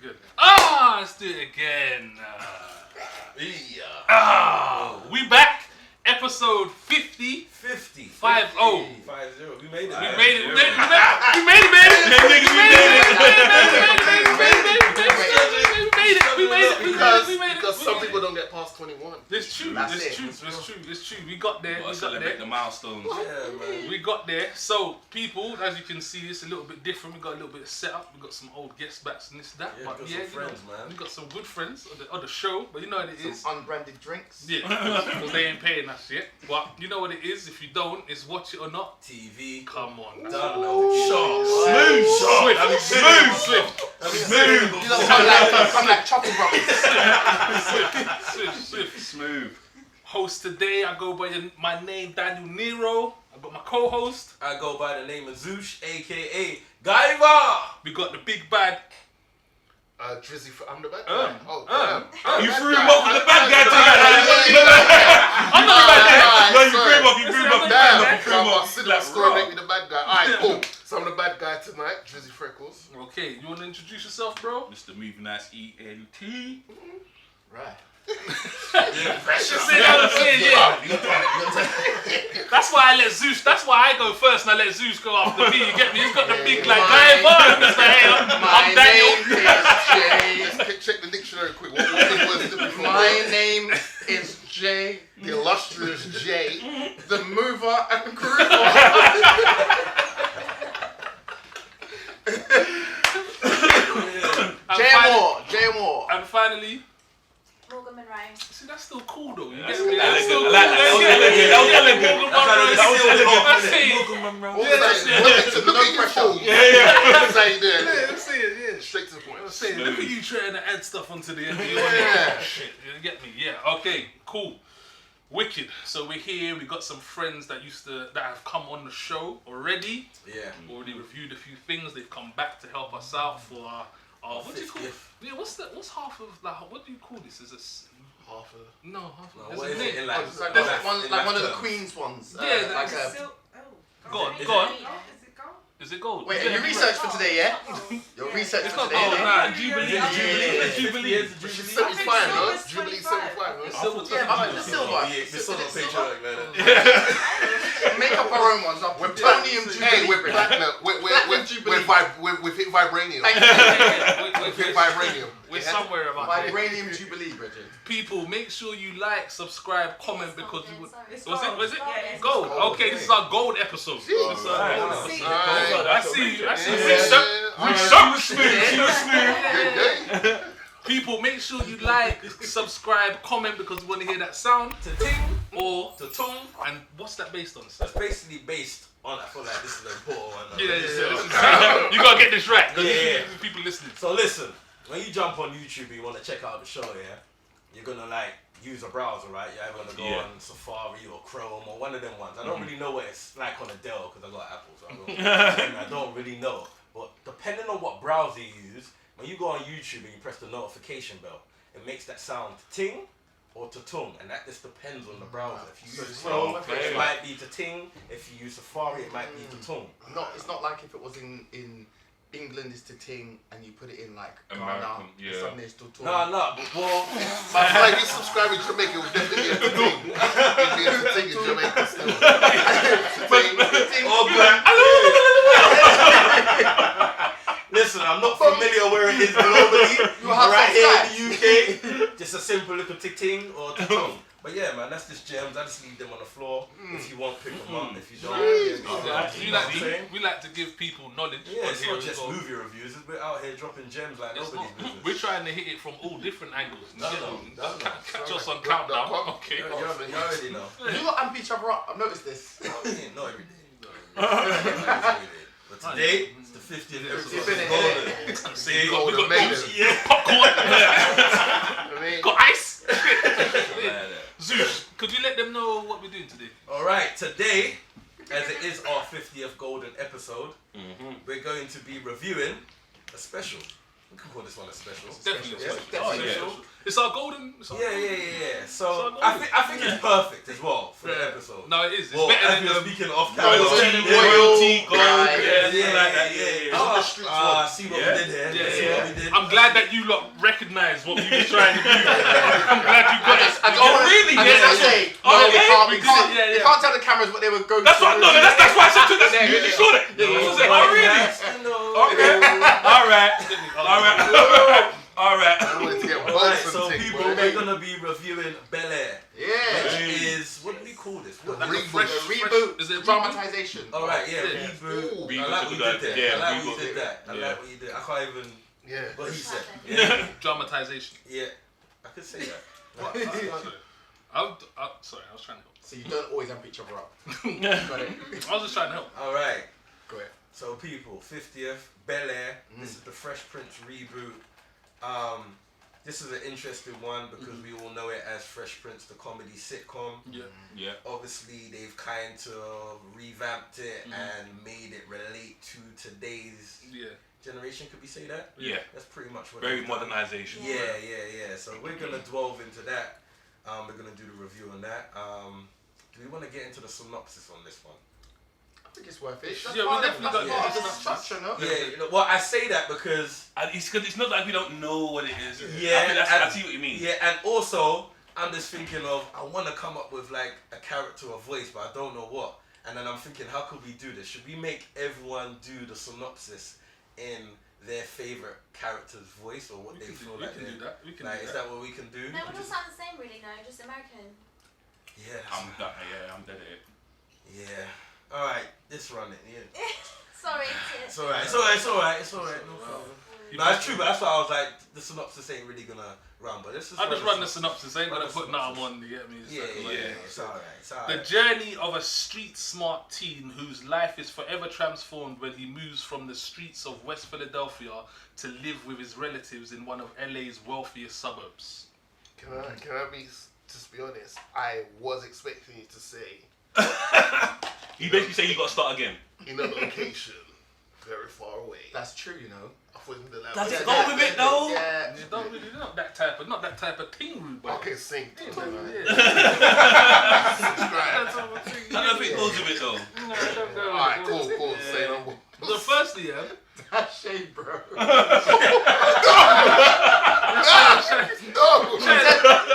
good. Let's do it again. We back. Episode 50. 50. 50. 50. We made it. We made it, Because some people don't get past 21. It's true. We got there. We celebrate the milestones. Yeah, man. We got there. So, people, as you can see, it's a little bit different. We got a little bit of setup. We got some old guest backs and this, that. Yeah, but got yeah, some friends, man. We got some good friends on the show. But you know what it is. Some unbranded drinks. Yeah, because they ain't paying us yet. But you know what it is. If you don't, it's Watch It or Not. TV. Come on. Done. You know, I'm like Chuckle Brothers. Smooth. Host today, I go by my name, Daniel Nero. I got my co-host. I go by the name of Zoosh, aka Gaiva. We got the big bad. Drizzy, I'm the bad guy. You threw him off with the bad guy I'm not the bad guy. No, you threw him off. Damn, Cinema Story make me the bad guy. Alright, cool. So I'm the bad guy tonight, Drizzy Freckles. Okay, you want to introduce yourself, bro? Mr. Movie Nice ENT. Right. That's why I let Zeus. That's why I go first and I let Zeus go after me. You get me? He's got the big like guy. I'm Daniel. Let's check the dictionary quick. My name is Jay, the illustrious Jay, the mover and groover. Jay Moore. And finally. Morgan Munroe. See, that's still cool though. You That's get me? cool. That's still cool. That was elegant. No pressure. Yeah. Say there. Let's see it. Yeah. Straight to the point. Let's see it. Look at you trying to add stuff onto the end of your shit. You get me? Yeah. Okay. Cool. Wicked. So we're here. We got some friends that have come on the show already. Yeah. Already reviewed a few things. They've come back to help us out for our what do you call it? Yeah, what's half of like? What do you call this? Is this Half a... No, half of. What There's is a it name. in like? Like one of the Queen's ones. Yeah, like Go on. Is it gold? Wait, you researched for today, yeah? Your research It's for not today, gold. yeah? Nah, Jubilee. Which is 75, no? Jubilee 75, no? Silver. Silver. It's sort of patriotic, man. Make up our own ones. We're platinum Jubilee. Hey, we're platinum. We're Jubilee. We've hit vibranium. We've hit vibranium. We're somewhere about there. Vibranium Jubilee, Bridget. People, make sure you like, subscribe, comment because you would. It's Was it? Yeah, it's Gold. gold. Okay, this is our gold episode. This is our gold episode. I see. Good day. People, make sure you like, subscribe, comment because we want to hear that sound. Ta-ting Or to tung. and what's that based on? Sir? That's basically based on. I feel like this is an important one. Yeah. You gotta get this right. Yeah. People listening. So listen, when you jump on YouTube and you want to check out the show, yeah, you're gonna like use a browser, right? You're either gonna go on Safari or Chrome or one of them ones. I don't really know what it's like on a Dell because I got Apple, so I don't really know. But depending on what browser you use, when you go on YouTube and you press the notification bell, it makes that sound ting or to tung, and that just depends on the browser. If you use Chrome, it might be to ting. If you use Safari, it might be to tung. No, it's not like if it was in England is to ting and you put it in like American, Ghana, suddenly it's to tung. No, well, But I feel like if you subscribe in Jamaica, it would definitely be a ting. It'd be a ting in Jamaica still. Ting. all black. Listen, I'm not familiar where it is globally. Right here in the UK, just a simple little ting or ting. But yeah, man, that's just gems. I just leave them on the floor. If you want, pick them up. If you don't, We like to give people knowledge. Yeah, it's not just movie reviews. We're out here dropping gems like nobody's business. We're trying to hit it from all different angles. Catch us on Countdown. Countdown. Okay. You already know. You lot amp each other up. I've noticed this. Not every day. But today, it's the 50th episode. We Golden got Maiden. popcorn. I mean, Got ice. Zeus, could you let them know what we're doing today? Alright, today, as it is our 50th golden episode, we're going to be reviewing a special. We can call this one a special. Definitely. Yeah. Special. It's our golden. It's our Yeah. So So I think it's perfect as well for the Yeah. episode. No, it is. It's Well, better as than we're the. speaking off Royalty, camera. royalty, gold, Yeah. on the streets, Ah, see what Yeah. we did here. Yeah, See what we did. I'm glad that you lot recognise what we were trying to do. I'm glad you got it. I don't want really? I Yeah. just say, Oh, no, yeah? we We can't, did it, yeah. you can't tell the cameras what they were going That's to what. do. No, that's why I said to this. Yeah, You saw that. No, I was but like, oh really? yes, no. Okay. All right. I wanted to get Alright, bugs so and things, people, bro. we're gonna be reviewing Bel Air, Yeah. which is what do we call this? What Like do a we- fresh Reboot, Is it a reboot? dramatization. All right, yeah, Yeah. reboot. Ooh. I like what you did there. Yeah, I like what reboot. you did that. I Yeah. like what you did. I can't even. Yeah. What he said. Perfect. Yeah, Dramatization. yeah. I could say that. What? Sorry, I was trying to help. So you don't always amp each other up. Got it. I was just trying to help. All right. Go ahead. So people, 50th Bel Air. This is the Fresh Prince reboot. This is an interesting one because we all know it as Fresh Prince, the comedy sitcom. Yeah. Obviously, they've kind of revamped it and made it relate to today's generation. Could we say that? Yeah. That's pretty much what. Very they've done. modernization. Yeah. So we're gonna delve into that. We're gonna do the review on that. Do we want to get into the synopsis on this one? I think it's worth it. That's Yeah, we part of- definitely that's got- part of yeah, the it's structure, no? Yeah. You know, well, I say that because And it's not like we don't know what it is. Yeah, I see what you mean. yeah, and also I'm just thinking of I want to come up with like a character or voice, but I don't know what. And then I'm thinking, how could we do this? Should we make everyone do the synopsis in their favorite character's voice or what they feel We like? can they're- do that. We can Like, do is that. that what we can do? No, it would all sound the same, really. No, just American. Yeah. I'm done. Yeah, I'm dead at it. Yeah. All right. Let's run it. Yeah. Sorry. It's all right. No problem. No, it's true, but that's why I was like, the synopsis ain't really gonna run. But this is. I'll just run the synopsis. I ain't gonna Run the put nothing on. You get me? It's Yeah, like, it's alright. It's The alright. journey of a street-smart teen whose life is forever transformed when he moves from the streets of West Philadelphia to live with his relatives in one of LA's wealthiest suburbs. Can I just be honest? I was expecting you to say You basically say you got to start again. in a location very far away. That's true, you know. I thought it was That's the it. Go with it, though. Yeah. You don't really not that type of thing, rude boy. Okay, sing. Yeah. Subscribe. I don't think it goes with it though. No, don't go. Alright, cool. Say no more. So firstly, That's shade, bro. No!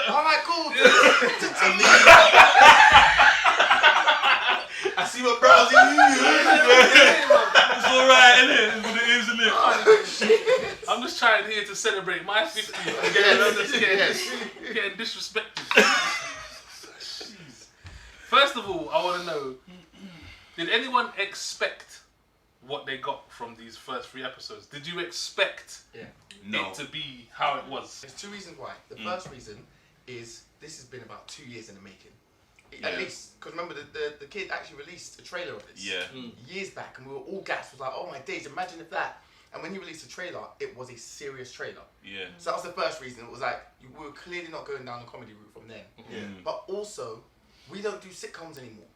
Alright, cool. I see what bros It's alright, innit? It's what it is, innit? I'm just trying here to celebrate my 50th and getting disrespected. Jeez. First of all, I want to know, did anyone expect what they got from these first 3 episodes? Did you expect No. it to be how it was? There's 2 reasons why. The first reason is this has been about 2 years in the making. Yeah. At least, because remember the kid actually released a trailer of this Yeah. years back, and we were all gassed. Was like, oh my days, imagine if that. And when he released the trailer, it was a serious trailer. Yeah. So that was the first reason. It was like we were clearly not going down the comedy route from then. But also, we don't do sitcoms anymore.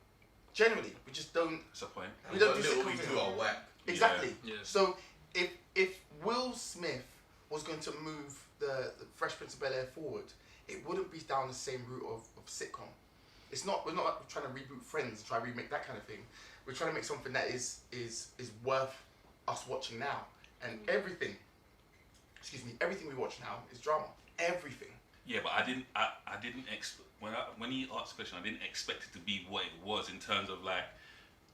Generally, we just don't. That's the point. We don't do little we sitcoms do anymore. are whack. Exactly. Yeah. So if Will Smith was going to move the Fresh Prince of Bel Air forward, it wouldn't be down the same route of sitcom. It's not. We're not trying to reboot Friends and try to remake that kind of thing. We're trying to make something that is worth us watching now. And everything we watch now is drama. Everything. Yeah, but I didn't expect when he asked the question, I didn't expect it to be what it was in terms of like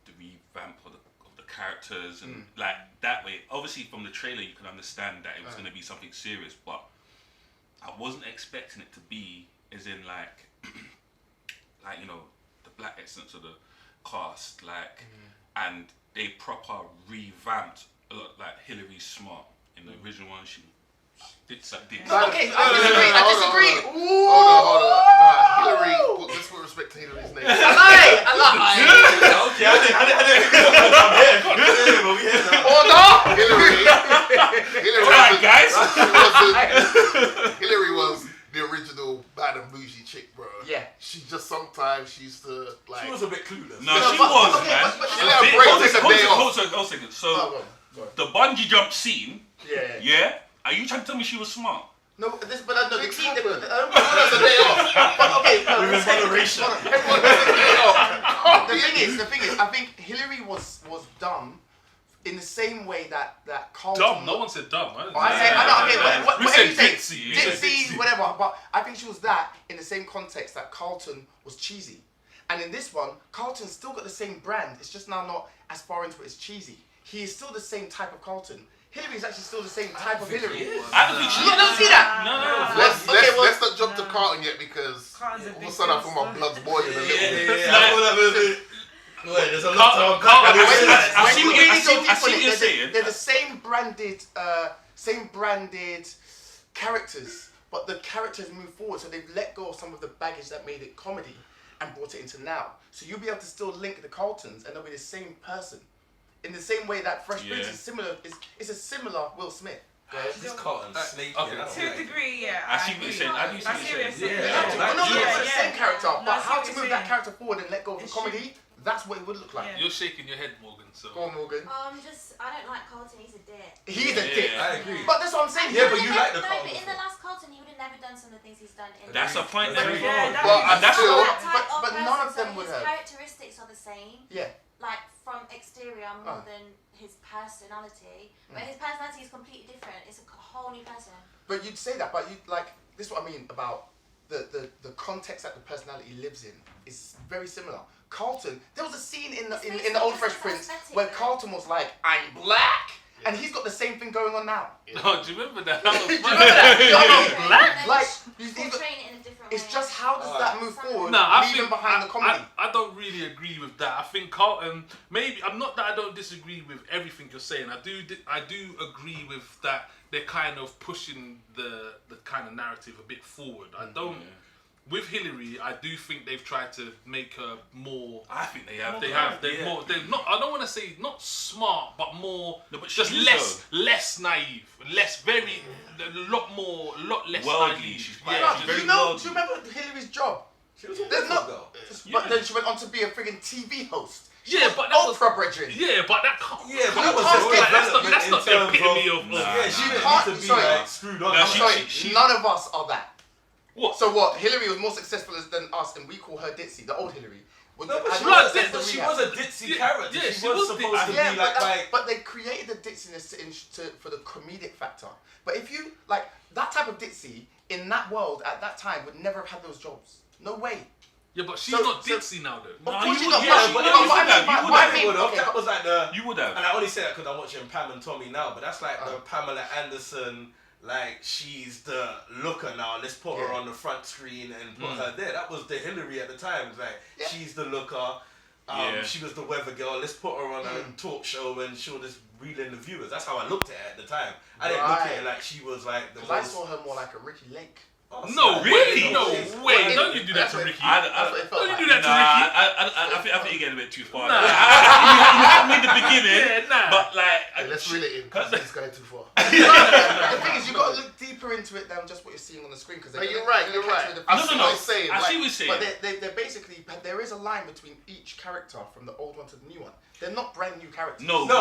the revamp of the characters and like that way. Obviously, from the trailer, you can understand that it was going to be something serious, but I wasn't expecting it to be as in like like you know the black essence of the cast, like and they proper revamped a lot, like Hilary Smart in the original one. She did something. No, okay, I disagree. Ooh. Hold on. Nah, Hillary. Let's put respect to Hillary's name. I lie. Okay, I didn't. But we had that. Hillary Alright, guys. Hillary was the original bad and bougie chick, bro. Yeah. She just sometimes she used to like. She was a bit clueless. No, No, she but- was, okay, man. but- She let her break, take a day off. Hold on. So Go on. the bungee jump scene, Yeah. yeah. Are you trying to tell me she was smart? No, the team. Everyone has a day off. But okay, With moderation. Everyone has a day off. The thing is, I think Hillary was dumb in the same way that Carlton. Dumb. No one said dumb. Oh, okay, We said ditzy. Ditzy, whatever. But I think she was that in the same context that Carlton was cheesy. And in this one, Carlton's still got the same brand. It's just now not as far into it as cheesy. He is still the same type of Carlton. Hillary's actually still the same type of Hillary. I don't think she You don't see that? No. Let's not jump to Carlton yet because all of a sudden I feel my blood's boiling a little bit. Wait, there's a lot to unpack. I see When what you go deep I see on what it, you're saying. They're the same branded characters, but the characters move forward. So they've let go of some of the baggage that made it comedy and brought it into now. So you'll be able to still link the Carltons and they'll be the same person. In the same way that Fresh Prince is similar, it's a similar Will Smith. This Carlton's snaky. Okay. To a degree, yeah. I see what you're saying. I do see I what see you're what saying. you're saying. It's the same character, No, but I see how what to you're move that saying. character forward and let go of the It's comedy, that's what it would look like. Yeah. You're shaking your head, Morgan. So. Go on, Morgan. I don't like Carlton. He's a dick. He's a dick. I agree. But that's what I'm saying. Yeah, but you like the No, but Carlton. in the last Carlton, he would have never done some of the things he's done in. That's a point But there. Yeah, But I that's still, That type but person, none of so them would his have. characteristics are the same. Yeah. Like from exterior more Oh. than his personality. But his personality is completely different. It's a whole new person. But you'd say that, but you like this is what I mean about the context that the personality lives in is very similar. Carlton, there was a scene in the old Fresh Prince where Carlton was like, "I'm black," and he's got the same thing going on now. Oh, do you remember that? That was Do you funny. remember that? Black? Like, He's portraying it in a different it's way. just how does that move forward, No, I leaving think behind the comedy? I don't really agree with that. I think Carlton, maybe I'm not that I don't disagree with everything you're saying. I do agree with that. They're kind of pushing the kind of narrative a bit forward. I don't. With Hillary, I do think they've tried to make her more. I think they have. They're more. They're not. I don't want to say not smart, but more. No, but just she is, less naive, a lot less Worldly, naive. she's quite- Yeah, she's do very you know? worldly. Do you remember Hillary's job? She was a There's wonderful not. girl. But then she went on to be a friggin' TV host. Yeah, but that was. Oprah brethren. Yeah, but that can't. Yeah, but that was can't just get- development that's not in the terms epitome of. of. Yeah, she You didn't can't- need to be sorry. like screwed on. No, I'm she- sorry, none of us are that. What? So what? Hillary was more successful than us, and we call her Ditzy, the old Hillary. No, but had she more was, success but than she we had. was a ditzy Yeah, character. yeah, she she was was supposed to Yeah, be but, like. but they created the ditziness for the comedic factor. But if you like that type of ditzy in that world at that time would never have had those jobs. No way. Yeah, but she's So- not so- ditzy now, though. Of No, course you you would- not. yeah, But but you you know would what I have, mean? you What would I have. mean? Okay, That was like the. You would have. And I only say that because I'm watching Pam and Tommy now, but that's like the Pamela Anderson, like she's the looker now. Let's put her Yeah. on the front screen and put her there. That was the Hillary at the time. It's like Yeah. she's the looker. Yeah. She was the weather girl. Let's put her on a talk show and she'll just reel in the viewers. That's how I looked at it at the time. I didn't look at it like she was like the Because I most. saw her more like a Ricky Lake. Oh, No, sorry. really? No She's- way. Don't you do that to Ricky. I That's what it felt Don't you like. do that to Ricky. I think you're getting a bit too far. Nah. You had me in the beginning, Yeah, nah. but like, Hey, let's reel it in because it's going too far. The thing is, you got to look deeper into it than just what you're seeing on the screen. Because No, you're right. You're right. No, I see no, what no. you're saying. I like, see what you're saying. But they're basically, there is a line between each character from the old one to the new one. They're not brand new characters. No, they're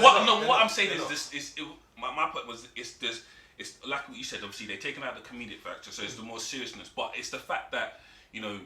What not. I'm saying They're is not. this is my point was it's like what you said. Obviously, they're taking out the comedic factor, so it's the more seriousness. But it's the fact that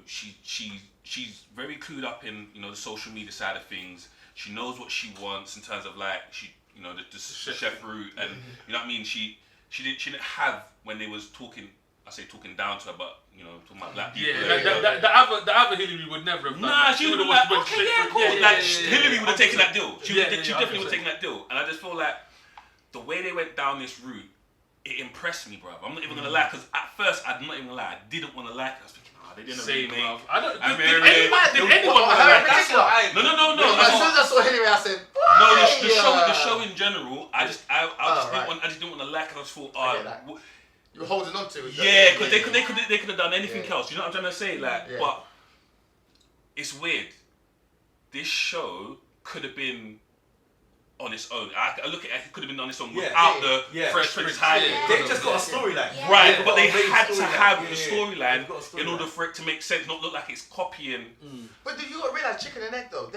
she's very clued up in the social media side of things. She knows what she wants in terms of like the chef route, and you know what I mean. She didn't have when they was talking. I say talking down to her, but talking about black people. Yeah, the other Hillary would never have done Nah, that. she would have would've like, went okay, straight yeah, through. cool. Hillary would have taken that deal. She Yeah, definitely would have 100%. taken that deal. And I just feel like the way they went down this route, it impressed me, bro. I'm not even gonna lie, because at first I'm not even gonna lie, I didn't want to like it. I was thinking, they didn't Same, really make. bruv. I don't. Amore. Did anyone What, want to her in like that? particular? No. As soon as I saw Hillary, I said, No, the "Fire!" show in general, I just didn't want to like it. I just thought, I get that. You were holding on to it. yeah, because they could have done anything else. You know what I'm trying to say? Like, Yeah. but it's weird. This show could have been on its own. I look at it could have been on its own without the Fresh Prince hiding. Yeah. They just got a storyline. Yeah. Right, They've but got they a main had to storyline. have Yeah, the yeah. storyline They've got a in order storyline. for it to make sense, not look like it's copying. But do you got to realize chicken and egg though?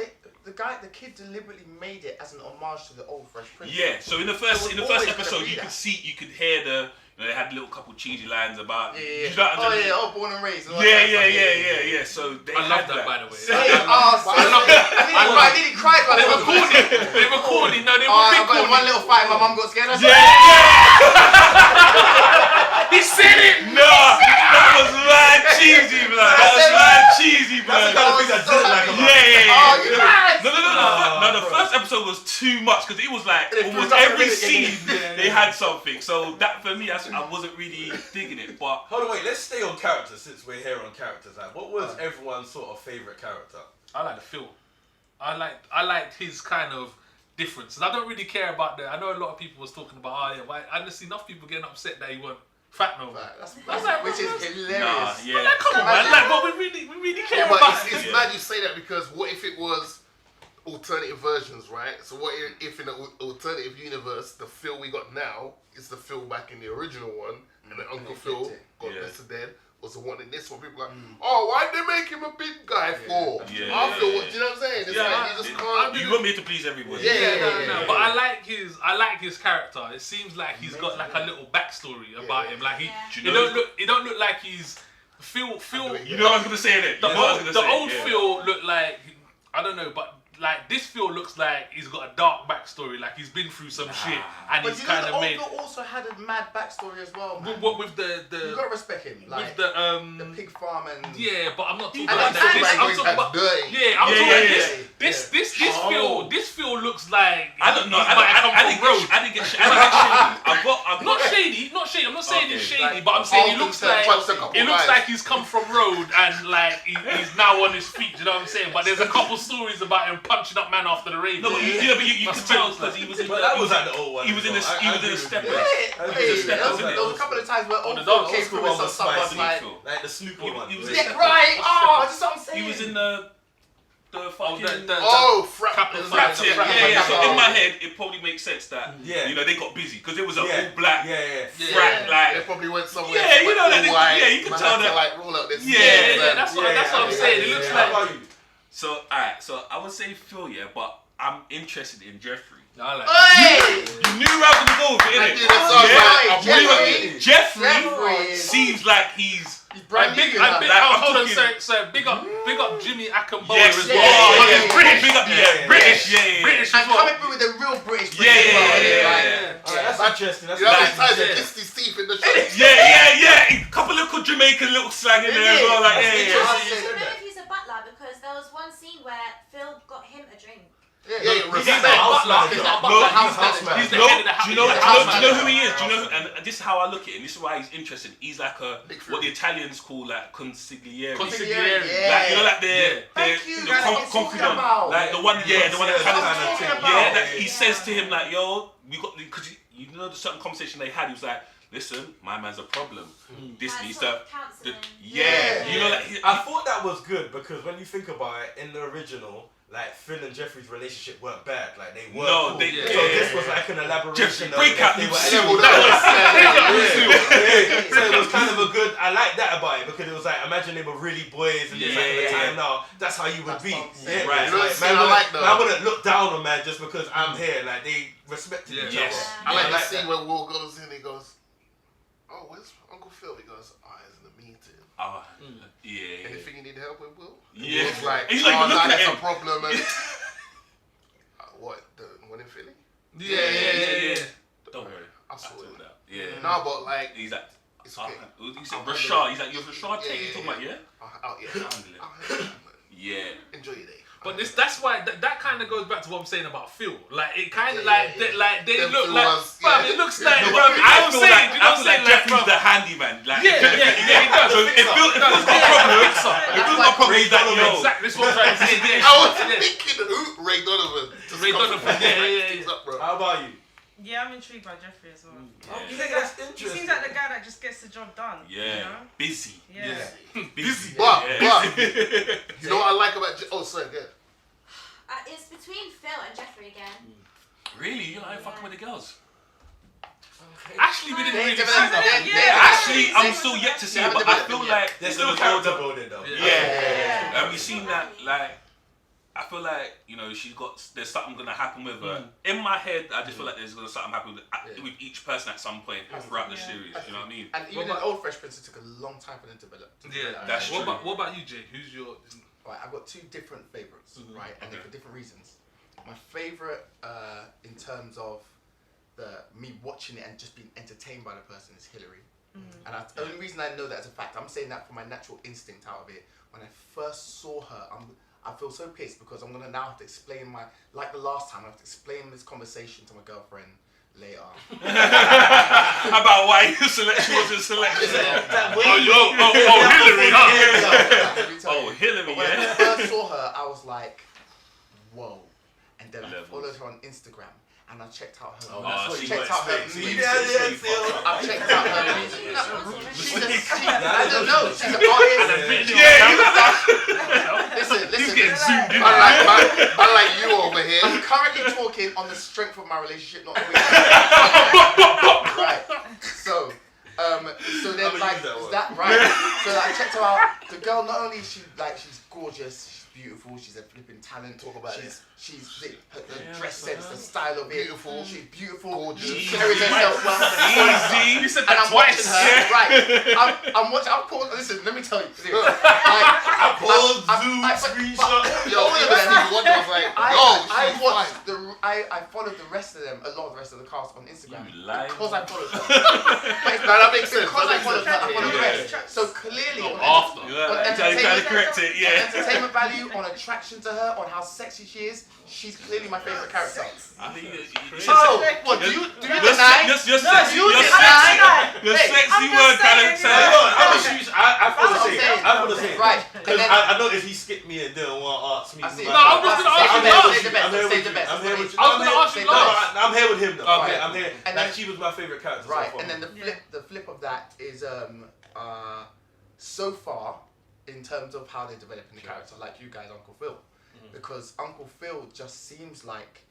The kid deliberately made it as an homage to the old Fresh Prince. Yeah. So in the So first we're always gonna episode, be you that. could hear they had had a little couple cheesy lines about. Yeah. You know what I'm saying? Born and raised. Yeah. So they I love had that, by the way. I nearly cried. They were corny. They were corny. No, they were I big got in corny. one little fight. My mum got scared. He said it. No, that was mad cheesy, blood. That was mad cheesy, blood. That's the kind of thing I didn't like about it. Oh, you mad? No, the first episode was too much because it was like It almost threw up every everything. scene they had something. So that for me, I wasn't really digging it. But Hold on, wait. Let's stay on characters since we're here on characters. Like, what was everyone's sort of favorite character? I like the Phil. I liked his kind of difference. And I don't really care about the. I know a lot of people was talking about. Oh yeah, why? I just see enough people getting upset that he won fat no more. Which is hilarious. nah, yeah. Like, come on, man. Like, but we really care But about it's it. mad you say that because what if it was alternative versions, right? So what if in an alternative universe, the Phil we got now is the Phil back in the original one, and then Uncle Phil, God bless the dead, was the one in this one. People are like, oh, why'd they make him a big guy for? Yeah. I feel what, do you know what I'm saying? It's like, you just can't. You want me to please everybody? Yeah. But I like his character. It seems like he's got like a little backstory about him. Like he don't look like he's Phil. You know what I was gonna say there. The old Phil looked like, I don't know, but like this Phil looks like he's got a dark backstory. Like he's been through some shit and But he's you know, kind the of old made. Phil also had a mad backstory as well, man. What with the You gotta respect him. Like, with the pig farm and... yeah, but I'm not talking And about then that. Sandman I'm talking about this Phil looks like I don't know. he might have come I from road. didn't get shady. I've Not got shady. I'm not saying he's Okay. shady, but I'm saying he Alden looks said like once a couple guys. he's come from road and like he's now on his feet. You know what I'm saying? But there's a couple stories about him punching up man after the rain. No, but you can tell because he was in. But that was like the old one. He was in a stepper. There was a couple of times where old Phil came through with some stuff like... Like the Snooper one. He was Yeah, right! Oh, that's what I'm saying. He was in the fucking. Fraps, Yeah. So in my head, it probably makes sense that you know they got busy because it was an all black frat They like. probably went somewhere. Yeah, you know that. White, You can man tell had to, that. like roll out this. That's what I'm saying. It looks How like. about you? So alright, so I would say Phil, but I'm interested in Jeffrey. I like. Hey! You knew where I was gonna go with it, I innit? did, that's all right. Jeffrey. Jeffrey seems like he's. Brand new, you know. Hold on, talking- so big up Jimmy Akinbola Yes, as yeah, well. yeah. British, Big up, British, yeah. British And as well. coming through with the real British. Yeah. Alright, that's interesting. That's You know how many nice. times he Yeah. kissed his teeth in the shop? Yeah. Couple little Jamaican little slang in there as well, like I yeah. don't know if he's a butler because there was one scene where Phil got him a drink. Yeah, He's the head of the house. Do you know who he is? Do you know? And this is how I look at him. This is why he's interesting. He's like what the Italians call like consigliere. Consigliere. Like you know, like the confidant, like the one that kind of he says to him like, "Yo, we got," because you know the certain conversation they had. He was like, "Listen, my man's a problem. This Like needs sort to." of counselling. You know, like I thought that was good because when you think about it, in the original, like Phil and Jeffrey's relationship weren't bad. Like they were. No, cool. they- So yeah. this was like an elaboration. Jeffrey, break of out if they Luke were Seal. ever- Yeah. So it was kind of a good. I like that about it because it was like imagine they were really boys and it's like the time now. That's how you would be. Yeah. Right. You know what Like, scene I like though? man wouldn't look down on man just because I'm here. Like they respected each other. Yes. I like the that. scene when Will goes in, he goes, oh, where's Uncle Phil? He goes, he's in the meeting. Yeah. Anything you need help with, Will? Yeah. Will's like, He's not even looking at that's him. a problem. And, what, the one in Philly? Yeah. Don't worry. I saw it. that. Yeah. No, but like, He's like, it's okay. he said Rashad. He's like, you're Rashad Tate. You talking about Yeah. yeah? Yeah. Enjoy your day. But that's why that kind of goes back to what I'm saying about Phil. Like it kind of they Them look two like, was- fam, yeah. it looks like. No, bro, but I feel like Jeffrey's bro. the handyman. Like, Yeah, he does. So if Phil's got a problem, he's like, yo. Exactly, this is what I'm trying to say. I was thinking, Ray Donovan. Ray Donovan, yeah. Up, bro. How about you? Yeah, I'm intrigued by Jeffrey as well. You think that's He interesting? seems like the guy that just gets the job done. Yeah. You know? Busy. Yeah. Busy. But, Yeah. you know what I like about, sorry, go ahead. It's between Phil and Jeffrey again. Really? You know, I ain't fucking with the girls. Actually, we didn't really see Yeah. that. Actually, I'm still yet to see it, but I feel like They're it's still gonna character go. building though. Yeah. Have you seen that? Like, I feel like, you know, there's something gonna happen with her. In my head, I just feel like there's gonna something happen with each person at some point throughout the series. You know what I mean? And even the old Fresh Prince, it took a long time for them to develop. Yeah, that's true. What about you, Jay? Who's your? Right, I've got two different favourites, right, and they're for different reasons. My favourite, in terms of me watching it and just being entertained by the person, is Hillary. And the only reason I know that as a fact, I'm saying that for my natural instinct out of it. When I first saw her, I feel so pissed because I'm gonna now have to explain like the last time, I have to explain this conversation to my girlfriend later. About why your selection wasn't selected. Hillary, Hillary, When I first saw her, I was like, whoa. And then I followed her on Instagram. And I checked out her. I checked out her music. I checked out her music. I don't know. She's an artist. Listen. I like you over here. I'm currently talking on the strength of my relationship, not the weakness. Right. So then like that right. So I checked her out. The girl, not only is she's gorgeous. Beautiful, she's a flipping talent. Talk about she's her dress sense, the style of it. Beautiful, she's beautiful. Gorgeous. She carries herself well. Easy. You said that I'm twice. watching her. Right. I'm watching. I'm paused. Listen, let me tell you. I paused. Screenshot. Yo, I followed the rest of them. A lot of the rest of the cast on Instagram because I followed her. That makes sense. Because I followed her, I followed the rest. So clearly, after. Entertainment value, on attraction to her, on how sexy she is, she's clearly my favourite character. I think what do you deny? You're sexy word kind of I feel the same. Right. Because I noticed he skipped me and didn't want to ask me. No, I was going to ask you last. Save the best. I'm here with you. I was going to ask you last. I'm here with him though. Okay. I'm here. And like then, she was my favourite character. Right. So far. And then the flip of that is so far in terms of how they're developing the character, like you guys, Uncle Phil, because Uncle Phil just seems like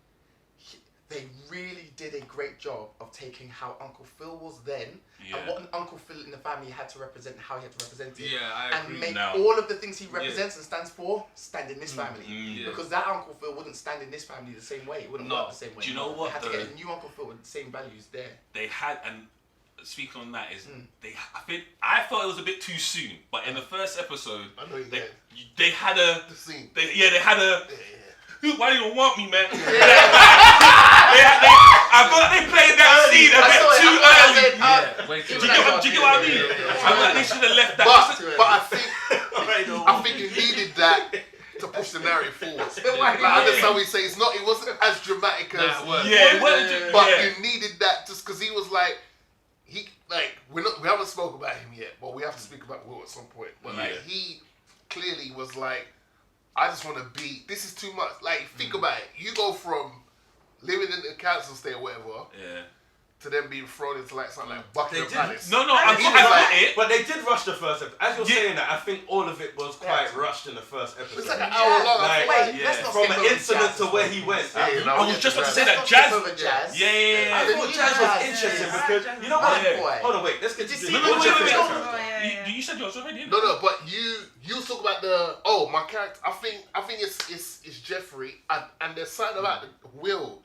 they really did a great job of taking how Uncle Phil was then and what Uncle Phil in the family had to represent, how he had to represent it, and make all of the things he represents and stands for stand in this family. Because that Uncle Phil wouldn't stand in this family the same way. It wouldn't work the same way. Do you know what? They had to get a new Uncle Phil with the same values there. They had, and speaking on that is I felt it was a bit too soon, but in the first episode they had a scene. They had a why do you want me, man? I feel like they played that scene a bit too early. Do you get what I mean? I feel like they should have left that. But I think you needed that to push the narrative forward. I understand what you say. It wasn't as dramatic as but you needed that just because he was like. We haven't spoken about him yet, but we have to speak about Will at some point. But he clearly was like, I just want to be. This is too much. Like, think about it. You go from living in the council estate or whatever, to them being thrown into like something like Buckingham Palace. But they did rush the first episode. As you're saying that, I think all of it was quite rushed in the first episode. It's like an hour long. From an incident to where he went. I was just about to say that Jazz. I thought Jazz was interesting because you know what? Hold on, wait. Let's get to this. You said yours already. No, but you talk about my character. I think it's Jeffrey and there's something about Will.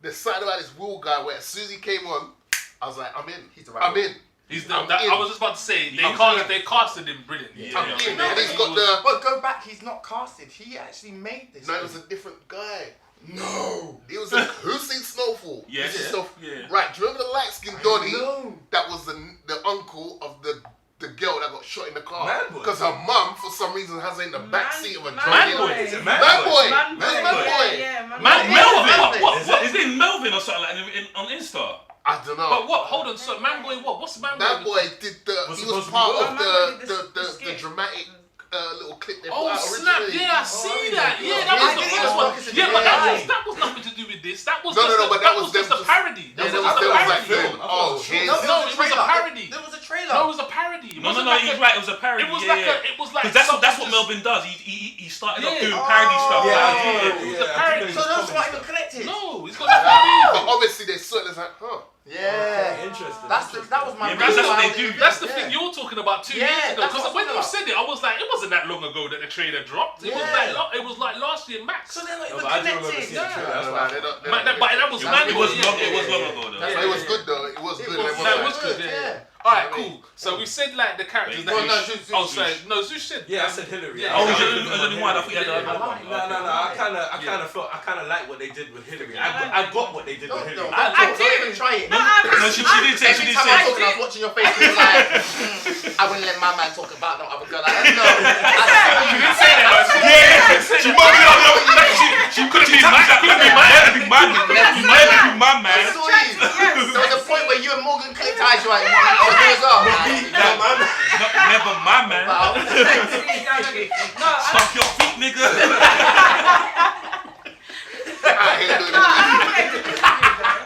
There's something about this Will guy where as soon as he came on, I was like, I'm in. He's the right I'm in. I was just about to say they casted him brilliantly. I'm in. And he's got the. But go back. He's not casted. He actually made this. No, it was a different guy. No, it was who's seen Snowfall? Yeah. Right. Do you remember the light skinned Donnie? That was the uncle of the girl that got shot in the car because her mum, for some reason, has her in the back seat of a Manboy. Melvin. What? Is it Melvin or something like that on Insta? I don't know. But what? Hold on. So Manboy, what? What's Manboy? That boy did he was part of the dramatic little clip they put out snap! originally. Yeah, I see that. Yeah, that was the first one. Yeah, but that was nothing to do with this. That was that was just a parody. That was just a parody. Oh, no, it was a parody. There was a trailer. No, it was a parody. No, he's right. It was a parody. It was like because that's what Melvin does. He started off doing parody stuff. It was a parody. So those weren't even connected. No, it's got nothing to do. But obviously they saw it as like, Yeah. Interesting. That was my. Yeah, that's what they reason do. why I That's the yeah. thing you're talking about 2 Yeah, years ago. that's Because what when I'm you talking said it, I was like, it wasn't that long ago that the trailer dropped. It was Yeah. it was like last year max. So they're not No, even but I do remember connected. seeing the trailer. That's why. But that was man. It was long ago though. It was good though. It was good. It was good. Yeah. All right, cool. So we said like the characters that. Well, no, Zeus. Zeus. Oh, sorry. No, Zeus said. Yeah, I said Hillary. Yeah. Oh, there's only one. I thought you had another one. No. I kind of like what they did with Hillary. I got what they did with Hillary. I didn't even try it. No, No, she did say. Every time I was talking, I was watching your face. You were like, I wouldn't let my man talk about no other girl. Like, no, You didn't say that. She might be. She could have been my. You might be my I man. saw you. There was a point where you and Morgan clicked eyes. You were like, I was doing as well. Never my man. No, Fuck your feet, nigga.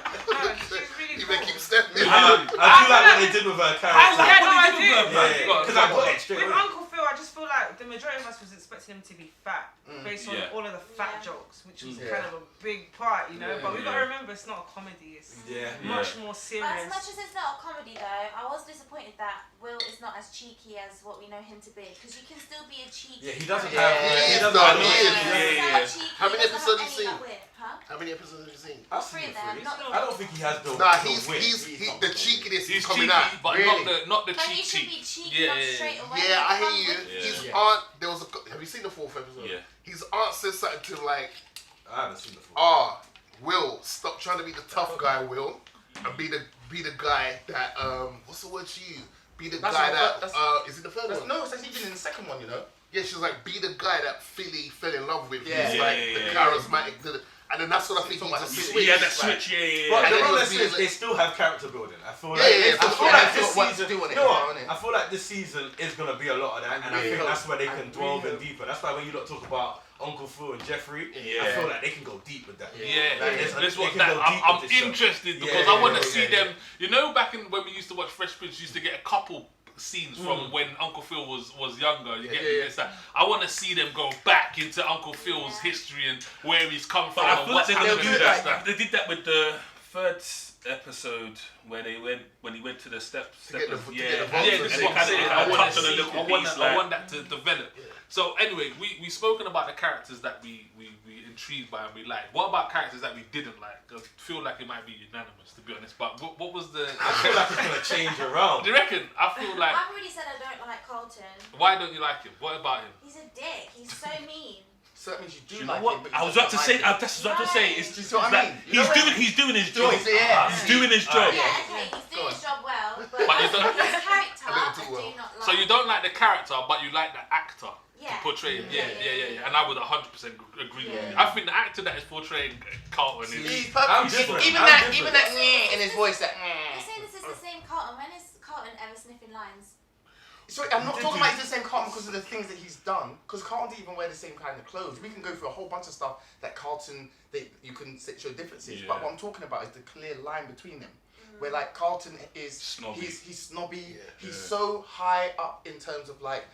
You may keep stepping. I do like what they did with her character. Because I got it straight with away. Uncle Phil, I just feel like the majority of us was expecting him to be fat, based on all of the fat jokes, which was kind of a big part, you know. But we gotta remember, it's not a comedy; it's much more serious. But as much as it's not a comedy, though, I was disappointed that Will is not as cheeky as what we know him to be, because you can still be a cheeky. Yeah, he doesn't character. have. He He is doesn't though, have. he is. Cheeky, How many doesn't episodes have have you any of seen? that wit, huh? How many episodes have you seen? I've Three seen of them, three. not the I don't think he has the. Nah, the wit. the cheekiness He's is coming cheeky, out. but Really? not the But cheek you should cheek. be cheeky, not straight away. Yeah, I hear you. Come His Yeah. aunt, have you seen the 4th episode? Yeah. His aunt says something to him like, I haven't seen the full. Will, stop trying to be the tough guy, Will, and be the guy that what's the word she used? Be the That's guy what- that that's- is it the third one? No, it's actually even in the second one, you know. Yeah, she's like, be the guy that Philly fell in love with. Yeah. He's Yeah, like yeah, the yeah. charismatic, and then that's what I think Talking he's about a the switch. Yeah, that like- switch. But And the then problem it was is they still have character building. I feel like Yeah, yeah, I for feel sure. like That's this what to season. do on it, You know what? innit? I feel like this season is gonna be a lot of that, and I think hope. that's where they I can really delve in hope. deeper. That's why when you lot talk about Uncle Phil and Jeffrey, I Yeah. feel like they can go deep with that. Yeah, Like, that's they what can that, go deep I'm with this show. interested because Yeah, I want to yeah, see yeah. them. You know, back in when we used to watch Fresh Prince, you used to get a couple scenes from when Uncle Phil was younger. You get yeah. this, that. I want to see them go back into Uncle Phil's history and where he's come from But I and feel like what's they're gonna happened do and that. stuff. They did that with the third episode where they went when he went to the steps. get the- to get the Yeah, votes this is and what I'm saying. I I want touched to on a see. little I want piece, that. like- I want that to develop. So anyway, we spoken about the characters that we intrigued by and we liked. What about characters that we didn't like? I feel like it might be unanimous, to be honest. But what was the? I feel like it's gonna change around. Do you reckon? I feel like. I've already said I don't like Carlton. Why don't you like him? What about him? He's a dick. He's so mean. So that means you do You know like what? him, but I you was just about to don't say. like him. That's what I was about to say. It's Do you just see what I like mean? You know when- he's doing his job. Yeah. He's doing his job. Yeah, okay, he's doing his job well, but But you don't- his character I I don't do do well. not like. So you don't like the character, but you like the actor to Yeah. portray him. Yeah. Yeah. And I would 100% agree with you. Yeah. I think the actor that is portraying Carlton is. He's I'm perfect. different. Even I'm that, different. even that in his voice, that. You're saying this is the same Carlton. When is Carlton ever sniffing lines? Sorry, I'm not talking about he's the same Carlton because of the things that he's done. Because Carlton didn't even wear the same kind of clothes. We can go through a whole bunch of stuff that Carlton, you can show differences. Yeah. But what I'm talking about is the clear line between them. Where like Carlton is Snobby. he's snobby. Yeah. He's so high up in terms of like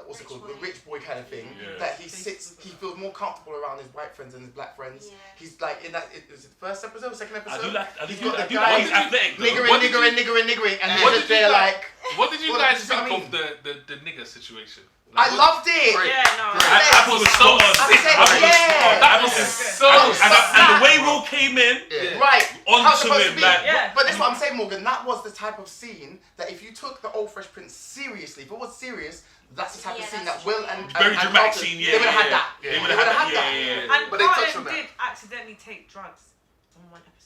what's it Rich called, boy. the rich boy kind of thing. Yeah. That he feels more comfortable around his white friends and his black friends. Yeah. He's like in that. Is it the first episode, second episode? I do like. He's I got do the like. guy He's athletic. though. niggering, What did niggering, niggering, niggering, and What they're did just you there like- like. What did you What guys does that think of mean? the nigger situation? I loved it. Great. Yeah, no. I was so on. I said, I was yeah. That was Yeah. so. And the way Will came in, Yeah. Right. onto How it's supposed him, to be. like- Yeah. But that's what I'm saying, Morgan. That was the type of scene that if you took the old Fresh Prince seriously, if it was serious, that's the type Yeah, of scene that's that Will true. and very and dramatic Carlton, scene. Yeah, they would have had yeah, that. yeah. They would have had that. And But they touched Carlton on that. did accidentally take drugs on one episode.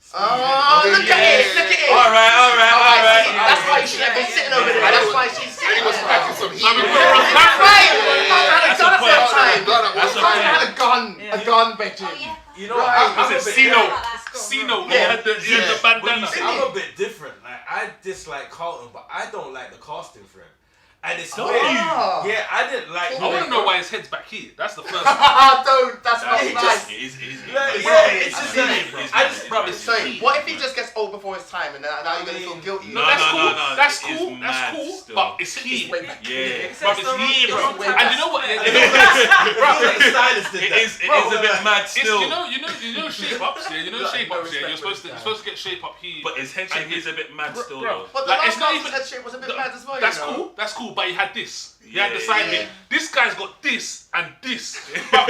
Oh, look at it! Look at it! All right. See, that's why she should have been sitting over there. That's why she's And sitting he was over cracking there. some heat. That's right. That's a point. That's Carlton had a gun, Yeah. a gun, Betty. Oh yeah. You know, Right. I'm a Was it bit Cino? About that. Cino, Yeah. he had the But bandana. you see, I'm a bit different. Like I dislike Carlton, but I don't like the casting for him. And it's Oh. weird. Yeah, I didn't like. I want to know why his head's back here. That's the first. Don't. That's not It nice. It is. It's just like I just Bro, it's Sorry, what if he just gets old before his time and now you're gonna feel guilty? No, that's cool. no, That's it cool. is That's mad cool. still. But it's It's here. way back. Yeah. Bro, it's here, bro. It's way And back. you know what? the stylist did It that. is a bit mad It's, still. you know shape ups, yeah. You know Like, shape no ups, yeah. You're respect supposed to for his you're supposed to get shape up here. But his head shape is a bit mad still, bro. though. But the Like, last it's not one's even- head shape was a bit mad as well. That's you know? cool. That's cool. But he had this. He had the Yeah, side yeah. bit. This guy's got this and this. But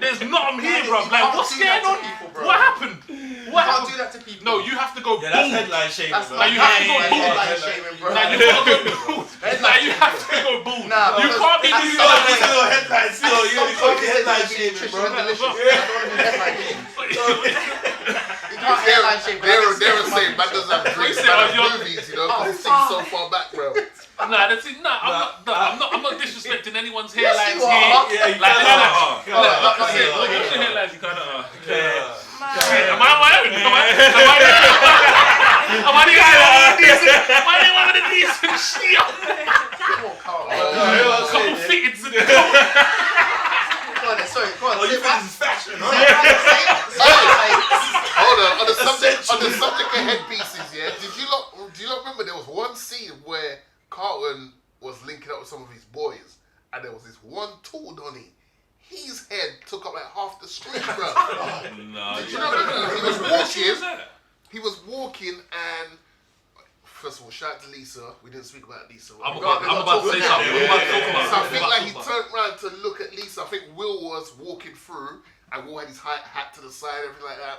there's nothing here, bro. You Like, can't what's do that going to on? people, bro. What happened? You What can't happened? do that to people. No, you have to go Yeah, that's bold. headline shaming, That's bro. not you have to go headline bold. shaming, bro. Now you gotta go bold. Now you have to go bold. Nah, You because can't be that's doing not that. That's a little headline. Still, you Sometimes can't be it's headline gonna be shaming, nutritious bro. and delicious. Yeah. I don't want to be headline shaming. You can't headline shame. They're saying man doesn't have dreams say, about you're- movies, you know, because it seems so far back, bro. Nah, that's it. I'm not disrespecting anyone's Yes, hairlines you here. are. Yeah, you Like, kinda like, are. look, not look, here. look at your hairlines. You kind of. Yeah. Am I on my own? Am I the one with the decent shit? Couple fitteds in the Go on then, sorry, go on. Oh, you Say think what? this is fashion, Say huh? it, say it. Hold on the subject of headpieces, yeah. Do you not remember there was one scene where Carlton was linking up with some of his boys, and there was this one tall Donny. His head took up like half the screen, bro. No. Did you not remember that? He was walking. He was walking, and first of all, shout out to Lisa. We didn't speak about Lisa. I'm about to say something. So I I'm think about like to he talk about. turned around to look at Lisa. I think Will was walking through, and Will had his hat to the side, everything like that.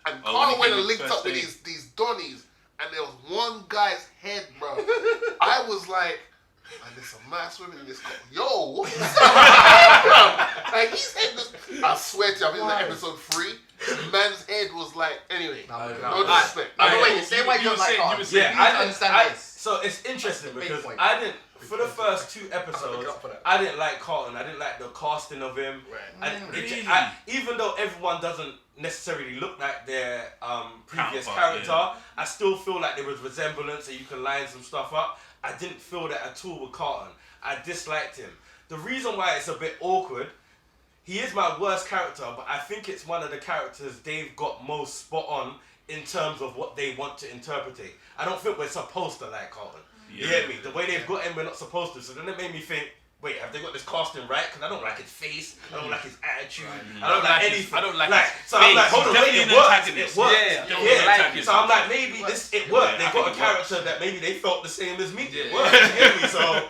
And Oh, Carter when he went came and with linked up with first these Donnies, and there was one guy's head, bro. I was like, man, there's some nice women in this couple. Yo, what's up? Like his head was, I swear to you, I think it was like episode 3. The man's head was like, anyway, no disrespect. No, wait, say why you don't like Carlton. You need to understand this. So it's interesting Big because point. I didn't, for the first 2 episodes, look up for that. I didn't like Carlton. I didn't like the casting of him. Right. And Really? even though everyone doesn't necessarily look like their previous Counterpart, character, I still feel like there was resemblance and you can line some stuff up. I didn't feel that at all with Carlton. I disliked him. The reason why it's a bit awkward, he is my worst character, but I think it's one of the characters they've got most spot on in terms of what they want to interpret. I don't think we're supposed to like Carlton. You Yeah. get me? The way they've got him, we're not supposed to. So then it made me think, wait, have they got this casting right? Because I don't like his face. I don't like his attitude. I don't like anything. I don't like his So I'm like, face. hold on, wait, Definitely it an worked. antagonist. It worked. Yeah, definitely Yeah. an antagonist. So I'm like, maybe it worked. Yeah, They I got a think it character that maybe they felt the same as me. It Yeah. worked. You get me? So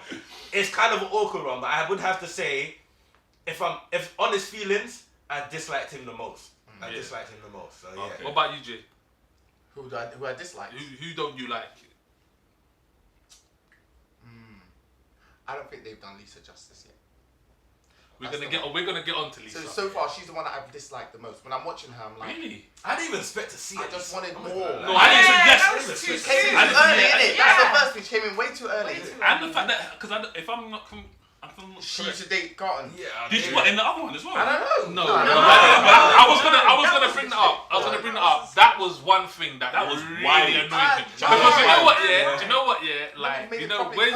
it's kind of an awkward one, but I would have to say, if honest feelings, I disliked him the most. I disliked him the most. So yeah. Okay. What about you, Jay? Who I dislike? Who don't you like? I don't think they've done Lisa justice yet. We're gonna get on to Lisa. So far, she's the one that I've disliked the most. When I'm watching her, I'm like, Really? I didn't even expect to see I it. just wanted Oh more. my God. No, I didn't Yeah, suggest. that was too She came in soon. too early, Yeah. innit? That's the first thing. She came in way too early. And the fact that, because if I'm not She used to date Carlton. Yeah. did you what in the other one as well? I don't know. No, I was gonna bring that up. That was one thing that was really wild. annoyed me. Ah, Because you know what, yeah. yeah? Do you know what, yeah? Like, made you it know, probably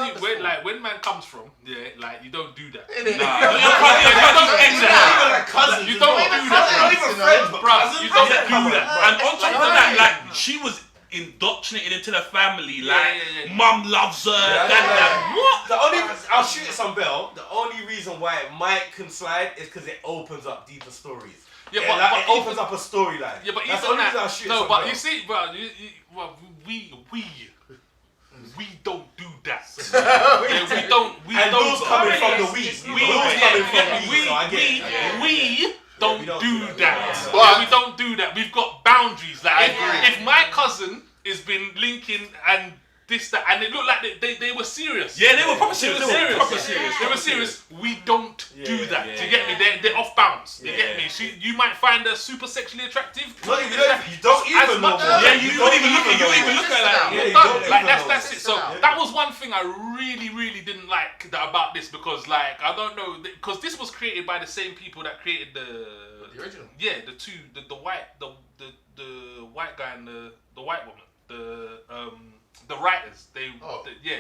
when man comes from, yeah, like, you don't do that. Innit? Nah. You don't do that. Even like cousins. You don't do that. Not even friends, but Bruh, cousins. you don't Yeah, do come on. that. And on top of that, Right. like, she was indoctrinated into the family. Like, yeah. mum loves her. What? The only I'll shoot it some bell. The only reason why it might can slide is because it opens up deeper stories. Yeah, Yeah, but it opens up a storyline. Yeah, but that's the even only that, reason I'll shoot it no, some but bell. you see, bro, we don't do that. Yeah, we don't. And don't. Will's coming from the we. Will's coming from the we, so I get it. we don't we don't do do that. that. Yeah, we don't do that. We've got boundaries. Like, I agree. if my cousin has been linking and this, that, and it looked like they were serious. Yeah, they were proper They serious. were serious. They were serious. We don't do that. Do you get me? They're off bounds. You get me? You might find her super sexually attractive. You don't even know. Yeah, you don't even look at that. Yeah, you Done. don't Like even that's know. it. So that was one thing I really didn't like about this, because like I don't know, because this was created by the same people that created The original. the white white guy and the white woman, the the writers. Okay.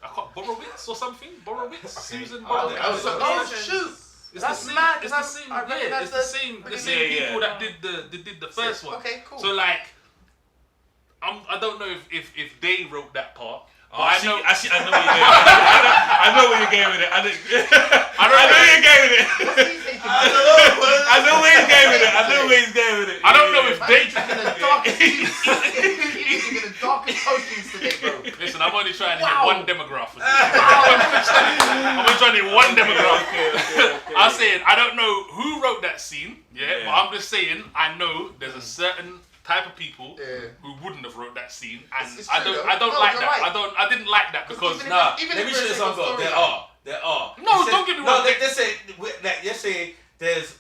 I can't Borowitz or something. Borowitz, Susan Oh, Borowitz. Oh shoot! It's That's the same, mad, It's 'cause the same. I Yeah, recognise it's the same people that did the first one. Okay, cool. So like, I don't know if they wrote that part. But I know where you're going with it. I know where you're going with it. I know where you're going with it. I know where he's going with it. I don't know if they. He's in the darkest postings today, bro. Listen, I'm only trying to hit one demographic. I'm only trying to hit one demographic. Okay. I'm saying I don't know who wrote that scene. Yeah, but I'm just saying I know there's a certain type of people who wouldn't have wrote that scene, and It's I true, don't though. like No, that. you're right. I didn't like that because even Nah, even let me if show you it's a something. storyline. There are. No, don't get me wrong. Let's say there's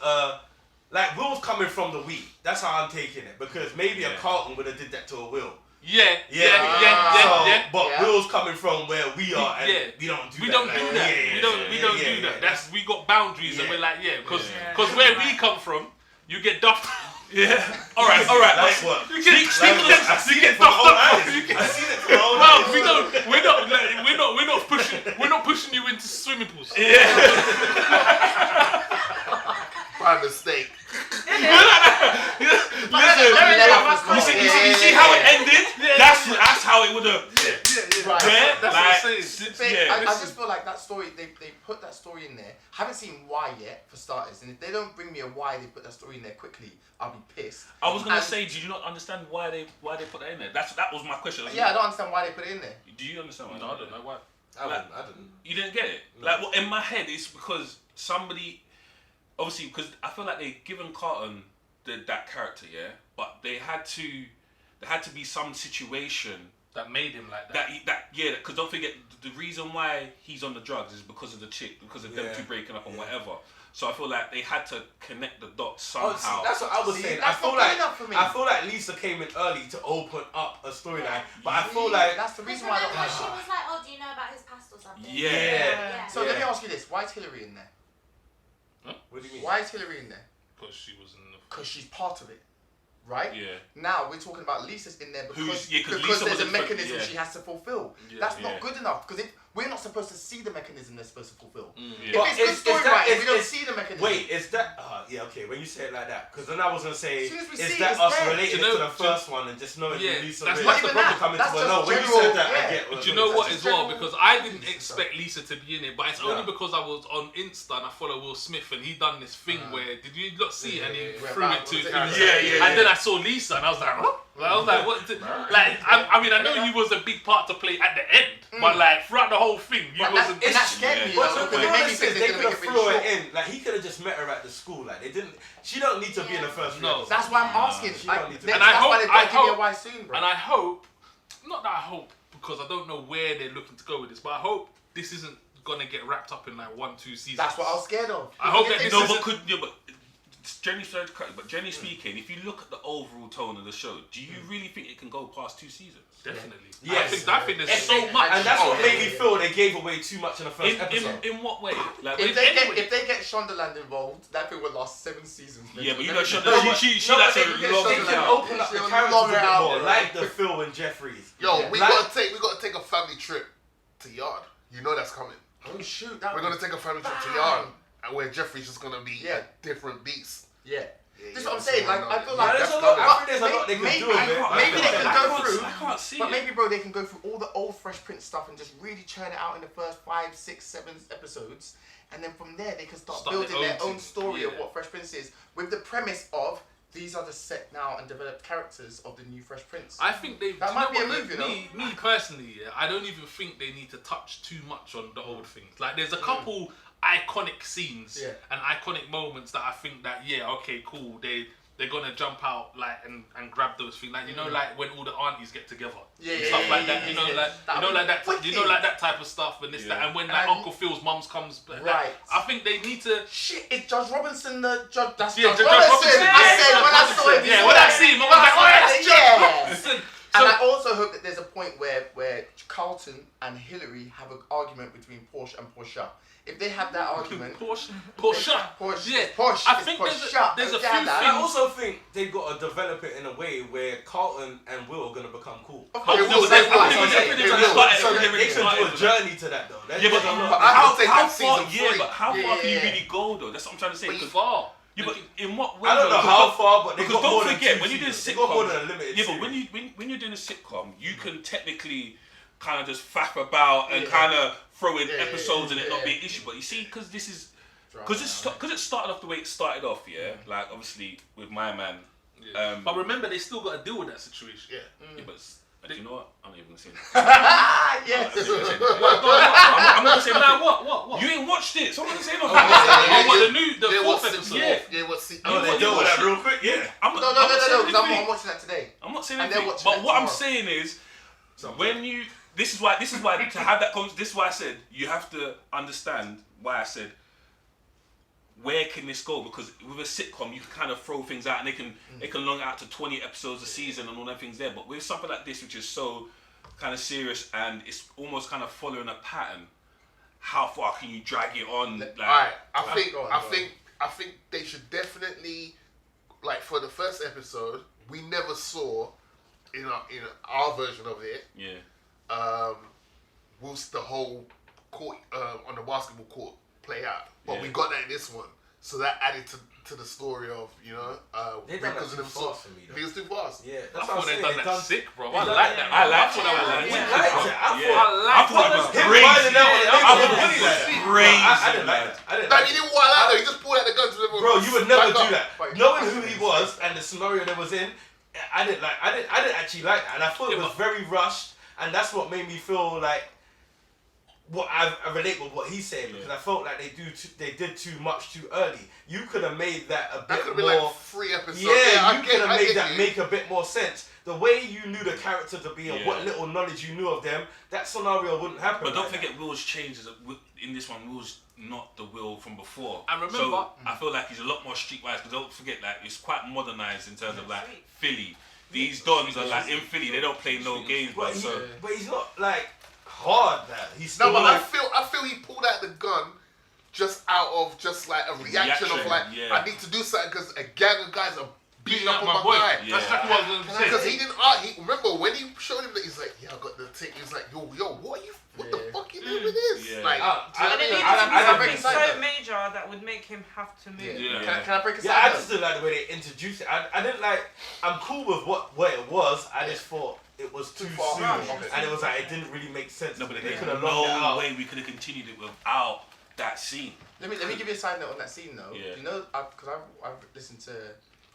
like Will's coming from the we. That's how I'm taking it, because maybe a Carlton would have did that to a Will. Yeah. But Will's coming from where we are, and we don't do that. We don't do that. That's we got boundaries, and we're like, because where we come from, you get duffed. Yeah. All right. Like what? You get I see it from my own eyes. I see it from my own eyes. Well, we're not pushing you into swimming pools. By mistake. You see how it ended? That's how it would have. Right. That's what I'm saying. I just feel like that story, they put that story in there. Haven't seen why yet, for starters. And if they don't bring me a why they put that story in there quickly, I'll be pissed. I was gonna say, do you not understand why they put that in there? That was my question. Yeah, I don't understand why they put it in there. Do you understand why? No, I don't know why. I didn't. You didn't get it? No. Like, well, in my head, it's because somebody, obviously, because I feel like they given Carlton that character, but they had to be some situation That made him like that. Because don't forget, the reason why he's on the drugs is because of the chick, because of them two breaking up and whatever. So I feel like they had to connect the dots somehow. Oh, see, that's what I was saying. That's not good enough for me. I feel like Lisa came in early to open up a storyline, but I feel like that's the reason why I don't Remember, like she her. was like, "Oh, do you know about his past or something?" Yeah. So let me ask you this: why is Hillary in there? What do you mean? Why is Hillary in there? Because she was in the. Because she's part of it, right? Yeah. Now we're talking about Lisa's in there because Lisa there's was a mechanism yeah. she has to fulfill. Yeah. That's not good enough, because we're not supposed to see the mechanism they're supposed to fulfill. Yeah. If it's good storywriting, we don't see the mechanism. Wait, is that? Okay, when you say it like that, because then I was gonna say, As soon as we is see that it's us there. related Do you know- to the first one and just knowing Yeah, Lisa? that's really- not even probably that. coming That's to just no. When you general- said that, yeah. I get. Do you know what That's as well? general Because I didn't stuff. expect Lisa to be in it, but it's only because I was on Insta and I follow Will Smith and he done this thing where did you not see it and he threw it to and then I saw Lisa and I was like, what? I was like, what? Like, I mean, I know you was a big part to play at the end, but like throughout the whole thing, you wasn't. And that scared me, But though, to because be it made me honest, think they they're could gonna have make it thrown really it short. in. Like he could have just met her at the school. Like they didn't. She don't need to be in the first. No. episode. That's why I'm asking. She don't need to be. And That's I hope- why they've I got to give me a hope- why soon, bro. And I hope, not that I hope, because I don't know where they're looking to go with this, but I hope this isn't gonna get wrapped up in like 1-2 seasons. That's what I was scared of. I hope that Because this if is- but Jenny speaking, if you look at the overall tone of the show, do you really think it can go past 2 seasons? Definitely. Yes. I think there's so much. And that's what made me feel they gave away too much in the first episode. In what way? Like, If they get Shondaland involved, that thing will last 7 seasons. yeah, but you know, she No, likes they a can lot. open up the She'll characters a long bit it out. more, like the Phil and Jeffries. Yo, we Like- gotta take a family trip to Yard. You know that's coming. Oh shoot! We're gonna take a family trip to Yard, and where Jeffrey's just gonna be a different beast. Yeah. Yeah, This is yeah, what I'm saying. Like I feel Yeah, like there's that's a lot. coming. I think there's a lot they can Maybe- do with it. maybe they can go through. I can't see But it. maybe, bro, they can go through all the old Fresh Prince stuff and just really churn it out in the first 5, 6, 7 episodes, and then from there they can start building their own story of what Fresh Prince is, with the premise of these are the set now and developed characters of the new Fresh Prince. I think they. That do might you know be a what, move, you know? Me personally, I don't even think they need to touch too much on the old things. Like, there's a couple iconic scenes and iconic moments that I think that okay, cool. They're gonna jump out like and grab those things, like like when all the aunties get together, stuff like that. You know, like that type of stuff and this that, and when like Uncle Phil's mums comes, Right. I think they need to. Shit, it's Judge Robinson. That's Judge Judge Robinson. Robinson. I said when I saw him. When I see him, I was like, oh, that's Judge yeah. Robinson. And I also hope that there's a point where Carlton and Hillary have an argument between Porsche and Portia. If they have that argument, Porsche. yeah, Porsche. I think there's a few things. I also think they've got to develop it in a way where Carlton and Will are going to become cool. Of But course, no, but they will. So they can do a journey to that though. Yeah, but how far? Yeah, but how far can you really go though? That's what I'm trying to say. But Because Far. yeah, but in what way? I don't know how far, but they because got more don't than forget two when you're doing seasons. They got more than a sitcoms. limited Yeah, but series. when you're doing a sitcom, you can technically kind of just faff about and kind of throw in episodes and it not be an issue. But you see, because this is because it started off the way it started off. Yeah, like obviously with my man. Yeah. But remember, they still got to deal with that situation. Yeah. Yeah, but you know what? I'm not even gonna say that. Yes. I'm not gonna say Now nothing. what? You ain't watched it, so I'm not gonna say nothing. The fourth episode. Yeah. They deal with that real quick. Yeah. I'm No, not saying because I'm anything. watching that today. I'm not saying And they're anything. watching But it what I'm tomorrow. saying is, when you this is why to have that this is why I said you have to understand why I said where can this go, because with a sitcom you can kind of throw things out and they can long out to 20 episodes a season and all that things there, but with something like this which is so kind of serious and it's almost kind of following a pattern, how far can you drag it on? Like, Alright, I think they should definitely, like, for the first episode, we never saw in our version of it. Whilst the whole court on the basketball court play out, but we got that in this one, so that added to the story of They done that too fast for me, though. It was too fast. Yeah, I that's thought what they I'm done saying. that sick, bro. I done like that. that. I like thought it. that was We sick, liked bro. it. I thought it was Him crazy. finding out I on the thought money it like was that. crazy. I didn't like that. I didn't No, like he that. didn't wild out though. He just pulled out the guns. Bro, you would never Back do up. that. Knowing who he was and the scenario that was in, I didn't actually like that, and I thought it was very rushed, and that's what made me feel like what I relate with what he's saying, because I felt like they did too much too early. You could have made that a That bit could have been more. like 3 episodes. Yeah, you could have I made get that you. make a bit more sense. The way you knew the character to be and Yeah. what little knowledge you knew of them, that scenario wouldn't happen. But don't like forget, Will's changes in this one. Will's not the Will from before. And remember, so I feel like he's a lot more streetwise. Because don't forget, like it's quite modernized in terms of like Philly. These dons are like in Philly. They don't play no games, that. but But he's not like hard. That he's still No, but like, I feel he pulled out the gun just out of just like a reaction of like, yeah. I need to do something because a gang of guys are beating up on my boy. guy. Yeah. That's exactly what I was gonna say. Because he didn't. Remember when he showed him that he's like, yeah, I got the tick. He was like, yo, what the fuck you doing with this? Yeah. Like, And it needed I to don't be break something it so major that would make him have to move. Yeah. Can I break a yeah, I side just didn't like the way they introduced it. I didn't like. I'm cool with what it was. I just thought it was too far soon, rushed. and it was like it didn't really make sense. no, but they there's could have long it no out. way we could have continued it without that scene. Let me give you a side note on that scene though. Yeah. You know, because I've listened to,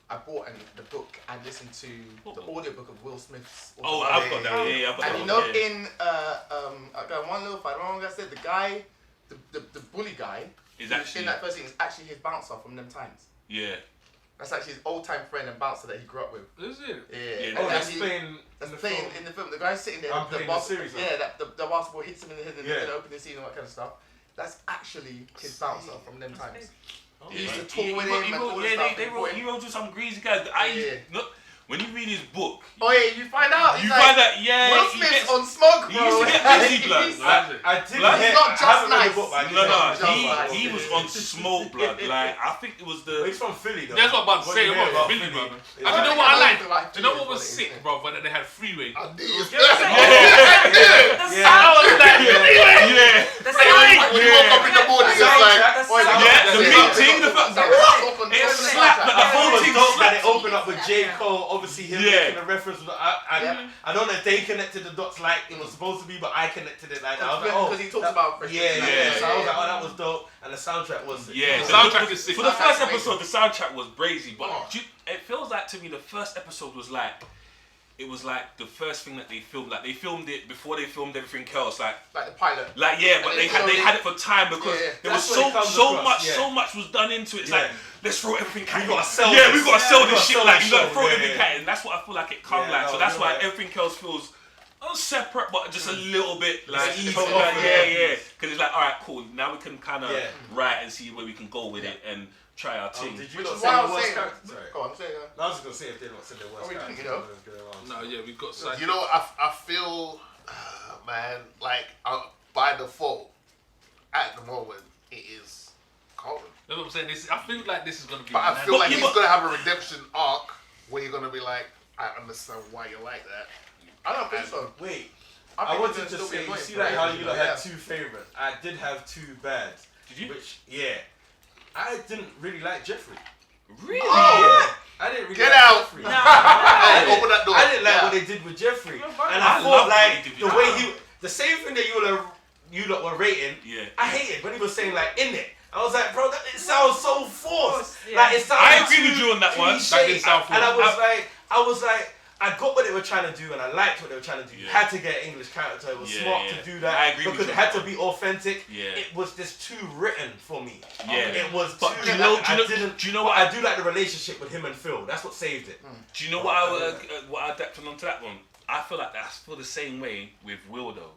I bought the book and listened to the audiobook of Will Smith's. Oh, I've got that. Yeah, I've got that. And you know, yeah. in I got one little fight. Remember I said the guy, the bully guy, Is who's actually in that first scene is actually his bouncer from them times. yeah. That's actually his old time friend and bouncer that he grew up with. Is it? Yeah. Yeah, Oh, And that's he- playing. That's playing in the film. The guy's sitting there. I'm playing the series, Yeah, the basketball hits him in the head in Yeah. the opening scene and all that kind of stuff. That's actually his bouncer from them times. He used to talk He with wrote- him he and wrote- all yeah, that stuff. he wrote to some greasy guys. Look, when you read his book, Oh yeah, you find out. you he's find like, that yeah, Will he Smith's gets, on smoke, bro. he used to get busy, blood. He's- I did. Blood? hear- He's not I just haven't read nice. the book, but I did No, hear no, it. Just he was on smoke, blood. Like I think it was But the he's from Philly, though. That's what I'm about to say. you I'm hear about about Philly, Philly, brother. it's And you like- know what I like like? Do you know what Philly was is sick, what it is. bro? When they had freeway. I do. Yeah. I was like, yeah. The When you woke up in the morning, it's like, Yeah, the meeting, the fact It slapped like the whole It thing was dope that slapped. it opened up with J. Cole, obviously him Yeah. making a reference. I don't know if they connected the dots like it was supposed to be, but I connected it like that. I was like, oh, because he talks about Fresh yeah, Prince. yeah. So I was Yeah. like, oh, that was dope, and the soundtrack was sick. Yeah, The soundtrack is sick. For the Soundtrack's first episode, the soundtrack was brazy, but Oh. it feels like to me the first episode was like, it was like the first thing that they filmed. Like they filmed it before they filmed everything else. Like the pilot. yeah, but And they then had it for time because Yeah, there was that's what it comes across, yeah. so much was done into it. It's Yeah. like let's throw everything at it. gotta sell Yeah, this. we gotta sell We this gotta shit. sell Like this you gotta show. throw Yeah, everything yeah. at it, and that's what I feel like it comes Yeah, like. no, So that's you're why right. everything else feels separate, but just a little bit like easy. like, Yeah. yeah. Because it's like, all right, cool. Now we can kind of Yeah. write and see where we can go with it and try our thing. Did you Which not is say why I the was worst saying. character? Sorry. Go on, say it. I was just gonna say if they not said their worst we character. didn't, No, yeah, we've got side. You know, I feel, man, like by default, at the moment, it is Colin. That's what I'm saying. I feel like this is gonna be. But I feel like yeah, he's gonna have a redemption arc where you're gonna be like, I understand why you're like that. I don't think so. Wait, I I think wanted it's to gonna still be say, annoying see for like how ages, you lot yeah. had two favourites. I did have two bads. Did you? Which, yeah. I didn't really like Jeffrey. Really? Oh. Yeah. I didn't really Get like out. Jeffrey. Hey, open that door. I didn't like Yeah. what they did with Jeffrey. You're And right. I I thought love what like he did the with way Jeffrey. the same thing that you lot were rating, Yeah. I hated when he was saying like in it. I was like, bro, it sounds so forced. Yeah. Like it sounds. I agree with you on that one. cliche. That didn't sound And forced. I was like, I got what they were trying to do, and I liked what they were trying to do. You Yeah. had to get an English character. It was Yeah, smart yeah. to do that. I agree with because you it on had that to be authentic. Yeah. It was just too written for me. Yeah. It was But too. do you know- like, do you know- I didn't. do you know but what I do like the relationship with him and Phil. That's what saved it. Do you know what I adapted onto that one? I feel like that's feel the same way with Will though.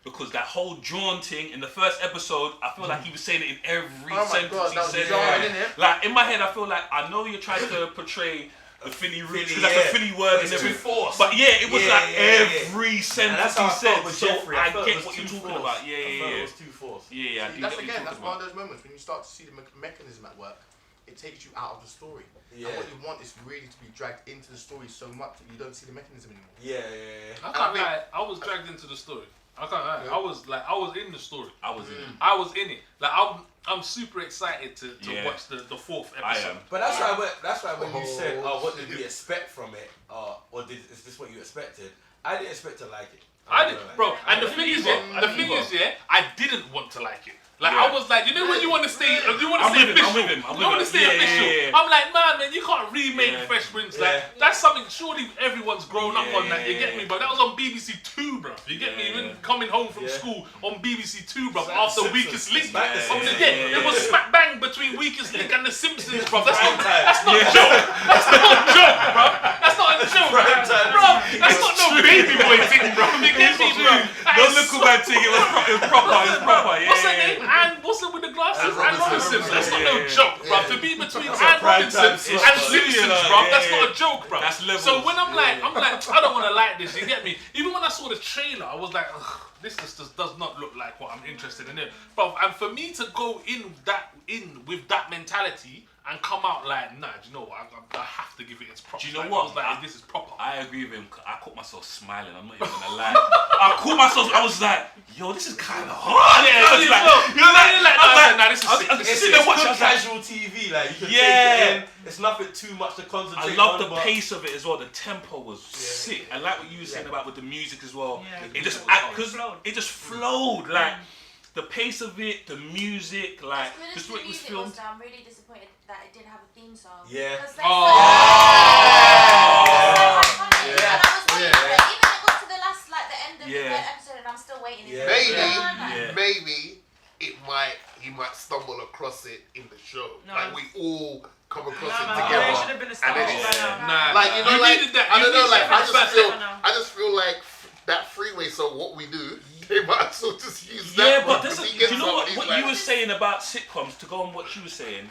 Because that whole drawn thing in the first episode, I feel like he was saying it in every Oh my sentence God, he that was said. jarring, innit? Like in my head, I feel like I know you're trying to portray the Philly roots because yeah. that's a Philly word and It's too everything. forced. But yeah, it was Yeah, like yeah, yeah. every And sentence that's how he I said. felt with So Jeffrey. I felt it get was what you're too talking forced. about. Yeah, I felt yeah, it yeah. was too forced. Yeah, I do That's get what you're again, that's talking one about. of those moments when you start to see the mechanism at work. It takes you out of the story. Yeah. And what you want is really to be dragged into the story so much that you don't see the mechanism anymore. Yeah. I can't lie. I was dragged into the story. I can't lie. Yeah. I was in the story. I was in it. I was in it. Like I'm super excited to Yeah. watch the fourth episode. I am. But that's why when you said, what did we expect from it, or is this what you expected? I didn't expect to like it. I did, didn't bro. like And the I thing didn't is, either. yeah, I the didn't thing either. is, yeah, I didn't want to like it. Like Yeah. I was like, you know when you want to stay, you want to I'm stay with him, I'm official. with him, I'm You with want to him. stay Yeah, official. yeah, yeah. I'm like, man, you can't remake Yeah. Fresh Prince. Yeah. Like that's something. Surely everyone's grown up Yeah, on that. You yeah, get yeah. me, bro. That was on BBC Two, bro. You get me? Yeah, Even yeah. coming home from Yeah. school on BBC Two, bro. It's After like Weakest Simpsons. Link. It's like the From the Simpsons. get, Yeah, it was yeah. smack bang between Weakest Link and the Simpsons, bro. That's not. Prime time. That's not a joke. That's not a joke, bro. That's not a joke, bro. Prime time. That's not no baby boy thing, bro. You get me, bro? That No is little so- man thing. It was proper. It was proper. Yeah. What's her name? And what's her with the glasses? Anne Anne Robinson. Robinson. That's not Yeah, no yeah, joke, bro. yeah. To be between That's a Anne prime Robinson time and slot, bro. Simpsons, Yeah, bro. yeah, That's yeah. not a joke, bro. That's levels. So when I'm like, Yeah. I don't want to like this. You get me? Even when I saw the trailer, I was like, ugh, this just does not look like what I'm interested in. Bro, and for me to go in with that mentality and come out like, nah, do you know what? I have to give it its proper. Do you know Like, what? I was like, this is proper. I agree with him. I caught myself smiling. I'm not even gonna lie. I caught myself. I was like, yo, this is kind of hard. Yeah, I was like, you know, like, I was like, nah, this is sick. I was This is sitting sick. there watching. I It's was like, casual TV, like you can Yeah. take it in. It's nothing too much to I concentrate love on. the but pace of it as well. The tempo was sick. I like what you were saying about with the music as well. Yeah. It just It because flowed. it just flowed like the pace of it, the music, like As good as just the the way it was music was, filmed. though, I'm really disappointed that it didn't have a theme song. Yeah. 'Cause Oh. And I was waiting for it. Even it got to the last, like the end of the Yeah. third episode, and I'm still waiting. Is Yeah. it Maybe, Yeah. maybe he might stumble across it in the show. No. Like we all come across Nah, it man, together. there should have been a And star then by it's- now. Nah, Like you know, you like needed that. I You don't know, needed like that. I just feel like that freeway. So what we do, they might as well just use that. Yeah, one, but this 'cause is, he do gets you know some what, of these, what like, you were saying about sitcoms, to go on what you were saying,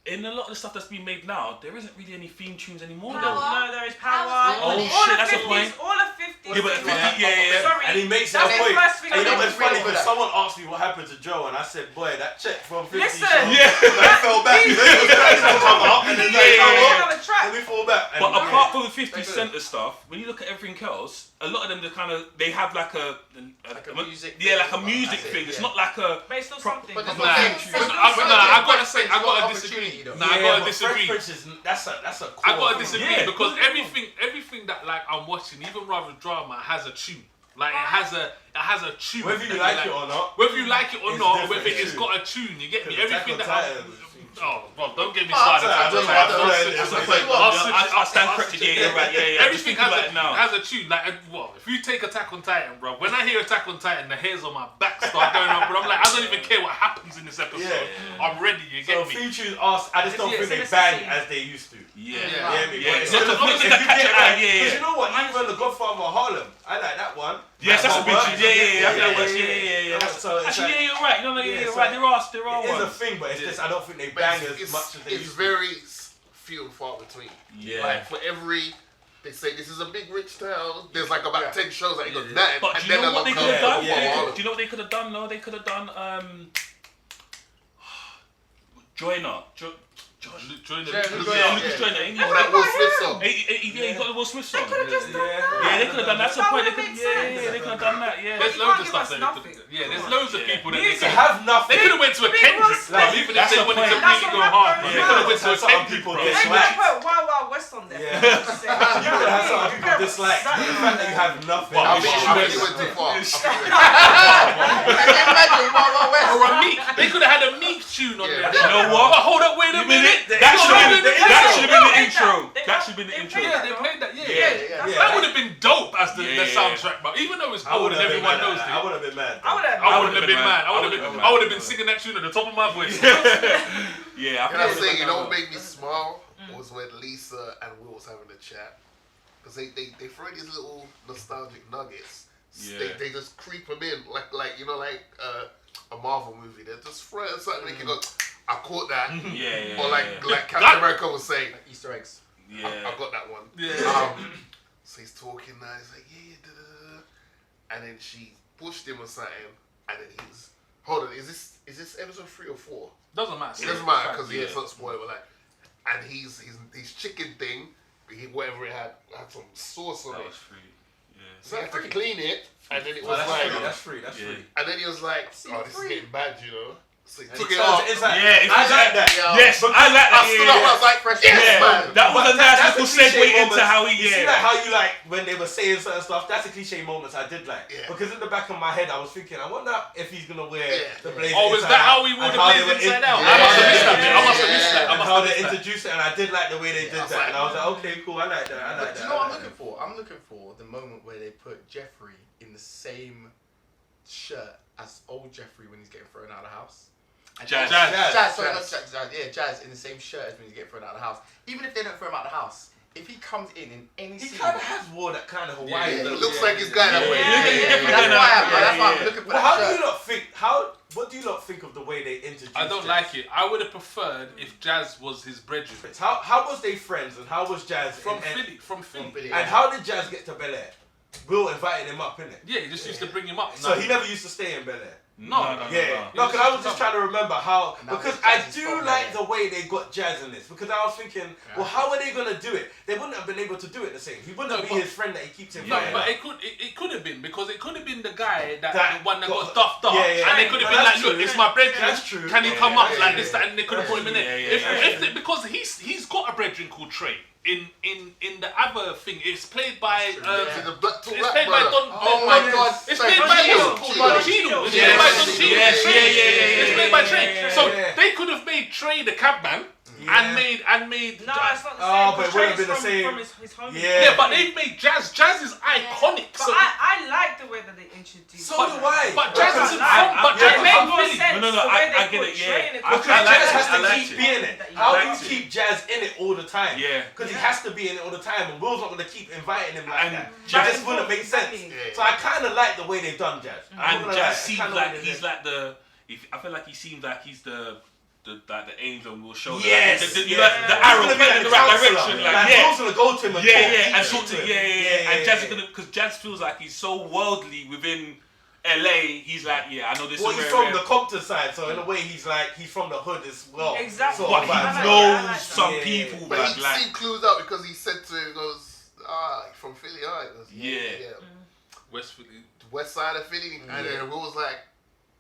in a lot of the stuff that's been made now, there isn't really any theme tunes anymore though. Power. No, there is power. Oh, shit, that's a point. All the 50s. Yeah, but 50, yeah. Sorry. And he makes That's that the point. first thing And you know I what's did. funny? Because someone asked me what happened to Joe, and I said, boy, that check from 50 Listen. show, Yeah. I fell back. These- Come up, and then Yeah, like, yeah, oh, yeah. well, a track. let me fall back. And But yeah. apart from the 50 They do. Cent stuff, when you look at everything else, a lot of them they have like a music yeah, like a thing. music That's it, thing. It's yeah. not like a Based on Pro- something. But there's Nah, no I theme tune. gotta say, I It's gotta not disagree. opportunity, though. Nah, I gotta but disagree. Fresh Prince is that's a core I gotta thing. disagree Yeah. because everything that like I'm watching, even rather drama, has a tune. Like it has a tune. Whether you that like it or not. whether you like it or It's not, different whether it's tune. got a tune, you get me. Because Everything Attack that on Titan is- bro, don't get me Oh, started. I don't know, I don't know. I stand corrected. Yeah, you're right. Yeah. Just Everything think about it now. has a tune. Like, well, if you take Attack on Titan, bro, when I hear Attack on Titan, the hairs on my back start going up. But I'm like, I don't even care what happens in this episode. Yeah. I'm ready. You So get me? theme tunes are, I just don't Yeah, think they it's bang necessary. as they used to. Yeah. Yeah, Yeah. but It's if not the you things that get catch your eye. like, Yeah. because you know what, even The Godfather of Harlem, I like that one. Yes, that's a big tune. Yeah. So it's Actually, like, you're right. You're so right. There are it is a ones. thing, but it's just I don't think they But bang it's, as much as they it's used to. very few and far between. Yeah. Like for every, they say this is a big rich town. There's like about 10 shows that you got that. But do you know what they could have done? Do you know what they could have done? No, they could have done Joyner. Joyner. Lucas Joyner. Oh, that Will Smith song. He got the Will Smith song. They could have just done that. Yeah, they could have done that. That's the That point. would've made sense. They could have done that. Yeah. There's You loads of can't stuff give that us they could. Yeah, there's loads of people that they To could. have nothing. They could have went to a Kendrick, Like, even if that's they the wanted to point. really go hard. They could have went to a That's what Kendrick, people bro. get. They could have put Wild Wild West on there. Yeah. You could have some people dislike the fact that you have nothing. I think you went too far. Imagine Or a Meek. They could have had a Meek tune on there. Yeah. You know what? But hold up, wait a minute. That should have been the They intro. played That should have been the intro. Yeah, they played that. Yeah. That would have been dope as the Yeah. soundtrack, but even though it's I old would and have been everyone mad. knows I it, would have been mad. I would have. I wouldn't have been mad. I I would have been singing that tune at the top of my voice. Yeah, Can I say, you know what made me smile was when Lisa and Will was having a chat. Because they throw these little nostalgic nuggets. Yeah. They just creep them in like you know, like a Marvel movie. They're just throwing something they can go, I caught that. Yeah. Or like Captain America was saying, Easter eggs. Yeah. I got that one. Yeah. So he's talking now, he's like, yeah, da, da, da. And then she pushed him or something, and then he's, hold on, is this episode 3 or 4? Doesn't matter. It doesn't matter because Yeah. it's not spoiled, but like, and his chicken thing, whatever it had some sauce on That it. was free. Yeah. So I had to clean it, and then it was That's like, free. That's Yeah. free. and then he was like, oh, this is getting bad, you know. So he And took it it off. it's like, Yeah, I like that. Yes, I like I that. stood up and I was like, yes, man. That was a nice That's little the cliche segue into moments. how he. You see like how you like when they were saying certain stuff. That's the cliche moments I did like. Yeah. Because in the back of my head I was thinking, I wonder if he's gonna wear the blazer. Oh, is inside that how out he wore and the how blazer they were inside out? Yeah. I must have missed that bit. I must have missed that. I And must how have they missed that. introduced it, and I did like the way they did I was that. like, And I was like, okay, cool, I like that. I like that. Do you know what I'm looking for? I'm looking for the moment where they put Jeffrey in the same shirt as old Jeffrey when he's getting thrown out of the house. And Jazz. Jazz in the same shirt as when he's getting thrown out of the house. Even if they don't throw him out of the house, if he comes in any He scene, kind of has wore that kind of Hawaiian. It look. looks like he's going that way. that's why I'm looking for Well, that how do shirt. you not think? What do you not think of the way they introduced? I don't Jazz? like it. I would have preferred if Jazz was his brethren. How was they friends and how was Jazz From in- Philly. And how did Jazz get to Bel Air? Will invited him up, innit? Yeah, he just used to bring him up. So he never used to stay in Bel Air. No. Yeah, no. because I was just trying to remember how, And that because was I Jazz's do fault, like yeah. the way they got Jazz in this, because I was thinking, well, how are they gonna do it? They wouldn't have been able to do it the same. He wouldn't No, be but- his friend that he keeps No, inviting. but up. it could have been because it could have been the guy the That one that got got- stuffed up, Yeah. and they could have No, been like, that's look, true. it's my brethren. That's true. Can he Yeah, come yeah, up yeah, like yeah. this, that, and they could have put him in there. Yeah. Because he's got a brethren called Trey. In the other thing, it's played by See the black to it's black played by brother. Don. Oh my God! It's Sorry, played by Chino. Don Chino. It's Yes. played by Don Chino. Yes, Trey. yeah. It's played by Trey. Yeah. So Yeah. they could have made Trey the cabman and made. No, it's not the same. Oh, but it Trey's wouldn't been the from- same. From his home. Yeah. but they've made Jazz. Jazz is iconic. But So, I like the way that they introduced. So do I. but Jazz I isn't like- from. But it Jazz is made from more Philly. sense. No, the way I they get put it, yeah. Trey in it. Because I like Jazz it, has I to like keep it. being it. That you How do like you it. keep Jazz in it all the time? Yeah. Because he has to be in it all the time, and Will's not going to keep inviting him like And that. Jazz- It just wouldn't make sense. Exactly. So I kind of like the way they've done Jazz. I'm not And gonna Jazz lie, I seems kinda like what they he's did. like the. I feel like he seems like he's the angel and will show Yes, the yeah. the arrow He's gonna be pointing in the right counselor. direction. Like, Like, yeah. Will's gonna go to him and And talk talk to him. And Jazz is gonna, because Jazz feels like he's so worldly within LA. He's like, I know this Well, is he's rare, from the Compton side, so in a way he's from the hood as well. Exactly. Sort but of he vibe. I like knows that. some Yeah. people. But he like, seemed clued up because he said to him, he goes, from Philly, He goes, Yeah. West Philly. West side of Philly. And then Will was like,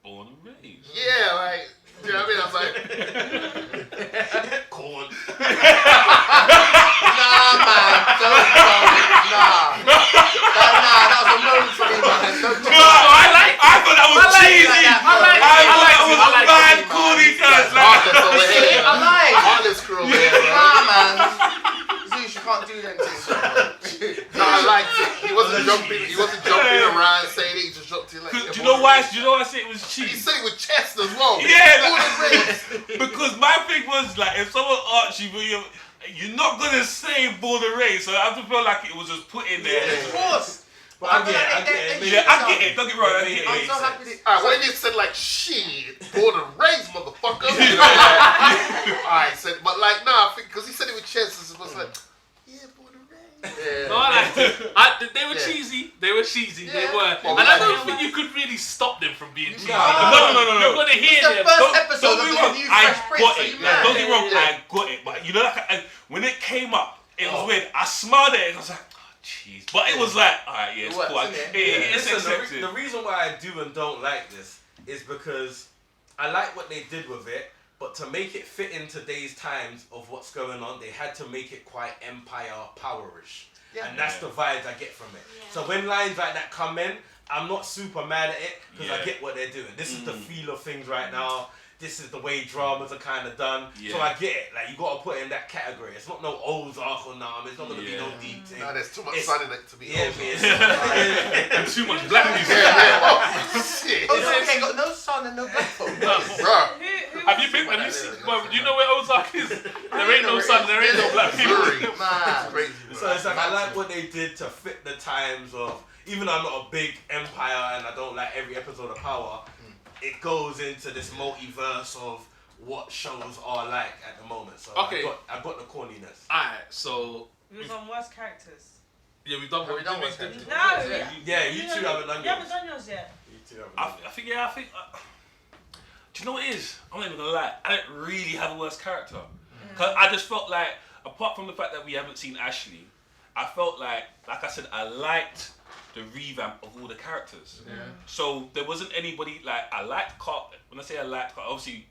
born and raised. yeah, like, you know what I mean? I was like, Corn. Nah, man, don't go. Nah, that was a moment for me, man. Don't do that. I thought that was cheesy. I thought that was mad corny. Heartless over here. I lied. Heartless crew over here, bro. Nah, man. Zeus, you can't do them things. No, I liked it. He wasn't jumping around saying it. He just dropped it like. Do you know why? Do you know why I say it was He cheesy? said it with chest as well. Yeah, All the rings. Because my thing was like, if someone asks you, you're not gonna say born and raised, so I have to feel like it was just put in there. Of course. But I get it. I get it. Don't get me wrong. I get it. I'm so happy. Alright, when you said like shit, born and raised, motherfucker. Alright, said, but like nah, I think because he said it with chest, it was like, yeah, born and raised. Yeah. No, I liked it. They were cheesy. They were cheesy. They were, and I don't think you could really stop them from being cheesy. No. You're gonna hear It's the them. first episode Don't of get me wrong. the new I Fresh got Prince. it. Don't get me wrong. I got it. But you know, when it came up, it was weird. I smiled at it and I was like, jeez. But it was like, alright, yeah, it's cool. It's Listen, accepted. the reason why I do and don't like this is because I like what they did with it, but to make it fit in today's times of what's going on, they had to make it quite empire powerish. Yeah. And that's the vibes I get from it. Yeah. So when lines like that come in, I'm not super mad at it because I Yeah. get what they're doing. This is the feel of things right now. This is the way dramas are kind of done. Yeah. So I get it. Like, you got to put it in that category. It's not no Ozark or Nam. It's not going to be no Yeah. deep thing. Nah, there's too much It's- sun in it to be Yeah, over. And too much black music. Shit. Ozark ain't got no son and no black folk. Bruh. Have you seen? Well, you know where Ozark is? There ain't no sun. There ain't no black Missouri. people. Man. Crazy. So it's like I like what they did to fit the times of. Even though I'm not a big Empire and I don't like every episode of Power, it goes into this multiverse of what shows are like at the moment. So Okay. I got the corniness. Alright, so We was on worst characters. yeah, we've done. Have we done did worst we- characters? No. Yeah, you two haven't done You haven't yours. done yours yet. You two haven't I done yours. think. Do you know what it is? I'm not even gonna lie. I don't really have a worst character. Cause I just felt like, apart from the fact that we haven't seen Ashley, I felt like I said, I liked the revamp of all the characters. Yeah. So there wasn't anybody like I liked Carlton. When I say I liked Carlton, obviously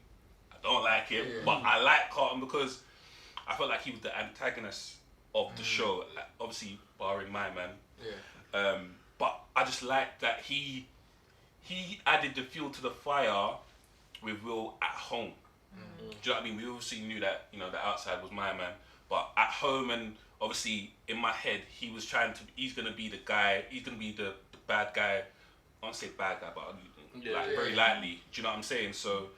I don't like him, Yeah. but I like Carlton because I felt like he was the antagonist of the show. Like, obviously, barring my man. Yeah. But I just liked that he added the fuel to the fire with Will at home. Do you know what I mean? We obviously knew that, you know, the outside was my man, but at home and obviously in my head, he's gonna be the guy, he's gonna be the bad guy. I won't say bad guy, but very lightly. Do you know what I'm saying? So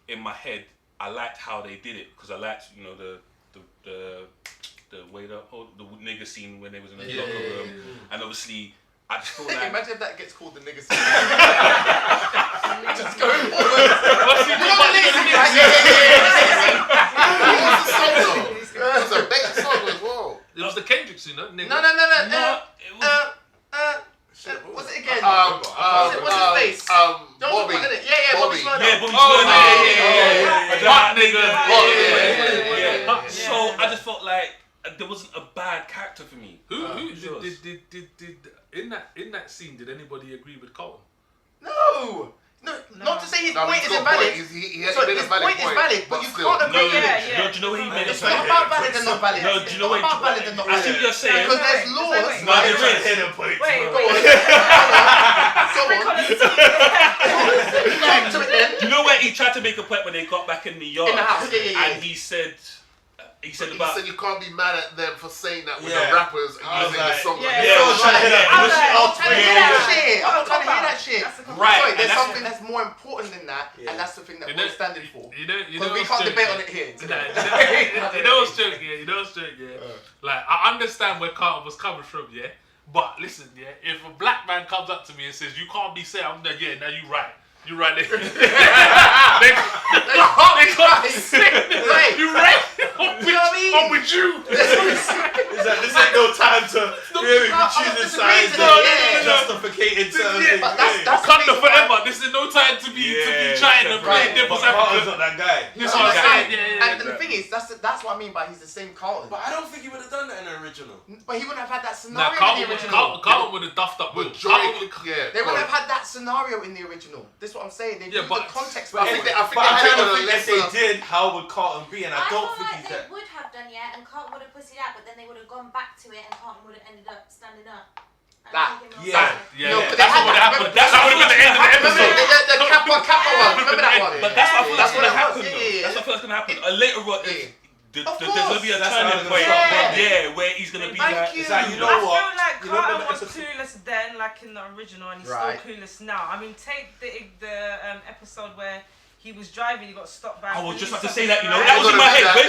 in my head, I liked how they did it because I liked, you know, the way the nigger scene when they was in the locker room, and obviously I just feel like. Imagine if that gets called the nigga scene. Just going forward. What's he You know what doing? nigga scene? What was the song though? It was a big song as well. It was the Kendrick scene, no? Nigga. No. It was. What's it again? What's his face? Bobby. Bobby. Yeah, Bobby. Yeah, Bobby Oh, Schmurder. Hot nigga. Yeah. So I just felt like there wasn't a bad character for me. Who Yours. did in that scene? Did anybody agree with Carlton? No, not to say his No, point he's isn't got valid. point. He So made his a valid point is valid, but you still. can't No, agree with it. Yeah. do you know what he made? It's not about valid and not valid. No, do you know It's what? not about valid and not I see valid. what you're saying. Because there's Wait, laws. wait. No, there is. Wait, Go on. Go on. Back to it then. You know where he tried to make a point when they got back in the yard, In the house, yeah. and he said He about. said you can't be mad at them for saying that with Yeah. the rappers and I was using the like, song. yeah. like Yeah, that. I was trying to hear that. I was bullshit. like, I'm trying to hear that Yeah. shit. I'm That's trying to hear a that shit. That's a Right, Sorry, and there's that's something that's more important than that, Yeah. and that's the thing that You we're know- standing for. You know Because we what's can't debate joke, on it here. You know what's joke, yeah? You know what's joke, yeah? Like, I understand where Carlton was coming from, yeah? But listen, yeah, if a black man comes up to me and says, you can't be saying, I'm like, yeah, now you right. You right. They can't say, Right. you right. You know what I mean? I'm with you. It's like, this ain't no time to really be I'm not choosing disagreeing sides to that, and justificating certain things. But that's Come the to reason why- forever. This is no time to be Yeah, trying to play right. devil's But Carlton's advocate. not that guy. This That's is what what I'm I'm saying. saying. And the thing is, that's what I mean by he's the same Carlton. But I don't think he would have done that in the original. But he wouldn't have had that Nah, scenario in the original. Carlton would have duffed up Will. Majority, yeah. They wouldn't have had that scenario in the original. This is what I'm saying. They Yeah, knew the but- context. I think behind it. they But I'm had it trying on to a think if they lesser. did, how would Carlton be? And I feel don't think like he's they that. would have done, yeah, and Carlton would have pussied out, but then they would have gone back to it, and Carlton would have ended up standing up. And That- taking more yeah. sides. Yeah, No, yeah, but that's they what would had have happened. That would have been the end of the Remember episode. the Kappa one? Remember that one? But that's what I feel That's like what gonna it was. happen. Yeah, though. yeah, That's what I feel like gonna happen. Later on, Yeah. there's Of gonna be a That's how turning it's point. gonna start. Yeah, where he's gonna be Thank like. you. It's like, you know I what? feel like You remember Carlton the was episode- clueless then, like in the original, and he's Right. still clueless now. I mean, take the episode where he was driving, he got stopped by. I was just about to police say that, you know, officer, that was in my head. Okay.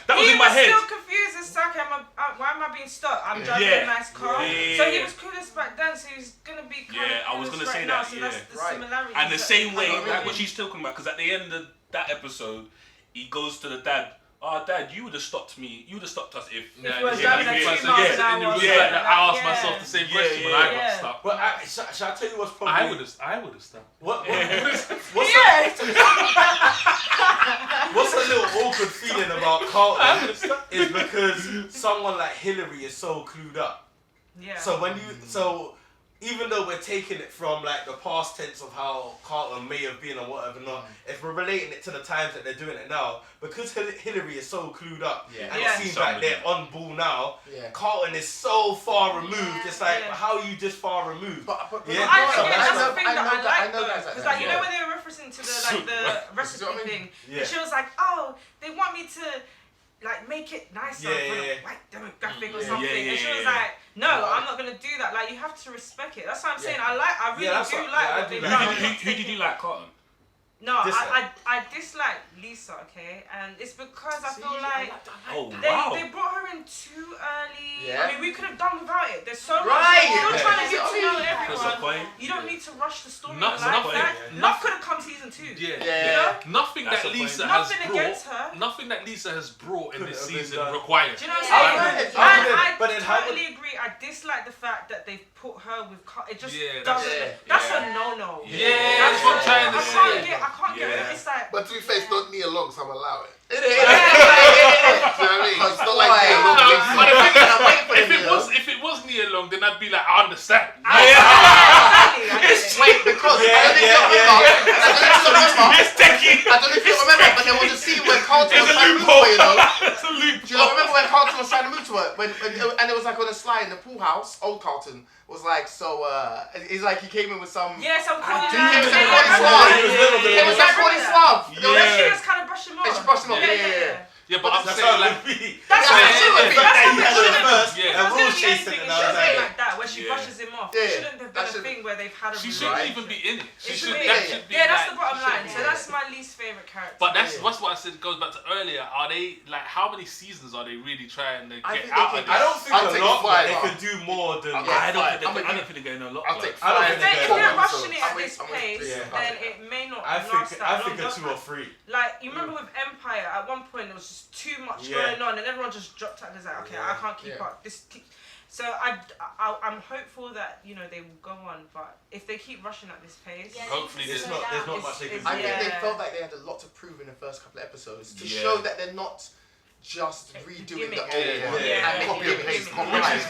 That was in my head. He was still confused as Saki. Why am I being stopped? I'm driving a nice car. Yeah. So he was clueless back then, so he's gonna be kind of I was gonna say now, that. so Yeah, that's the similarity. and the same way, like what she's talking about, because at the end of that episode, he goes to the dad. Oh, Dad, you would have stopped me. You would have stopped us if. we were driving at 2 miles an hour. I asked myself the same question when I got stuck. But shall I tell you what's probably? I would have stopped. What's a little awkward feeling about Carlton is because someone like Hillary is so clued up. Yeah. So even though we're taking it from like the past tense of how Carlton may have been or whatever not, if we're relating it to the times that they're doing it now, because Hillary is so clued up and it seems like they're on ball now, Carlton is so far removed. It's like, how are you this far removed? That's the thing that I like though, because like, you know when they were referencing to the recipe thing, and she was like, oh, they want me to like make it nicer for the white demographic or something, and she was like, no, I'm not gonna do that. Like, you have to respect it. That's what I'm saying. I really do like what they've done. Who did you like, Carlton? No, I dislike Lisa, okay, and it's because I feel like they brought her in too early. Yeah. I mean, we could have done without it. There's so much. You're trying to get to know everyone. You don't need to rush the story like that. Love could have come season 2. Nothing that Lisa has brought. Nothing that Lisa has brought in this season required. Do you know what I'm saying? I totally agree. I dislike the fact that they've put her with. It just doesn't. That's a no-no. That's what I'm trying to say. I can't get it. It's like. But to be fair, it's not Nia Long, so I'm allow it. It is. Do you know what I mean? It's not like if it was Nia Long, then I'd be like, I understand. Wait, because I don't know if you remember, but there was a scene where Carlton was trying to move to her, you know. Do you remember when Carlton was trying to move to her? And it was like on a slide in the pool house, old Carlton was like, so, he's like, he came in with some... Yeah, some corny He came with some corny suave. She just kind of brushed him off. And she brushed him off, yeah. Yeah, but I'm saying like... That's what it should be. Like that, where she brushes him off. It shouldn't have been a thing where they've had a... She shouldn't even be in it. That's the bottom line. So that's my least favourite character. But that's what I said, goes back to earlier. Are they, like, how many seasons are they really trying to get out of this? I don't think a lot, but they could do more than... I don't think they're going a lot. If they're rushing it at this pace, then it may not last that long. I think a 2 or 3. Like, you remember with Empire, at one point there was just too much going on and everyone just dropped out and was like, okay, I can't keep up. So I'm hopeful that, you know, they will go on, but if they keep rushing at this pace, hopefully there's not much they can do. I think they felt like they had a lot to prove in the first couple of episodes to show that they're not just redoing the old one and copy and paste,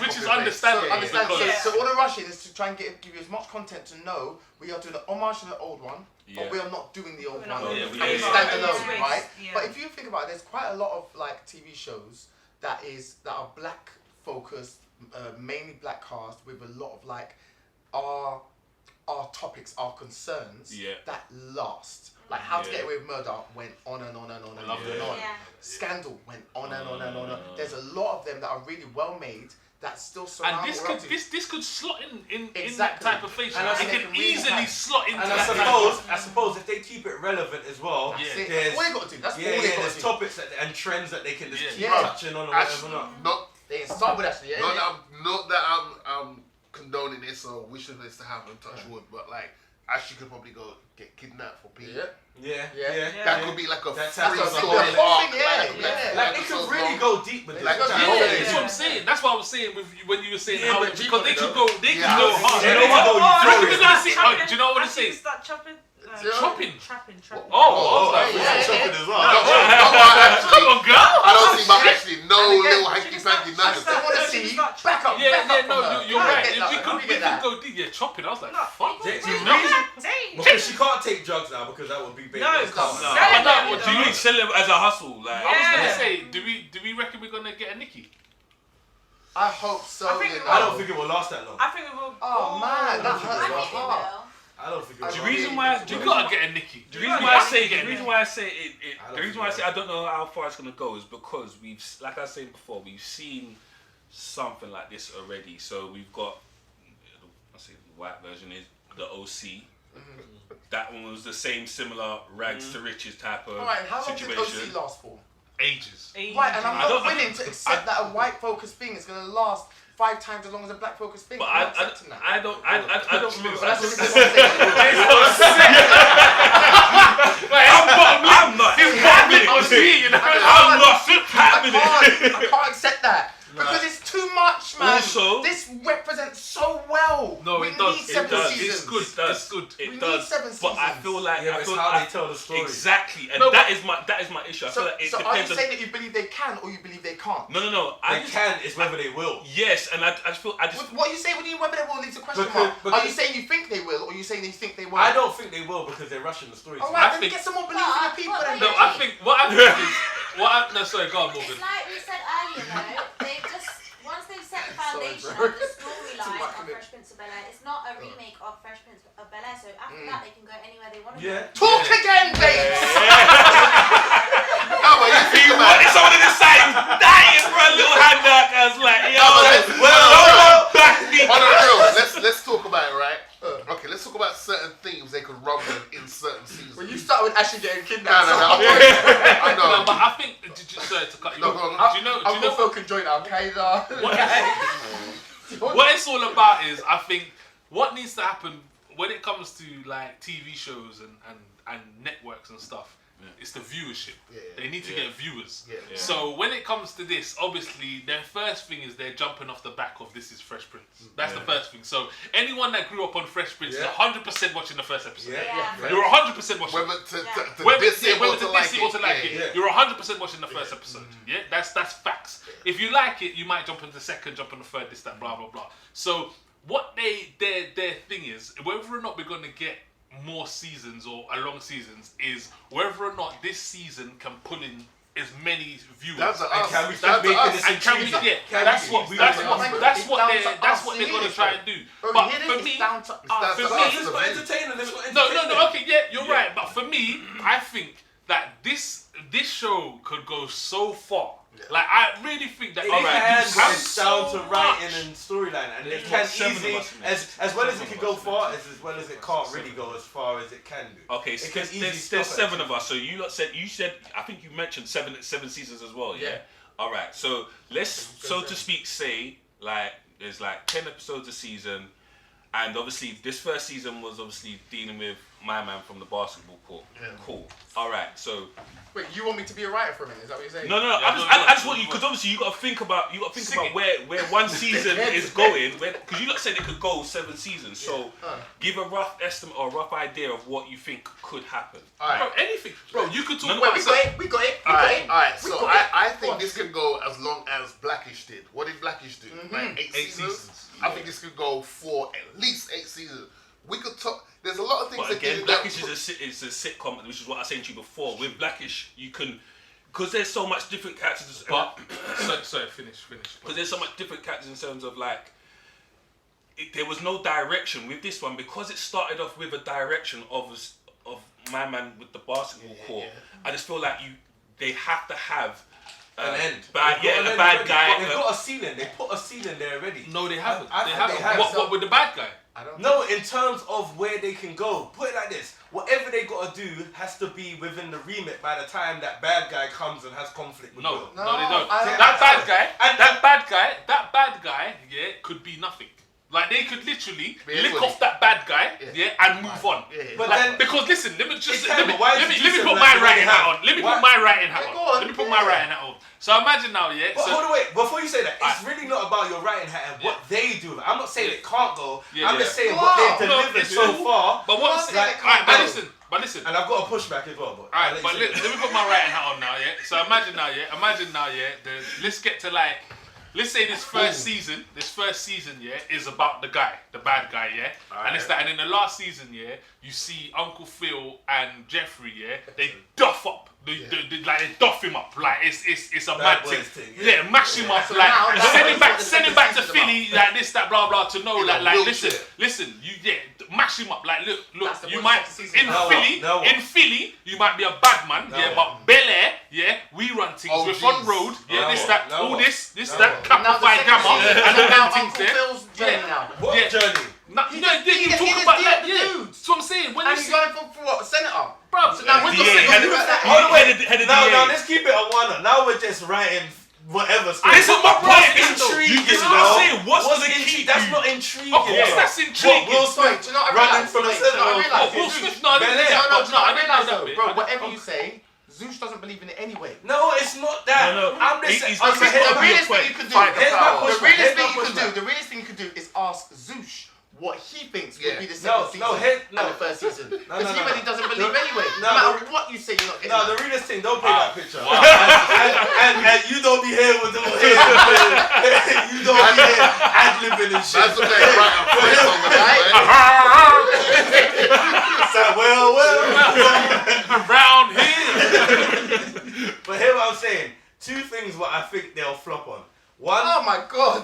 which is understandable. So all the rushing is to try and give you as much content to know we are doing an homage to the old one, but we are not doing the old one. We stand alone, right? But if you think about it, there's quite a lot of like TV shows that are black focused, mainly black cast with a lot of like our topics, our concerns that last. Like How to Get Away with Murder went on and on and on and on and on. Scandal went on and on and on. There's a lot of them that are really well made that still surround. And this could slot in that type of face. It can easily slot into and that. I suppose if they keep it relevant as well, that's all you got to do. That's all they got to do. There's topics and trends that they can just keep touching on or whatever. They didn't start with Ashley. Not that I'm condoning this or wishing this to happen, touch wood, but like Ashley could probably go get kidnapped for Pete. That could be like a free story arc. Like they could really go deep with this. That's what I'm saying. That's what I was saying when you were saying how because they could go hard. You know what? Do you know what I'm saying? Start chopping. Chopping. Trapping. Chopping as well. Come on, girl. I don't see my Ashley no little hanky panky nuggets. I want to see back up. No, you're right. If we could go deep, chopping. I was like, fuck. Because she can't take drugs now because that would be big. No, do you sell it as a hustle? Like, I was gonna say, do we reckon we're gonna get a Nikki? I hope so. I don't think it will last that long. I think it will. Oh man, that hurts my heart. I don't think it will. The reason why you gotta get a Nikki. The reason why I say I don't know how far it's gonna go is because like I said before, we've seen something like this already. So we've got, I say the white version is the OC. that one was the same similar rags to riches type of Alright, how long did situation. OC last for? Ages. Right, and I'm I not don't- willing to accept that a white focused thing is going to last 5 times as long as a black focused thing. But I'm I not accepting that. don't believe. But that's the reason I'm not having it. I'm not having it. I can't accept that. Because it's too much, man. Also- this represents so well. No, we it does. Need It 7 does. seasons. It's good. It's good. We It need does. 7 But I seasons. feel like Yeah, I it's feel how I- they tell the story. Exactly, and No, that is my issue. I feel like it So are you depends on. saying that you believe they can or you believe they can't? No. They can, it's whether they will. Yes, and I just feel What you say when you whether they will leaves a question Because- mark. Are you saying you think they will or are you saying you think they won't? I don't think they will because they're rushing the story. too Alright, I then think- get some more belief in your people then. No, I think what I think is no, sorry, go on, Morgan. It's like we said earlier though, they've just, once they've set the foundation bro. of the storyline much of of it. Fresh Prince of Bel Air, it's not a remake of Fresh Prince of Bel Air, so after that they can go anywhere they want to Yeah. go. Talk again, babe! No, but you think about it. someone on the side was dying for a little hand out. I was like, yo, On the real, let's talk about it, right? Okay, let's talk about certain themes they could run with in certain seasons. When you start with Ashley getting No, kidnapped, I No, know. but I think sorry to cut you No, off. go on. Do you know Uncle Phil can join Al Qaeda. what it's all about is I think what needs to happen when it comes to like TV shows and networks and stuff. It's the viewership. They need to get viewers. So when it comes to this, obviously their first thing is they're jumping off the back of This Is Fresh Prince. That's the first thing. So anyone that grew up on Fresh Prince is 100% watching the first episode. Yeah. You're 100% watching. Whether to Whether diss it or to like it, it. you're 100% watching the first episode. Yeah, that's facts. If you like it, you might jump on the second, jump on the third, this, that, blah, blah, blah. So what their thing is, whether or not we're going to get more seasons or long seasons, is whether or not this season can pull in as many viewers. That's And can we us. start making That's this us. And can we? intriguing? Yeah, Can that's we- what we- that's we- what we- that's it's what down they're to that's us what to they're hear gonna this, try bro. and do. Bro, But here it for is, me, it's down to us. down for to me, us. Let's not entertain them. Let's not no, entertain them. okay, yeah, you're right. But for me, I think that this show could go so far. Like I really think that. They All right, can you go have down to so writing much. and storyline, and it There's can what, 7 of easily, us in it? as well as it 7 can of go us in far, it. as well as it can't really go as far as it can do. Okay, so It can easily there's stop 7 it. of us. So you said I think you mentioned seven seasons as well. Yeah. Yeah. All right. So let's so to speak say like there's like 10 episodes a season, and obviously this first season was obviously dealing with my man from the basketball court. Cool. All right. So Wait, you want me to be a writer for a minute? Is that what you're saying? no. I just want you because obviously you got to think about where one season is going. Because you lot said it could go 7 seasons. So give a rough estimate or a rough idea of what you think could happen. Bro, anything, bro. You could talk. No, no, about Wait, we got it. Alright, We so got it. I Go think on. this could go as long as Blackish did. What did Blackish do? Like 8 seasons? I think this could go for at least 8 seasons. We could talk. There's a lot of things But that again, did Blackish is a sitcom, which is what I said to you before. With Blackish, you can, because there's so much different characters. But sorry, finish. Because there's so much different characters in terms of like, there was no direction with this one because it started off with a direction of my man with the basketball court. I just feel like they have to have An end. a bad guy. They've got a ceiling. They put a ceiling there already. No, they haven't. I They think haven't. they have. What with the bad guy? I don't No, in terms of where they can go. Put it like this. Whatever they got to do has to be within the remit by the time that bad guy comes and has conflict with No, Will. they don't. I don't That think bad guy, yeah, could be nothing. Like they could literally Be lick anybody. off that bad guy, and move on. But Like, then, because listen, let me just It let can, me but why let me, did let you me say put like my they writing have? hat on. Let me Why- put my writing hat Yeah, on. go on, Let me put yeah. my writing hat on. So imagine now, yeah. but So, hold on, wait. Before you say that, it's Alright. really not about your writing hat and what they do. I'm not saying it can't go. Yeah, I'm just yeah. saying what they've No, delivered it's so cool. far. but what's Like, alright? no. But listen. And I've got a pushback as well. But Alright, but let me put my writing hat on now, yeah. So imagine now, yeah. Let's get to like. Let's say this first season, yeah, is about the guy, the bad guy, yeah? And it's that, and in the last season, yeah, you see Uncle Phil and Jeffrey, yeah, they duff up. They duff him up. Like, it's a mad Bad thing. boys thing, Yeah, mash him up, So like, now that's send him what back the to second Philly, like this, that, blah, blah, to know, In like, a listen, wheelchair. mash him up. Like, look, That's the you one might, second season. in Now Philly, what? in Philly, you might be a bad man, Now yeah, what? but Bel Air, yeah, we run things, Oh, we're jeez. on road, yeah, Now this, what? that, Now all what? this, Now that, what? Now the Capify second Gamma, season, and and them now things Uncle there. Phil's journey now. what Yeah. journey? No, He you just- he talk just about deal that, with yeah. dudes. That's what I'm saying. When And you he's see, gonna going for what? Senator? Bro, So now with we're the saying- second- No, let's keep it on one. Now we're just writing whatever. This is my point. Intriguing. This is what I'm saying. What's gonna keep That's you? not intriguing. Of course, that's intriguing. Will Sorry, Smith do you know what I running realised? from the Wait, do you know what I Senate? realised? Will Smith, no, I didn't Bel do Air. that. No, do you know what I didn't realised do that though? bit. Bro, I didn't- whatever you say, Zeus doesn't believe in it anyway. No, it's not that. No, no. I'm just He's saying. not Okay, saying The that. realest point. thing you could do, Fight the Here's my power. the pushback. realest Here's thing my you could do, pushback. the realest thing you could do is ask Zeus what he thinks Yeah. would be the second season and the first season. Because he really doesn't believe anyway. No matter what you say, you're not getting No, that. the realest thing, don't paint that picture. Wow. And you don't be here with the you don't be here ad-libbing and shit. That's what they write a voice song about, So, well. Around here. But hear what I'm saying. Two things what I think they'll flop on. One, Oh my god.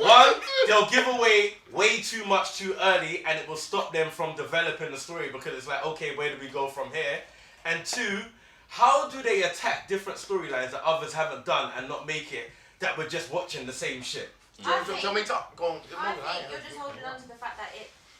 one, they'll give away way too much too early and it will stop them from developing the story because it's like, okay, where do we go from here? And two, how do they attack different storylines that others haven't done and not make it that we're just watching the same shit? I think- Tell me to go on. I think you're just holding on to the fact that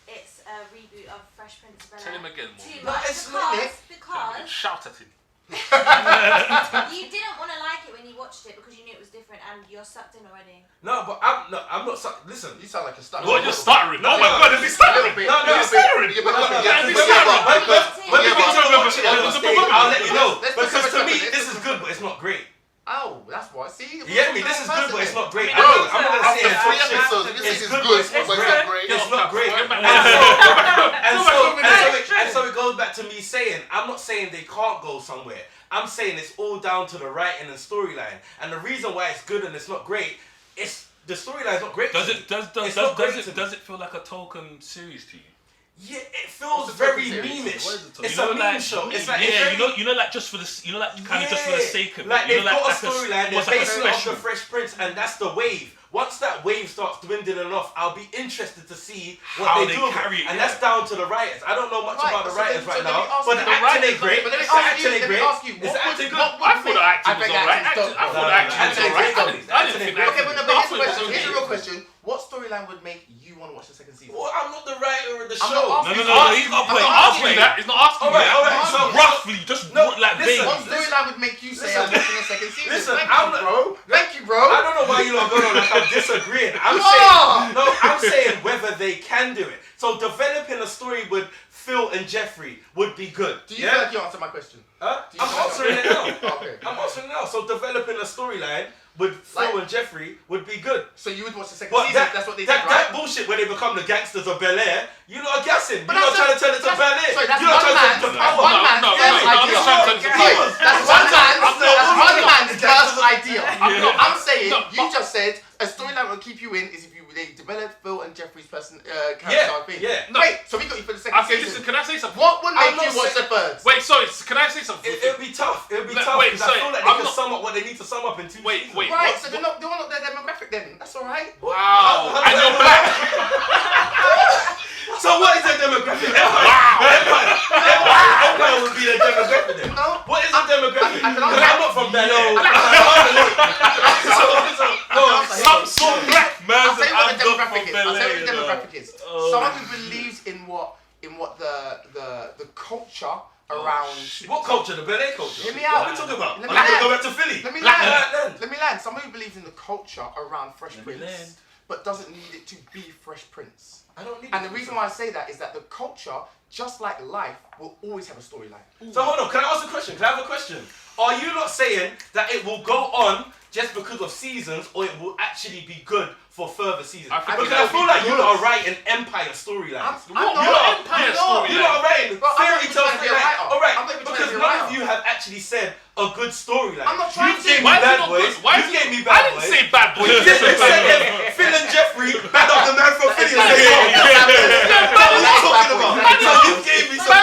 it's a reboot of Fresh Prince of Bel Air. Tell him again, Too Mom. much it's not it. because Shout at him. you didn't want to like it when you watched it because you knew it was different and you're sucked in already. No, but I'm not. Listen. You sound like a stutter. What, you're stuttering? Oh my No, god, is he stuttering? bit. No, He's stuttering. Yeah, but look, No, yeah, no, but- no, yeah, no, but- but- When yeah, we but- get to watch it on the stage, I'll let you know. Let's put Because some to me, respect. this is good, but it's not great. Oh, that's why. See? You get me? This is good, but it's not great. I mean, I'm not gonna After say 3 it's shit. episodes, if you It's say good, it's but good, it's but not it's great. not great. It's not great. Get back. And so it goes back to me saying, I'm not saying they can't go somewhere. I'm saying it's all down to the writing and storyline. And the reason why it's good and it's not great, it's the storyline's not great. Does to me. it does It's not great to me. does it feel like a Tolkien series to you? Yeah, it feels What's the very Tolkien series? memeish. What is the Tolkien? It's You know, a meme like, show. It's like yeah, it's very, you know, like just for the, kind of just for the sake of like it. You they've know, got a like storyline, they're almost like a basing it off special. the Fresh Prince, and that's the wave. Once that wave starts dwindling off, I'll be interested to see what How they they do with carry it. it, And yeah. that's down to the writers. I don't know much Right, about the so writers then- right so let me now, ask but you- the acting ain't great. But let me The ask acting you, ain't let me great. ask you, Is what the acting would- good? what would I thought the acting I was think alright. acting's I dope. thought the acting was Acting alright. is good. I didn't think that. Okay, but no, I but here's thought the it was question. Here's the okay. real question. What storyline would make you want to watch the second season? Well, I'm not the writer of the I'm show. not No, asking no, no, you. he's got a I'm point. not Asking asking that. He's not asking Alright, that. alright, so Roughly, just No, like listen. vague. What storyline would make you say Listen. I'm watching the second season? Listen, Thank I'm you, not- bro. Thank you, bro. I don't know why you lot going on like I'm disagreeing. are. I'm saying whether they can do it. So developing a story with Phil and Jeffrey would be good. Do you feel like you answered my question? Huh? Do you I'm feel like- answering it now. Okay. I'm answering it now. So developing a storyline with Phil and Jeffrey would be good. So you would watch the second But season? that, That's what they that, did, right? that bullshit where they become the gangsters of Bel Air, you lot are gassing. But You're not that's trying to turn it to that's- Bel Air. sorry, that's You're not one trying to man's- turn it to one man's No, first I'm idea. just trying to turn it to Hey, Bel Air. that's one man's first idea. not- I'm saying, no, you just said a storyline will keep you in is if they develop Phil and Jeffrey's character thing. yeah. No. Wait, so we got you for the second Okay, season. listen, can I say something? What would I'm make you not watch the third? Wait, sorry, can I say something? It would be tough. It would be No, tough. wait, because I sorry, feel like I'm they can not- sum up what they need to sum up in 2 Wait, seasons. wait. Right, what- so they're not their demographic then. That's alright. Wow. How- And you're black. So what is their demographic? Empire would be their demographic then. No. What is their demographic? I can Because answer- I'm not from Bel Air. Some sort of black I'll man. tell you what the demographic is. I'll tell you what the demographic is. Someone who believes in what the culture around. What culture? The Bel Air culture? Hear me out. What are we talking about? Let I'm me going to land. go back to Philly. Let me Black land. land. Let me land. Someone who believes in the culture around Fresh Let me Prince, land. but doesn't need it to be Fresh Prince. I don't need And it the to reason be why I say that is that the culture, just like life, will always have a storyline. So hold on, can I ask a question? Can I have a question? Are you not saying that it will go on just because of seasons, or it will actually be good for further seasons? I think Because I it'll feel be like you good. lot are writing empire storylines. I'm What not. empire I'm not. story? You lot are writing Bro, I'm not fairy even tales trying to be a storylines. writer. Alright, I'm not even trying because to be a none of writer. you have actually said a good storyline. I'm not trying You to. gave me Why is it Bad not Boys. good? Why You is it- gave me I Bad didn't Boys. say bad boy. You just said Phil and Jeffrey, bad up the man from Philly. Yeah, What are you talking about? Bad So Boys. you gave me some.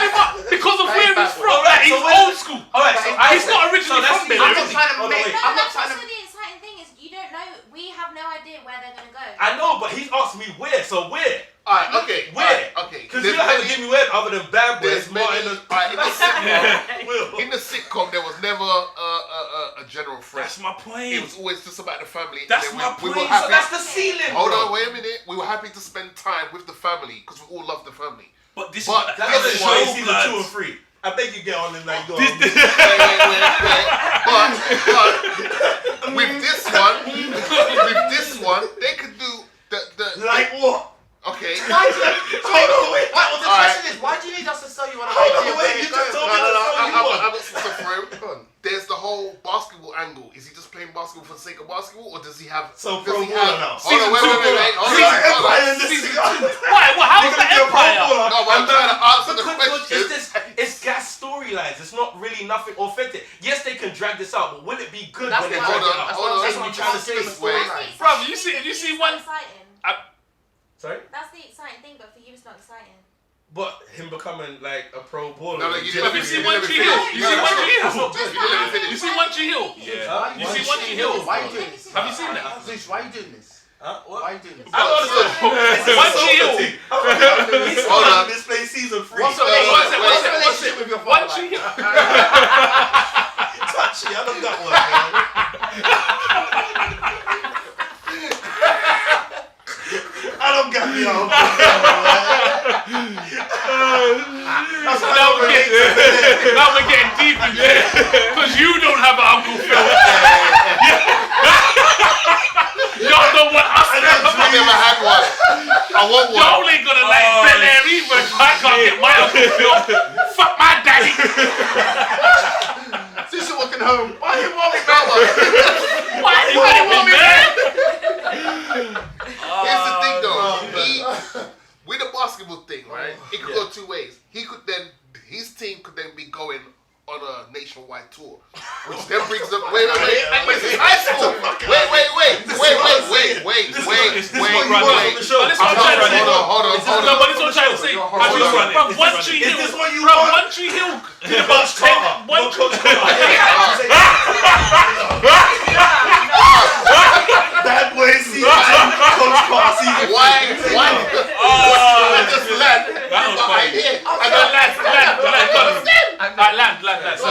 Because of where he's from, Alright, like, he's so when- old school. Alright, so He's not originally from there, I'm is not he? trying to Hold on, make. wait. I'm not That's trying also to. the exciting thing is you don't know. We have no idea where they're gonna go. I know, but he's asked me where, so where? Alright, okay. Where? alright, okay. Because There's you don't have to many- give me where other than Bad Boys, There's many. Martin and... Alright, Will. in the sitcom, there was never a general threat. That's my It point. was always just about the family. and That's then my we were point. happy. So that's the ceiling, Hold bro. on, wait a minute. We were happy to spend time with the family because we all love the family. But this But That this doesn't one, show season 2 and 3. I beg you get on and like go on. wait. But with this one, they could do the Like what? okay. Why do you? Wait. The question is, why do you need us to sell you on a idea? Wait, you just told me No, to sell you one. I'm not supposed to throw him. Go on. There's the whole basketball angle. Is he just playing basketball for the sake of basketball, or does he have? So does pro he baller have? now. Hold on, wait. Hold on. Why? Well, how is that Empire? No, but I'm trying to answer the question. It's gas storylines. It's not really nothing authentic. Yes, they can drag this out, but will it be good That's when they what- drag it hold out? on. That's what I'm trying to say. Wait. Bruv, you see one- Exciting. Sorry? That's the exciting thing, but for you it's not exciting. But him becoming like a pro baller. No, you didn't Have you seen let One me Tree finish. Hill? You see One Tree That's Hill? not good. You didn't let me finish. You see One Tree Hill? Yeah. You see One Tree Hill? Why are you doing this? Have you seen that? Zeus, why are you doing this? Huh? Why What? are you doing this? I don't understand. One Tree Hill. He's Hold on. on display season 3. What's the Wait, relationship wait, with your One father? Tree Hill. Touchy, I love that one, man. I don't get me on. Now we're getting deep in there. Because you don't have an Uncle Phil. Y'all don't want us to have I never had one. I want one. Y'all ain't gonna like Bel Air either. I can't get my Uncle Phil. Fuck my daddy. Zeus, you're walking home. Why you want me, man? Why do you want me, man? Here's the thing, though. With the basketball thing, right? It could go two ways. His team could then be going on a nationwide tour, which then brings up. Wait. This is high school. Wait. Hold on. No, but it's what I'm trying to say. From One Tree Hill. Is this what you From want? One Tree Hill. Coach Carter. One Tree Bad boy season 2. Coach Carter season 3. Why? I just land. That was funny.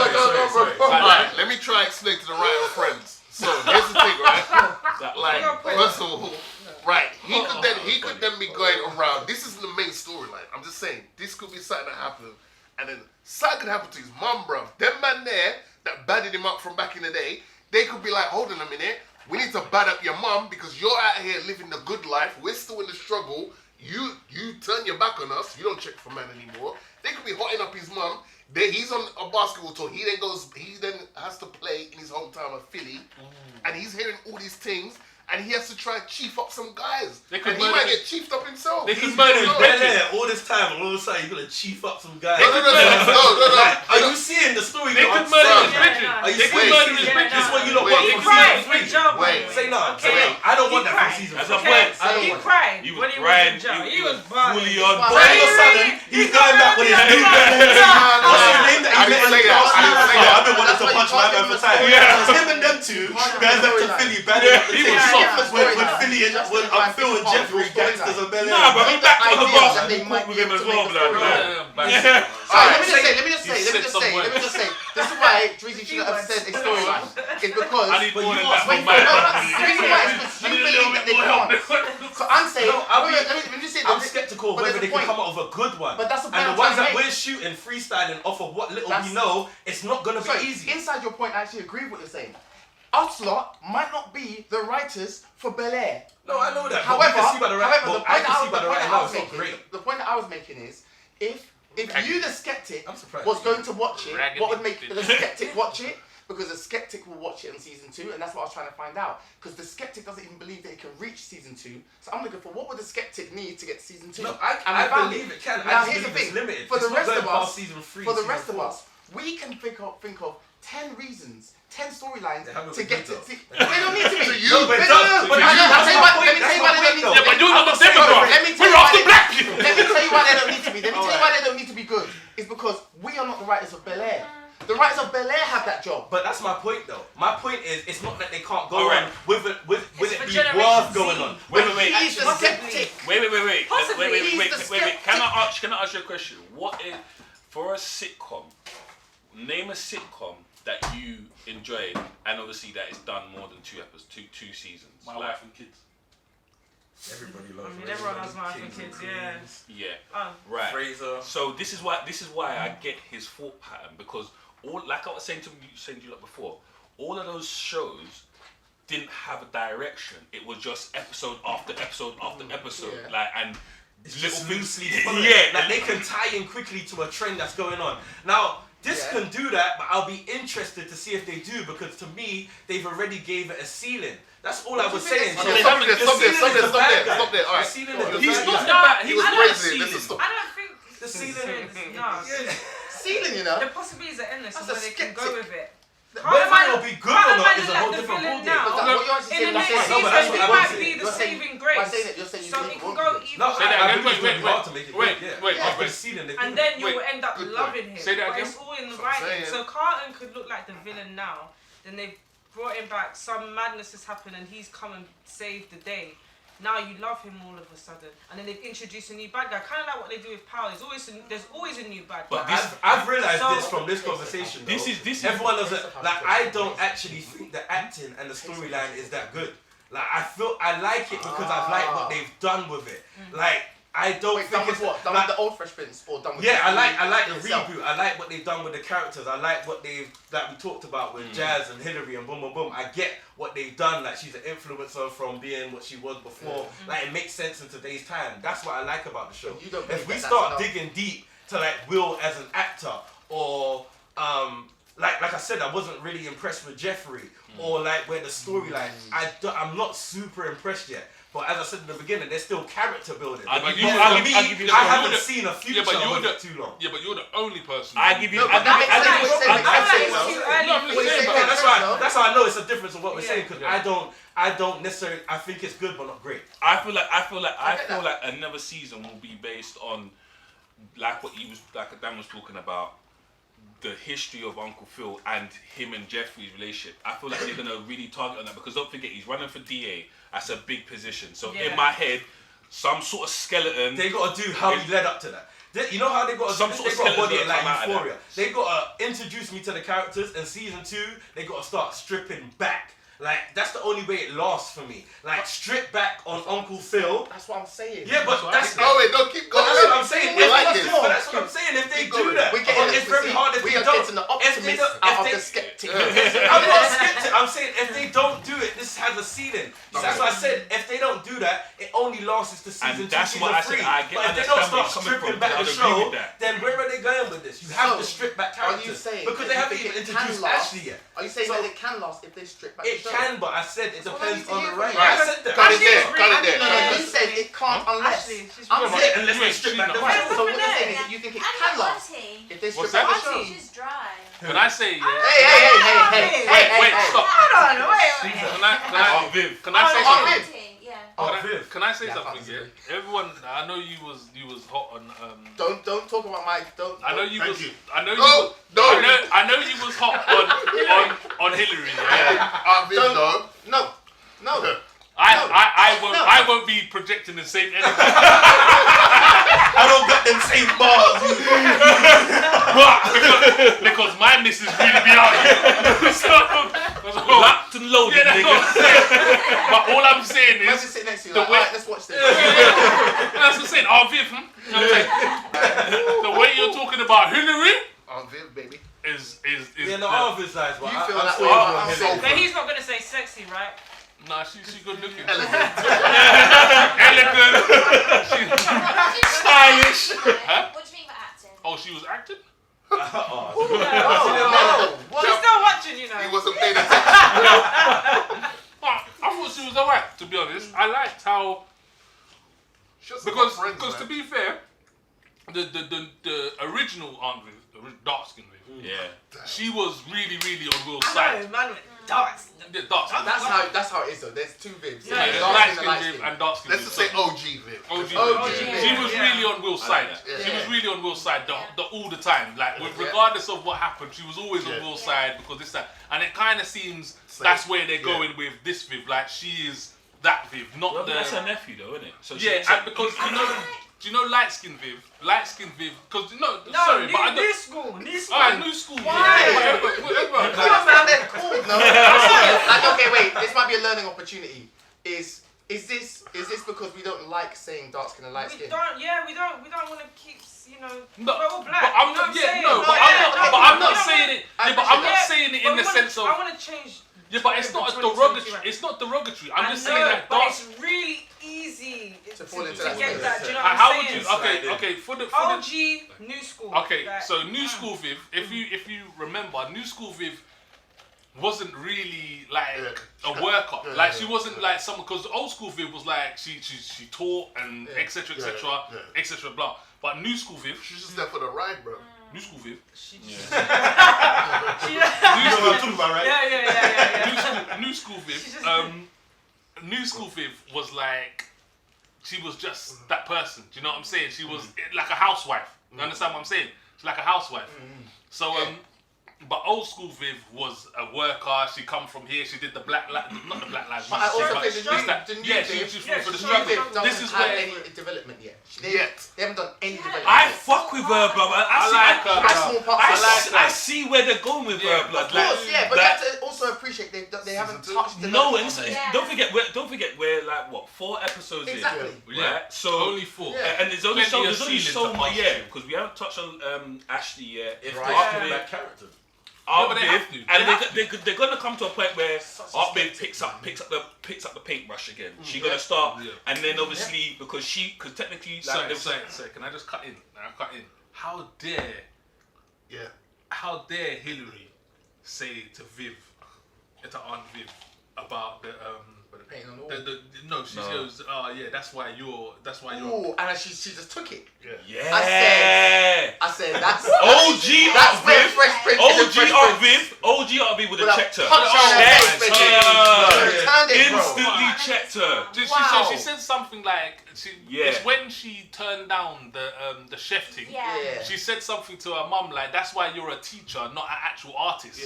Land. Let me try and explain to the right of friends. So here's the thing, right? Like, first of all, right, he could then be going around. This isn't the main storyline. I'm just saying this could be something that happened, and then something could happen to his mum, bruv. Them man there that badded him up from back in the day, they could be like, hold on a minute, we need to bad up your mum because you're out here living the good life. We're still in the struggle. You turn your back on us. You don't check for man anymore. They could be hotting up his mum. He's on a basketball tour. He then has to play in his hometown of Philly, and he's hearing all these things, and he has to try and chief up some guys. And he might get chiefed up himself. They could He's murder been his Bel bitches. Air all this time, and all of a sudden you're gonna chief up some guys. No. Are you seeing the story? They could murder his Are bitches. you They could serious? murder his This bitches. is what you lot Wait, want you from cried. season 3. Good job. Wait. Say no. Okay. Say no. I don't He want that cried. from season As 4. a boy, He cried You when was he was crying. in jail. He You was was bad. fully on. All of a sudden, he's going back with his new What's the name that he met in the house? I've been wanting to punch my man for time. Yeah. It's him and them two guys up to Philly, batting up the He team. was soft. With Philly and I'm Phil and Jeffrey, gangsters of Bel Air. Nah, but he back on the Ideas bus. that they might With be him able as to well, make a blood. storyline. Alright, Let me just say. This is why Drizzy shouldn't have said a storyline. It's because I need more than that wait, for my the reason why is because you believe that they can't. So I'm saying, let me just say I'm this. skeptical but whether there's they a can point. come up with a good one. But that's the point And I'm the ones trying that to we're shooting, freestyling off of what little That's- we know, it's not gonna be Sorry, easy. inside your point, I actually agree with what you're saying. Us lot might not be the writers for Bel Air. No, I know that. However, but we can see by the right. the But I point can see by that the I right now. was It's not great. making, the point that I was making is, if you, the skeptic, I'm surprised. was going to watch it, Raggedy what would make bitch. the skeptic watch it? Because the skeptic will watch it in season 2, and that's what I was trying to find out. Because the skeptic doesn't even believe that it can reach season 2. So I'm looking for what would the skeptic need to get to season 2? No, And we I found believe it can. Now I just here's the believe it's thing. limited. For It's the not rest going of past us, season 3, for the season rest of 4. us, we can think of 10 reasons, 10 storylines They haven't to been get good, to. though. They don't need to be. you, No, but They it does. don't. But Let that's me my tell point. you why they don't need to Yeah, be. but you're not the Sorry, demographic. let me tell We're you off why the they- black. Let me tell you why they don't need to be. Let me tell you why they don't need to be good. It's because we are not the writers of Bel Air. The writers of Bel Air have that job. But that's my point, though. My point is, it's not that they can't go Alright. on with it for be Generation worth Z. going on. Wait. He's the skeptic. Wait. Possibly. Wait. He's the Can I ask you a question? What is, for a sitcom, name a sitcom that you enjoyed and obviously that is done more than two seasons? My Like, wife and kids. Everybody loves. Everyone loves Martin Kids. Yeah. Oh. Right. Fraser. So this is why I get his thought pattern, because all, like I was saying to you lot before, all of those shows didn't have a direction. It was just episode after episode after episode, like, and It's little just things. loosely followed. Like they can tie in quickly to a trend that's going on. Now, this can do that, but I'll be interested to see if they do, because to me, they've already gave it a ceiling. That's all I was saying. Stop there. All right. He's not that. He was praising it. I don't think the ceiling. No. Ceiling, you know. The possibilities are endless That's and a where they can go skeptic. with it. Whether it'll be good or not is a whole different villain ballgame. now. What you're actually In the saying, next No, but season, that's what he I might was be saying. the You're saying- saving by grace. saying it, you're saying you So think it it can won't go be. either No, Say that I again. believe it's Wait, hard to make it wait, good, wait, After wait. the ceiling, they And couldn't. then you Wait, will end up good loving him. Say that but again. it's all in the That's what I'm writing. saying. So Carlton could look like the villain now. Then they've brought him back. Some madness has happened and he's come and saved the day. Now you love him all of a sudden. And then they've introduced a new bad guy. Kind of like what they do with Power. There's always a new bad guy. But this- I've realised So- this from this conversation. This though. is Everyone doesn't like. I don't actually think the acting and the storyline is that good. Like I like it because I've liked what they've done with it. Like I don't Wait, think done with it's what? Done like, with the old Fresh Prince or done with yeah, the I like the itself? reboot. I like what they've done with the characters. I like what they've we talked about with Jazz and Hillary and boom boom boom. I get what they've done. Like she's an influencer from being what she was before. Like it makes sense in today's time. That's what I like about the show. You don't If believe we that start that's enough? digging deep to like Will as an actor, or like I said, I wasn't really impressed with Jeffrey, or like where the storyline. I'm not super impressed yet. But as I said in the beginning, there's still character building. I'll give For you- me, I'll give you the- I haven't you're the- seen a future but you're with the- it too long. Yeah, but you're the only person. I give you. No, but that makes sense. That's why. That's how I know it's a difference of what we're saying, because Yeah. I don't necessarily. I think it's good, but not great. I feel like another season will be based on like Dan was talking about, the history of Uncle Phil and him and Jeffrey's relationship. I feel like they're gonna really target on that, because don't forget he's running for DA. That's a big position. So in my head, some sort of skeleton. They got to do how he led up to that. You know how they got to Some do sort this? of They got to body skeleton it like come out of Euphoria. They got to introduce me to the characters, and season 2 they got to start stripping back. Like that's the only way it lasts for me. Like strip back on Uncle Phil. That's what I'm saying. Yeah, but that's Keep going, don't keep going. That's what I'm saying. I like But this. that's what I'm saying. If they Keep do going. that, We get it. it's very hard if we they are don't. getting the If they optimist don't, out of if the they, skeptic. I'm not skeptic. I'm saying if they don't do it, this has a ceiling. So that's why I said if they don't do that, it only lasts to season 2, And that's season what I 3. said, I get- But if they don't understand where start you're coming stripping from, back I the would agree show, with that. then where are they going with this? You have to So, strip back Are you characters saying because they haven't if even it can introduced last? Ashley yet. Are you saying So- that it can last if they strip back It the show? can, but I said it Well, depends let me on hear the from writing. you. I said that. Cut it there. Ashley's Cut it really- there. No, you said it can't unless. Ashley, she's I'm really- saying, Unless they strip back the Where's show. so what you're Yeah. saying is that you think it And can not last auntie. if they strip What's back that? the show. She's dry. Can I say yeah? Hey, Wait, stop. Hold on, wait. Can I Viv. can I say Oh, something? Auntie, yeah. Oh, Can I- Viv. Can I say Yeah, something? absolutely. Yeah. Everyone, I know you was hot on. Don't talk about my. Don't. I know you Thank was. you. I know you. No, was, no. I know you was hot on Hillary. Yeah. Aunt Viv, Don't- though. No. No. I won't be projecting the same energy. I don't got them same bars. because my missus really be out here. so, Locked and loaded, yeah, that's nigga. what I'm saying. But all I'm saying Let's is, just sit next to you. the Like, way- alright, let's watch this. that's what I'm saying. Oh, Viv, the way you're talking about Hillary Aunt Viv, baby. is Yeah, no, all of his sides, but You feel I'm that still way. on I'm Hillary. so- But he's not gonna say sexy, right? nah, she's good looking. Elegant. Elegant. Stylish. Huh? What do you mean by acting? Oh, she was acting? No. She's still watching, you know. He wasn't paying attention. I thought she was alright, to be honest. I liked how Just because friends, to man. be fair, the original Aunt Viv, the dark skin Viv, Yeah. she was really on Will's I side. know, man, with darts. Yeah, dark skin. That's how it is though. There's two Vivs. Yeah, Yeah, yeah. Dark light skin and skin light Viv skin. and dark skin Let's Viv. just say OG Viv. OG. OG. She was Yeah. really on Will's I side. like that. She was Yeah. really on Will's side the all the time. Like Yeah. regardless of what happened, she was always on Yeah. Will's Yeah. side because this that. And it kind of seems Same. that's where they're Yeah. going with this Viv. Like she is that Viv, not Well, the. that's her nephew, though, isn't it? So Yeah, and because do you know light skin Viv? Light skin Viv, because No, sorry, new, but I new don't. school. Alright, new school. Why? Yeah, Come on, man, they're cool. No. Like, okay, wait. This might be a learning opportunity. Is Is this because we don't like saying dark skin and light skin? We don't want to keep, you know, No, we're all black. but I'm you know not. what I'm Yeah, no, saying? but I'm not No, saying it. Yeah, but I'm not saying it in the sense of. I want to change. Yeah, but it's not a derogatory. It's not derogatory. I'm just saying that but dark. it's really easy to fall into to that get space. that. Do you know what How I'm would saying? you? Okay. For the OG new school. Okay, like, so New School Viv, if you remember, New School Viv wasn't really like a worker. Like she wasn't like someone, because Old School Viv was like she taught and etc. blah. But New School Viv, She's just there for the ride, bro. New School Viv. You know what I'm talking about, right? Yeah. New School Viv. New School Viv was like, she was just that person. Do you know what I'm saying? She was like a housewife. You understand what I'm saying? She's like a housewife. So but Old School Viv was a worker. She come from here. She did the not the Black Lives But I also Matter. think But the new she's for the Viv struggle. doesn't This is have where any development yet. They haven't done any development. I fuck with her, brother. I see where they're going with her, blood. Of course, yeah, but that's also appreciate they haven't touched the No, and don't forget we're like what 4 episodes exactly. in, right? So only 4, and there's only Plenty of so ceilings much, to pass because we haven't touched on Ashley yet. If Right. they are black characters. but they have to. And they're gonna come to a point where Art Babe picks up the paintbrush again. She's gonna start, and then obviously because technically, like, sorry, can I just cut in? How dare Hillary say to Viv, to Aunt Viv, about the painting on the wall. she goes, oh yeah, that's why you're. Ooh, and she just took it. yeah. I said that's OG that's where Viv. Fresh Prince is in Fresh Prince. OG Viv would have checked her. Punch her in her face, baby. Instantly checked her. She said something like, it's when she turned down the chef thing. Yeah. She said something to her mum like, that's why you're a teacher, not an actual artist.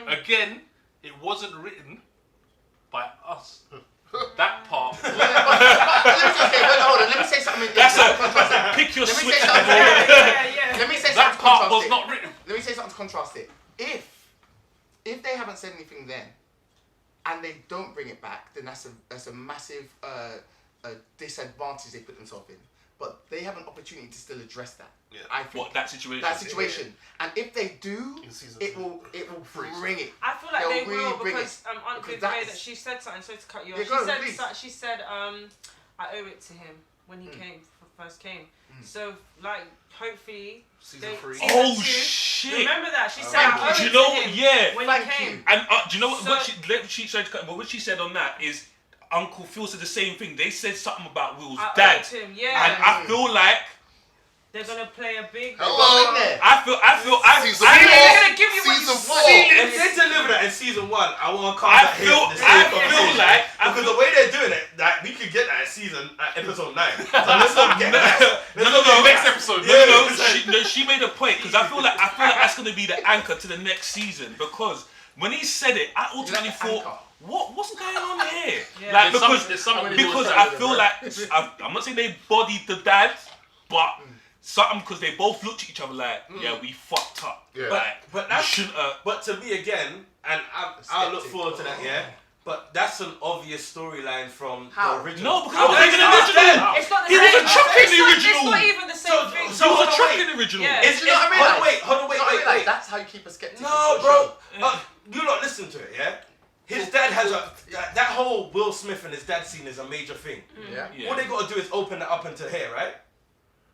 Again, it wasn't written by us. That part. Hold on. Let me say something. Pick your switch. Let me say something. That part was not written. Let me say something to contrast it. If they haven't said anything then, and they don't bring it back, then that's a massive disadvantage they put themselves in. But they have an opportunity to still address that. Yeah. I think that situation. And if they do, it will bring it. I feel like they will really because Aunt Viv that she said something. Sorry to cut you off. She said I owe it to him when he first came. So like hopefully season 3. Oh shit! Remember that she said I owe it to him. Yeah. When he came. And do you know what she said on that is Uncle Phil said the same thing. They said something about Will's dad. Him, and I feel like they're gonna play a big. Hello. I feel. They're gonna give you season 4. If they deliver that in season 1, I want to come back here. Because the way they're doing it, like we could get that episode 9. So let's not get that. Next episode. She made a point because I feel like that's gonna be the anchor to the next season because when he said it, I ultimately thought. What's going on here? Like because I feel like I'm not saying they bodied the dad, but something because they both looked at each other like, yeah, we fucked up. Yeah. But that shouldn't. But to me again, and I look forward to that. Yeah. But that's an obvious storyline from the original. No, because it was the original. It's not the He same. was a truck in the original. It's not even the same thing. So it was a truck in the original. Yeah. It's not real. Hold on, wait. That's how you keep a skeptic. No, bro. You not listen to it, yeah? His dad has that whole Will Smith and his dad scene is a major thing. Yeah. All they gotta do is open it up into here, right?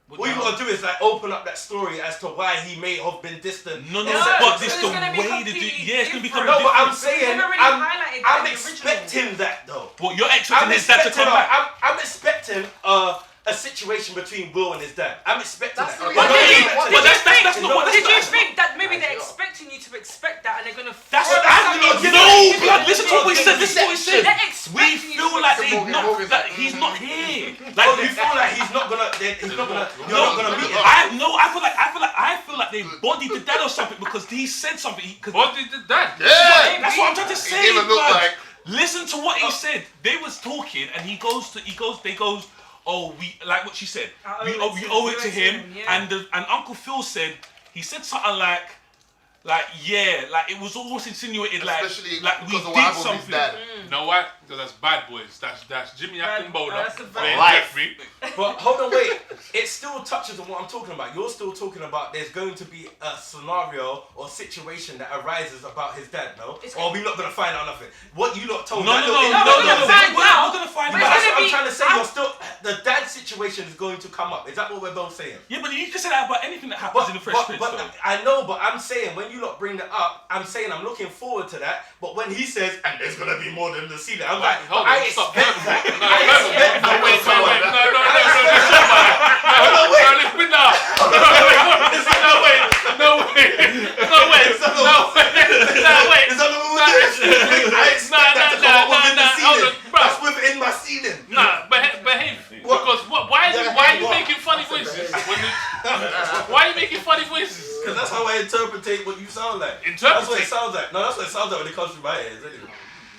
All you gotta do is like open up that story as to why he may have been distant. No, but this the way to do. Yeah, it's gonna become. No, but I'm saying I'm the expecting that though. Well, you're expecting his dad to come back. I'm expecting a situation between Will and his dad. I'm expecting that. But that's not what. Did you think that maybe they're expecting you to expect that and they're gonna? That's no, blood. Listen to what we said. This is what we said. We feel like he's not here. Like you feel like he's not gonna. You're not gonna meet him. I feel like they bodied the dad or something because he said something. Bodied the dad. Yeah. That's what I'm trying to say. It even looked like. Listen to what he said. They was talking and they goes. Oh, we like what she said. We owe it to him. Yeah. And Uncle Phil said he said something like, like it was almost insinuated Especially like we because of what did happened with his something. dad. You know why? Because that's Bad Boys. That's Jimmy Akimbola. That's a bad playing life. Jeffrey. But hold on, wait. It still touches on what I'm talking about. You're still talking about there's going to be a scenario or situation that arises about his dad, no? Or we're not going to find out nothing. What you lot told me. No. We're gonna find That's out. what I'm trying to say. You're still the dad situation is going to come up. Is that what we're both saying? Yeah, but you can say that about anything that happens in the Fresh Prince. But I know, but I'm saying when you lot bring that up, I'm saying I'm looking forward to that. But when he says, and there's gonna be more than the ceiling, I'm like, Hold I on, stop. expect that. No, wait. That's within my ceiling. Nah, behave. Because why are you making funny voices? Why are you making funny voices? Because that's how I interpret what you sound like. That's what it sounds like. No, that's what it sounds like when it comes through my ears. Anyway.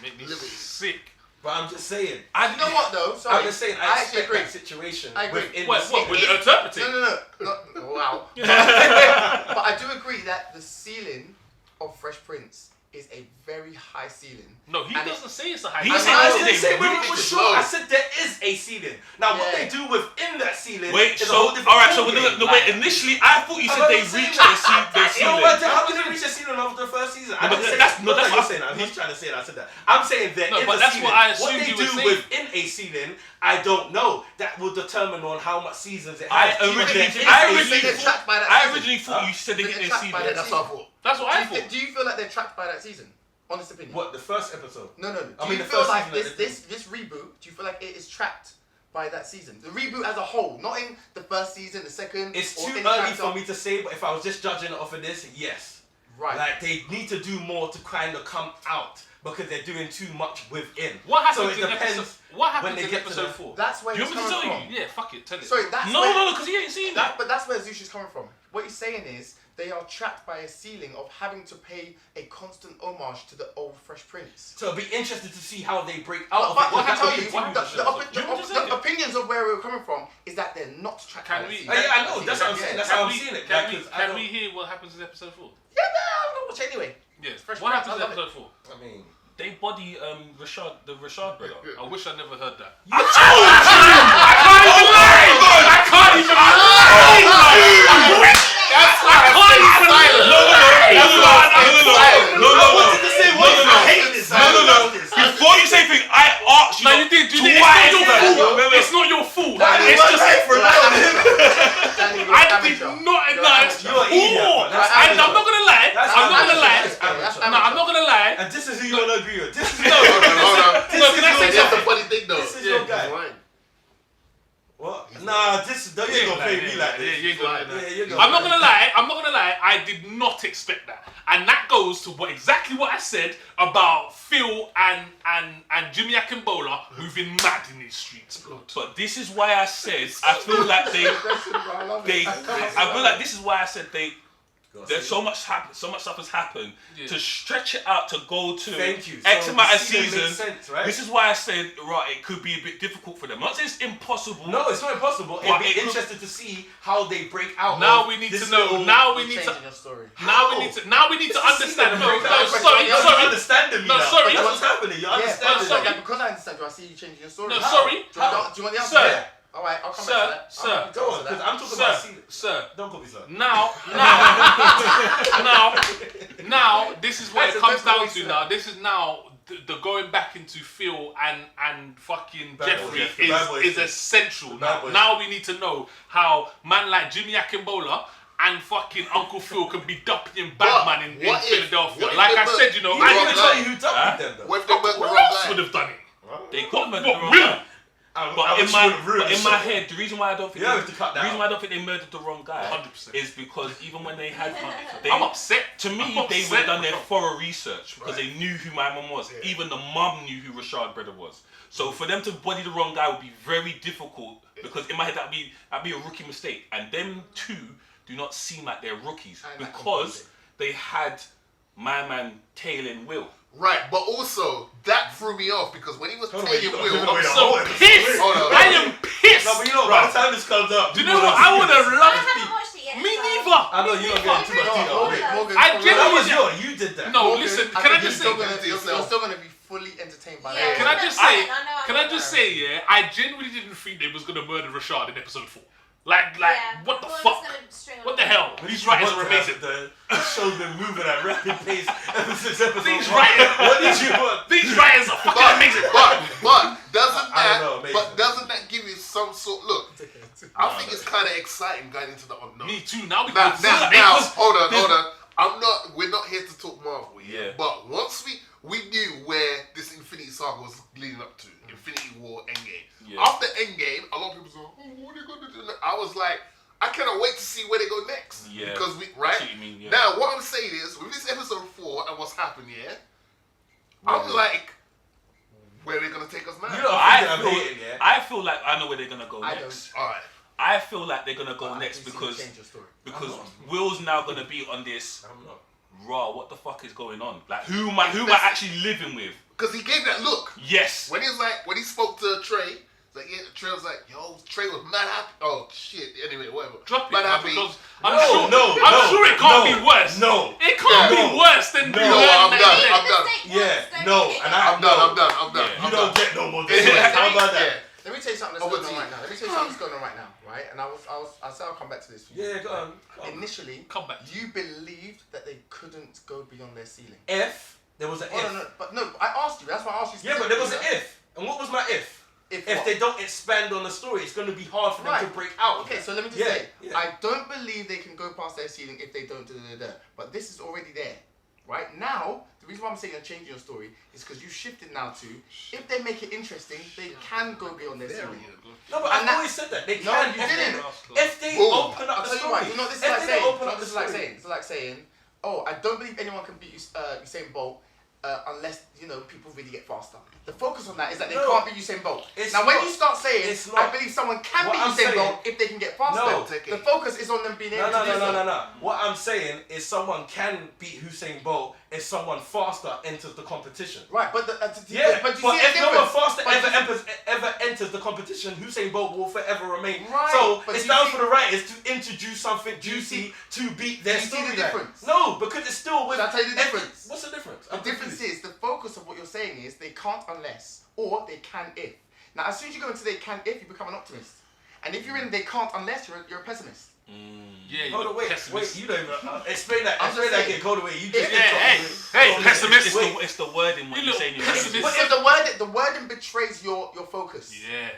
Make me sick. But I'm just saying. You know what though? Sorry. I'm just saying. I actually expect agree. that situation. I agree. Within What? With the interpreting? No. Wow. But I do agree that the ceiling of Fresh Prince is a very high ceiling. No, he doesn't say it's a high. He ceiling. said I yesterday, didn't say we really were think it's sure. low. I said there is a ceiling. Now, what Yeah. they do within that ceiling Wait, is a so whole different alright, so ballgame. wait. Initially, I thought you said they reached the No, ceiling. but how did they reach the ceiling after the first season? I No, didn't but say that's- that. no, that's You're what- saying that. He's trying to say that. I said that. I'm saying there No, is but a that's ceiling. what I What assumed they you were do saying. within a ceiling, I don't know. That will determine on how much seasons it I has. originally They're trapped by that thought you said they They're hit their trapped by ceiling. that That's what I thought. That's what I thought. Do you feel like they're trapped by that season? Honest opinion. What, the first episode? No. Do I mean, you the feel first like season this reboot? Do you feel like it is trapped by that season? The reboot as a whole, not in the first season, the second. It's or too any early character. for me to say, but if I was just judging it off of this, yes. Right. Like, they need to do more to kind of come out because they're doing too much within. What happens So it in depends episode? What when happens they in get to episode the- 4? That's where Do you he's want me to coming tell from. you? Yeah, fuck it. Tell it. Sorry, that's No, because he ain't seen that. But that's where Zushi's coming from. What he's saying is they are trapped by a ceiling of having to pay a constant homage to the old Fresh Prince. So it'll be interesting to see how they break out But of it. I can tell you, what happens? the opinions of where we're coming from is that they're not trapped Can by we- the Oh, ceiling. yeah, I know. That's what I'm saying. That's how I'm seeing it. Can we hear what happens in episode 4? Yeah, man, I'm gonna watch it anyway. Yes. Fresh What Prince, happens in I love episode 4? I mean, They body the Rashad brother. I wish I never heard that. Before you say anything, I asked you. No, you did. twice. It's not your fault. It's just. I did not. You're an idiot. And I'm not gonna lie. I'm not gonna lie. No, I'm not gonna lie. And this is who you want to agree with. This is No, can I say That's the something? funny thing though. This is your guy. He's lying. What? Nah, this you ain't gonna play me like this. Yeah, you ain't gonna. Yeah, you're gonna. I'm not gonna lie. I did not expect that, and that goes to exactly what I said about Phil and Jimmy Akimbola moving mad in these streets, blood. But this is why I said I feel like I feel like this is why I said there's so much stuff has happened to stretch it out to go to Thank you. X So amount the of season seasons. makes sense, right? This is why I said it could be a bit difficult for them. Not saying it's impossible. No, it's not impossible. But It'd be interesting to see how they break out. Now of we need this to know. little- Now we need to. Changing your story. Now we need to understand. No, sorry. You're understanding me No, now. sorry. That's what's happening. You're understanding. sorry. Yeah, because I understand you, I see you changing your story. No, How? sorry. Do you want the answer? Sir. Yeah. All right, I'll come back to that. Sir. Go on, because I'm talking about season. Sir. Don't call me sir. Now, this is what it That's comes a down different to way, now. This is now the going back into Phil and fucking Bad Jeffrey boys, the bad boys is thing. essential. The bad Now, boys now we need to know how man like Jimmy Akimbola and fucking Uncle Phil can be dumping Batman in what if- Philadelphia. what if Like they I mur- said, you know, you I wrong didn't guy? tell tell you who dumped them though. What if they work the who wrong else guy? would have done it. They could have What, Will? But in my head, the reason why I don't think You have to cut that the reason out. why I don't think they murdered the wrong guy 100%. is because even when they had I'm upset. to me I'm they upset, would have done their bro. thorough research because they knew who my mum was. Yeah. Even the mum knew who Rashad brother was. So for them to body the wrong guy would be very difficult because in my head that'd be a rookie mistake. And them two do not seem like they're rookies And that because they had my man tailing Will. Right, but also that threw me off because when he was Hold on, taking you gotta Will, give away I'm the so whole pissed. episode. Hold on. I am pissed. No, but you know, by the time this comes up, Do you know what? I would have I loved haven't watched it yet. Me so- neither. I know you're not getting too much detail. Morgan, I genuinely that was you did that. No, listen. Can I just say? You're still gonna be fully entertained by that. Can I just say? Yeah, I genuinely didn't think they was gonna murder Rashad in episode 4. Like, what the fuck? What the hell? These writers are amazing. The show's been moving at rapid pace ever since episode 1. These writers are fucking amazing. But doesn't that give you some sort? Look, I think it's kind of exciting going into the unknown. Me too. Now hold on. We're not here to talk Marvel. Yeah. But once we knew where this Infinity Saga was leading up to, Infinity War, Endgame. Yeah. After Endgame, a lot of people say, "Oh, what are they going to do next?" I was like, I cannot wait to see where they go next. Yeah. Because Yeah. Now, what I'm saying is, with this episode 4 and what's happened here, I'm like, where are they going to take us now? I feel like I know where they're going to go next. All right. I feel like they're going to go next because Will's now going to be on this. Raw, what the fuck is going on? Like, who am I actually living with? Because he gave that look. Yes. When he spoke to Trey, Trey was like, yo, Trey was mad happy. Oh shit. Anyway, whatever. Drop it. Mad happy. I'm sure it can't be worse. No. It can't be worse than I'm done. Yeah. No. And I'm done. You don't get no more. How about that? Let me tell you something that's going on right now. Right? And I said I'll come back to this. Yeah, go on. Initially, you believed that they couldn't go beyond their ceiling. If there was an if. No, I asked you. That's why I asked you. Yeah, but there was an if. And what was my if? If they don't expand on the story, it's going to be hard for them to break out. Okay, so let me just say, I don't believe they can go past their ceiling if they don't But this is already there. Right now, the reason why I'm saying you're changing your story is because you shifted now to, if they make it interesting, they can go beyond their ceiling. No, but I've always said that. They can. No, you didn't. If they open up the story. You know, this is like saying, oh, I don't believe anyone can beat Usain Bolt unless, people really get faster. The focus on that is that they can't beat Usain Bolt. Now, when you start saying, I believe someone can beat Usain Bolt if they can get faster, the focus is on them being able to do so. No. What I'm saying is someone can beat Usain Bolt if someone faster enters the competition. Right, but but if no one faster ever enters the competition, Usain Bolt will forever remain. Right, so it's down for the writers to introduce something juicy to beat their story. Do you see the difference? No, because it's still with. Shall I tell you the difference? What's the difference? The difference is the focus of what you're saying is they can't unless, or they can if. Now, as soon as you go into they can if, you become an optimist. And if you're in they can't unless, you're a pessimist. Yeah, hold on, wait, you don't even explain that. Explain that again. Hold away. You just hey, pessimist. It's the wording. What you're saying. The wording betrays your focus. Yeah.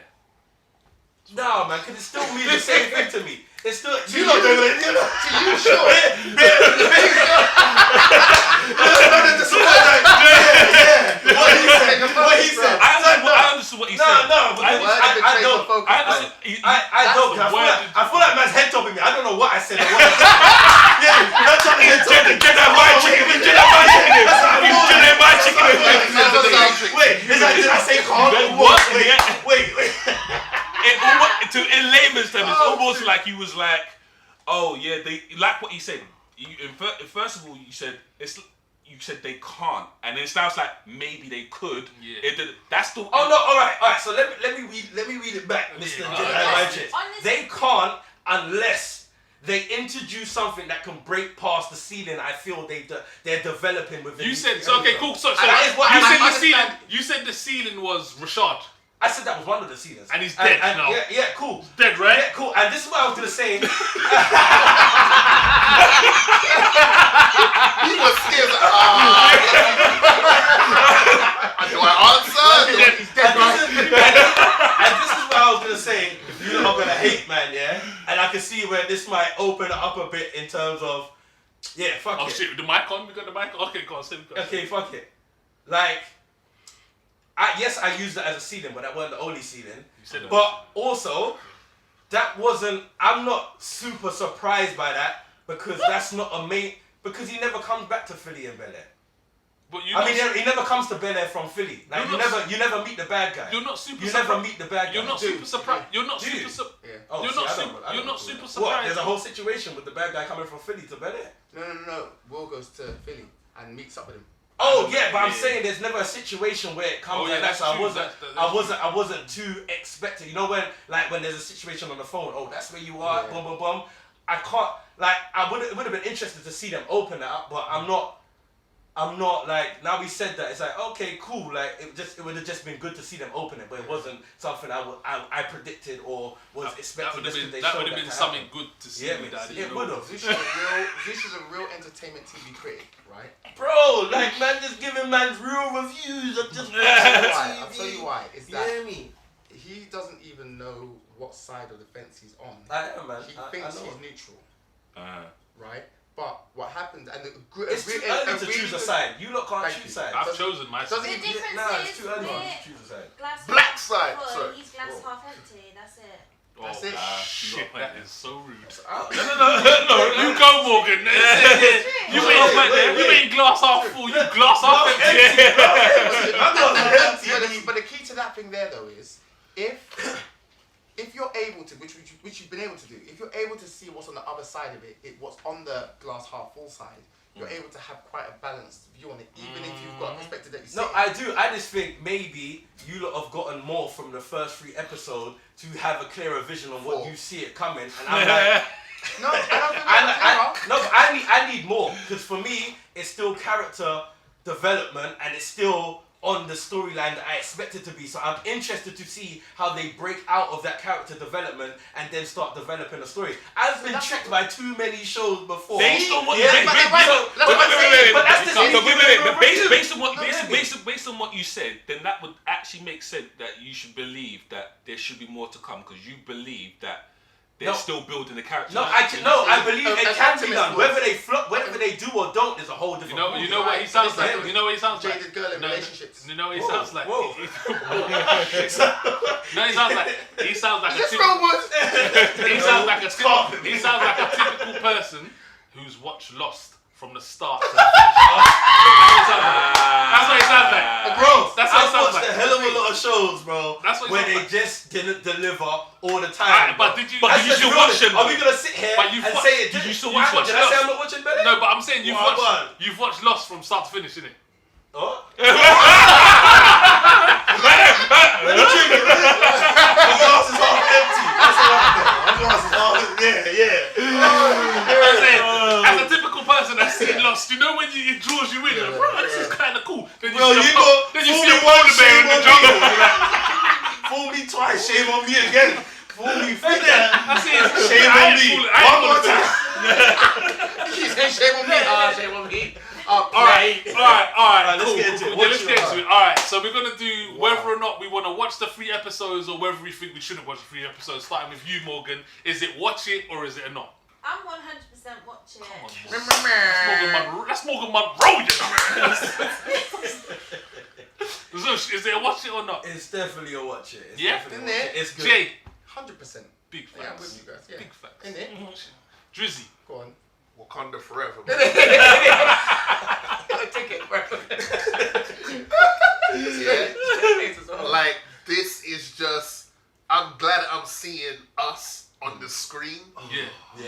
No, man, because it still means the same thing to me. It's still you know. To you, sure. What he said. I understood what he said. No, I don't. I don't. I feel like man's head topping me. I don't know what I said. That's what he said. Get that white chicken. Wait, did I say calm? Wait. In layman's terms, it's almost like you was like, oh yeah, they like what he said. First of all, you said they can't, and then it sounds like maybe they could. Yeah. That's the. Oh no! All right. So let me read it back, Mr. They can't unless they introduce something that can break past the ceiling. I feel they're developing within. You said so. Okay, cool. So you said the ceiling was Rashad. I said that was one of the ceilings. And he's dead now. Yeah, cool. He's dead, right? Yeah, cool. And this is what I was going to say. He was scared. Do I answer? He's dead, right? And this is what I was going to say. You're not going to hate, man, yeah? And I can see where this might open it up a bit in terms of, fuck it. Oh, shit. The mic on? We got the mic on? Okay, go on. Okay, fuck it. Like, yes, I used it as a ceiling, but that wasn't the only ceiling. But also, that wasn't. I'm not super surprised by that because that's not a main. Because he never comes back to Philly and Bel Air. But he never comes to Bel Air from Philly. Like you never meet the bad guy. You're not super. You never meet the bad guy. You're not super surprised. You're not super. You're not super surprised. What? There's a whole situation with the bad guy coming from Philly to Bel Air. No. Will goes to Philly and meets up with him. Oh yeah, but I'm saying there's never a situation where it comes like that. So I wasn't too expecting. You know when there's a situation on the phone. Oh, that's where you are. Boom, boom, boom. I can't, like, it would have been interesting to see them open that up, but I'm not like, now we said that, it's like, okay, cool, like, it would have just been good to see them open it, but it wasn't something I predicted or was expecting. That would have been something good to see. Yeah, it would have. This is a real entertainment TV critic, right? Bro, like, man, just giving man's real reviews of just I'll tell you why. Is that he doesn't even know what side of the fence he's on. I am, man. He thinks he's neutral. Right? But what happened, and it's too early to choose a side. You lot can't choose sides. I've chosen my side. The difference it's too early to choose a side. Black side. Sorry. He's glass half empty. That's it. That's it. Shit, that is so rude. No, you go, Morgan. You ain't glass half full. You glass half empty. But the key to that thing there, though, is if you're able to, which you've been able to do, if you're able to see what's on the other side of it, what's on the glass half full side, you're able to have quite a balanced view on it, even if you've got a perspective that you see. No, I do. I just think maybe you lot have gotten more from the first 3 episodes to have a clearer vision on what you see it coming. And I'm like, no, I don't think I need more, because for me, it's still character development and it's still on the storyline that I expect it to be. So I'm interested to see how they break out of that character development and then start developing a story. I've been tricked by too many shows before. Based on what based on what you said, then that would actually make sense that you should believe that there should be more to come, because you believe that they're still building the character. I believe it can be done. Whether they flop, whether they do or don't, is a whole different. You know what he sounds like. You know what he sounds like. Jaded girl in relationships. You know what he sounds like. Whoa. No, he sounds like. Is this Rosewood? He sounds like a typical person who's watched Lost from the start to the finish. That's what he sounds like. Bro, that's what it sounds watched like. a hell of a lot of shows, bro. That's what it where sounds they like. just didn't deliver all the time. But did you still watch them? Are we gonna sit here and say it? Did you still watch Did I say I'm not watching Bel Air? No, but I'm saying you've watched Lost from start to finish, innit? Oh? When you drink it, the glass is half empty. That's what happened. The glass is half as a typical person that's seen Lost, you know when it draws you in, like, bro, this is kind of cool. Then you see a polar bear in the jungle. Fool me twice, shame on me again. Fool me three times. Shame on me. One more time. You say shame on me. Shame on me. Alright, let's get into it. Let's get into it. Alright, so we're gonna do whether or not we want to watch the 3 episodes or whether we think we shouldn't watch the 3 episodes. Starting with you, Morgan. Is it watch it or is it a not? I'm 100% watch it. That's Morgan Munroe, you know. So, is it a watch it or not? It's definitely a watch it. It's good. Jay. 100%. Big facts. Yeah, I'm with you guys. Yeah. Big facts. In it. Drizzy. Go on. Wakanda forever. Take it, bro. Like, this is just, I'm glad I'm seeing us on the screen.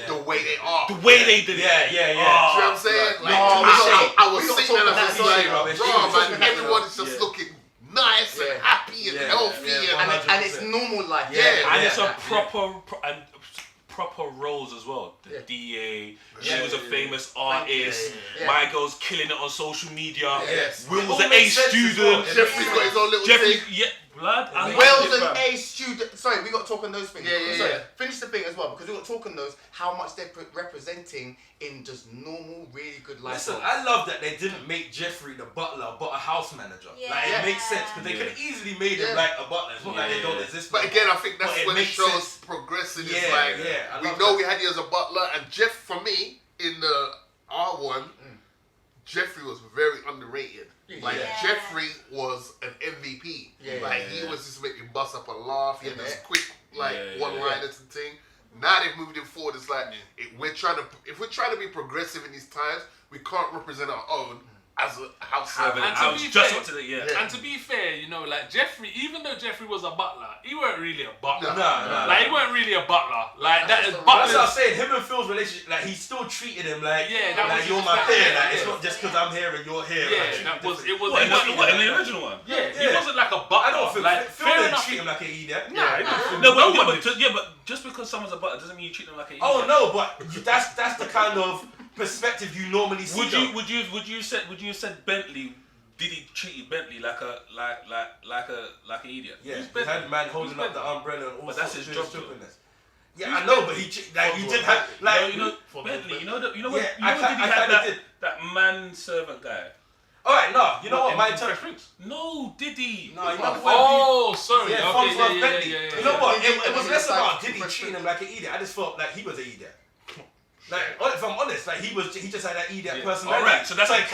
The way they are. The way they did it. Yeah. You know what I'm saying? I was sitting there and I was like, man, everyone is just looking nice and happy and healthy. And it's normal life. And it's a proper roles as well. The DA, she was a famous artist. My girl's killing it on social media. Will was an A student. Jeffrey's got his own little thing. Blood. Will's an A student. Sorry, we got to talk on those things. Yeah. Finish the thing as well, because we got to talk on those, how much they're representing in just normal, really good life. Listen, I love that they didn't make Jeffrey the butler, but a house manager. Like, it makes sense, because they could have easily made him like a butler. It's not like they don't exist. But again, I think that's when it shows progressing. It's like, we know we had you as a butler, and Jeff, for me, in the R1, Jeffrey was very underrated. Like, Jeffrey was an MVP. He was just making bust up a laugh. He had this quick, one-liners and thing. Now they've moved him forward. It's like, if we're trying to be progressive in these times, we can't represent our own. as a house And servant. I was just up to the And to be fair, you know, like Jeffrey, even though Jeffrey was a butler, he weren't really a butler. He weren't really a butler. Like that is That's butler. what I'm saying. Him and Phil's relationship, like he still treated him like, that was you're just my like- peer. Like it's not just because I'm here and you're here. Yeah, that was it. Was What, in the original one? he wasn't like a butler. I don't feel like Phil fair didn't enough. treat him like an idiot. But Just because someone's a butler doesn't mean you treat them like an idiot. Oh no, but that's the kind of perspective you normally see. Would you have said Bentley? Did he treat Bentley like an idiot? Yeah, he had a man holding up the umbrella and all But that's sorts his of job, stupidness. Yeah, I know, but he did have like Bentley. You know what did he I have did. that man servant guy? All right, no, you know what? My turn. No, did he? No, you know Oh, sorry. Yeah, Okay, Fonz Bentley. yeah. You know what? It was less about did he treat him like an idiot. I just felt like he was an idiot. Like, if I'm honest, like he just had that idiot personality. Alright, so that's it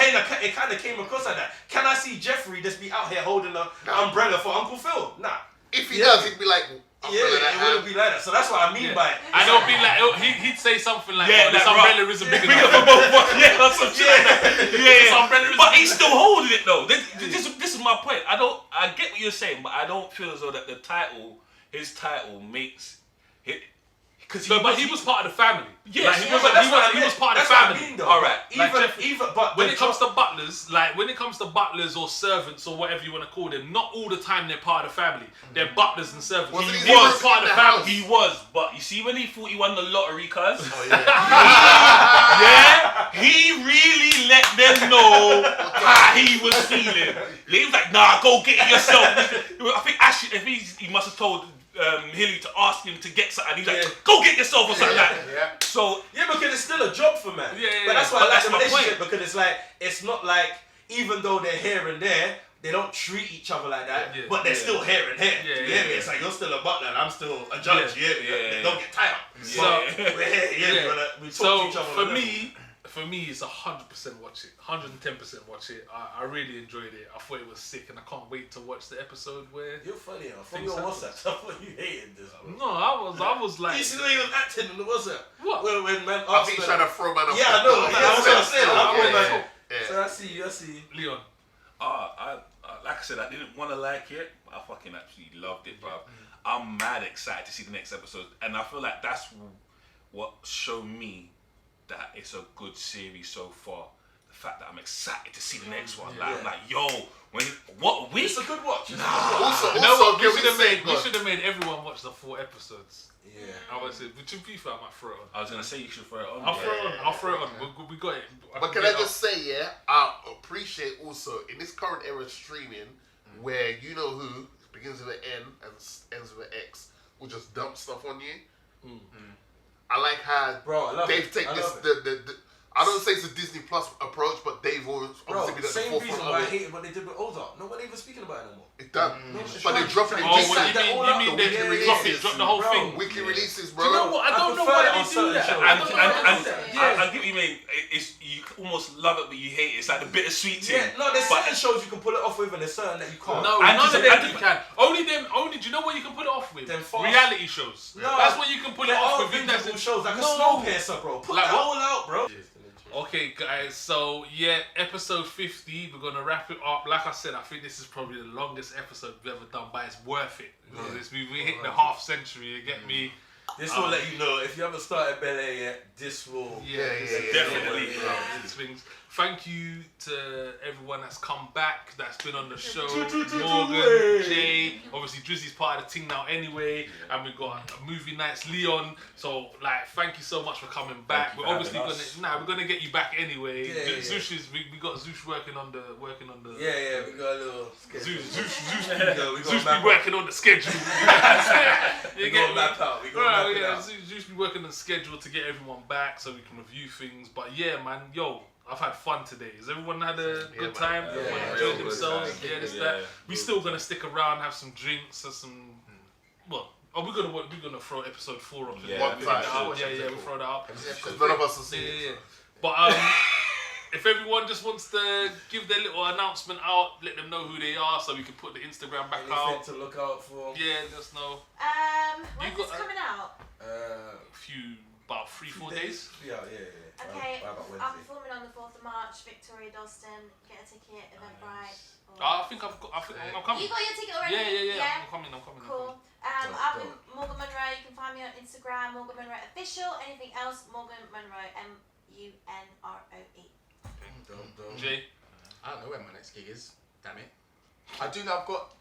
kind of came across like that. Can I see Jeffrey just be out here holding an umbrella for Uncle Phil? Nah. If he does, he'd be like, it wouldn't be like that. So that's what I mean by it. And it'll be like he'd say something like, "This like, umbrella isn't big enough." for both of us. Yeah, or some shit like that. This umbrella isn't But big he's still holding it though. This is my point. I get what you're saying, but I don't feel as though that his title makes it. But he was part of the family. Yeah, he was part of the family. Alright. But when it comes to butlers or servants or whatever you want to call them, not all the time they're part of the family. They're butlers and servants. He was part of the family. He was, but you see when he thought he won the lottery, cuz? He really let them know how he was feeling. He was like, nah, go get it yourself. I think Ashley, he must have told Hilly to ask him to get something. He's like, go get yourself or something like that. So because it's still a job for man. But that's why I like the relationship, because it's like it's not like even though they're here and there, they don't treat each other like that, but they're still here and here. It's like you're still a butler and I'm still a judge. They don't get tired. So we're here, we talk to each other. For me, it's 100% watch it, 110% watch it. I really enjoyed it. I thought it was sick, and I can't wait to watch the episode where. You're funny, from your WhatsApp. I thought you hated this. No, I was like. You see the way he was acting in the WhatsApp. What? When man I think he's trying to throw man off. Yeah, I know. That's what I'm saying. So I see. Leon. Like I said, I didn't want to like it, but I fucking absolutely loved it, bro. I'm mad excited to see the next episode, and I feel like that's what showed me that it's a good series so far. The fact that I'm excited to see the next one. Like, I'm like, yo, what week? It's a good watch. Also, we should have made everyone watch the 4 episodes. Yeah. I would say, but to be fair, I might throw it on. I was gonna say you should throw it on. I'll throw it on. We got it. But can I just say, I appreciate also in this current era of streaming, where you know who begins with an N and ends with an X will just dump stuff on you. I like how they've taken this. I don't say it's a Disney Plus approach, but they've always obviously been at the same forefront reason of why I it. hated what they did with Ozark. Nobody even speaking about it no more. It's done. But they're dropping it. Oh, what you mean they drop the whole thing? Wiki releases, bro. Do you know what? I don't know why they do that. I get what you mean. You almost love it, but you hate it. It's like the bittersweet thing. Yeah, no, there's certain shows you can pull it off with, and there's certain that you can't. No, none of them you can. Only them. Do you know what you can put it off with? Reality shows. That's what you can put it off with. Individual shows like a Snowpiercer, bro. Put that all out, bro. Okay, guys, so episode 50, we're going to wrap it up. Like I said, I think this is probably the longest episode we've ever done, but it's worth it. We hit the half century, you get me? This will let you know, if you haven't started Bel Air yet, this will... Definitely. Thank you to everyone that's come back, that's been on the show. Morgan, Jay, obviously Drizzy's part of the team now anyway, and we've got movie nights, Leon. So thank you so much for coming back. We're obviously gonna get you back anyway. We got Zeus working on the. Yeah, we got a little schedule. Zeus be working on the schedule. We got map out. Zeus be working on the schedule to get everyone back so we can review things. But yeah, man, I've had fun today. Has everyone had a good time? Everyone enjoyed themselves? We still gonna stick around, have some drinks, have some. Well, we're gonna throw episode 4 up. One time. We'll throw that up. Because none of us will see it. But if everyone just wants to give their little announcement out, let them know who they are, so we can put the Instagram back out. To look out for. Yeah, let us know. When's this coming out? A few about 3-4 days. Yeah. Okay, About I'm Wednesday. performing on the 4th of March, Victoria Dalston. Get a ticket, Eventbrite. I think I'm coming. You got your ticket already? Yeah. I'm coming. Cool. I've been Morgan Munroe. You can find me on Instagram, Morgan Munroe Official. Anything else, Morgan Munroe, MUNROE. Jay? I don't know when my next gig is. Damn it. I do know I've got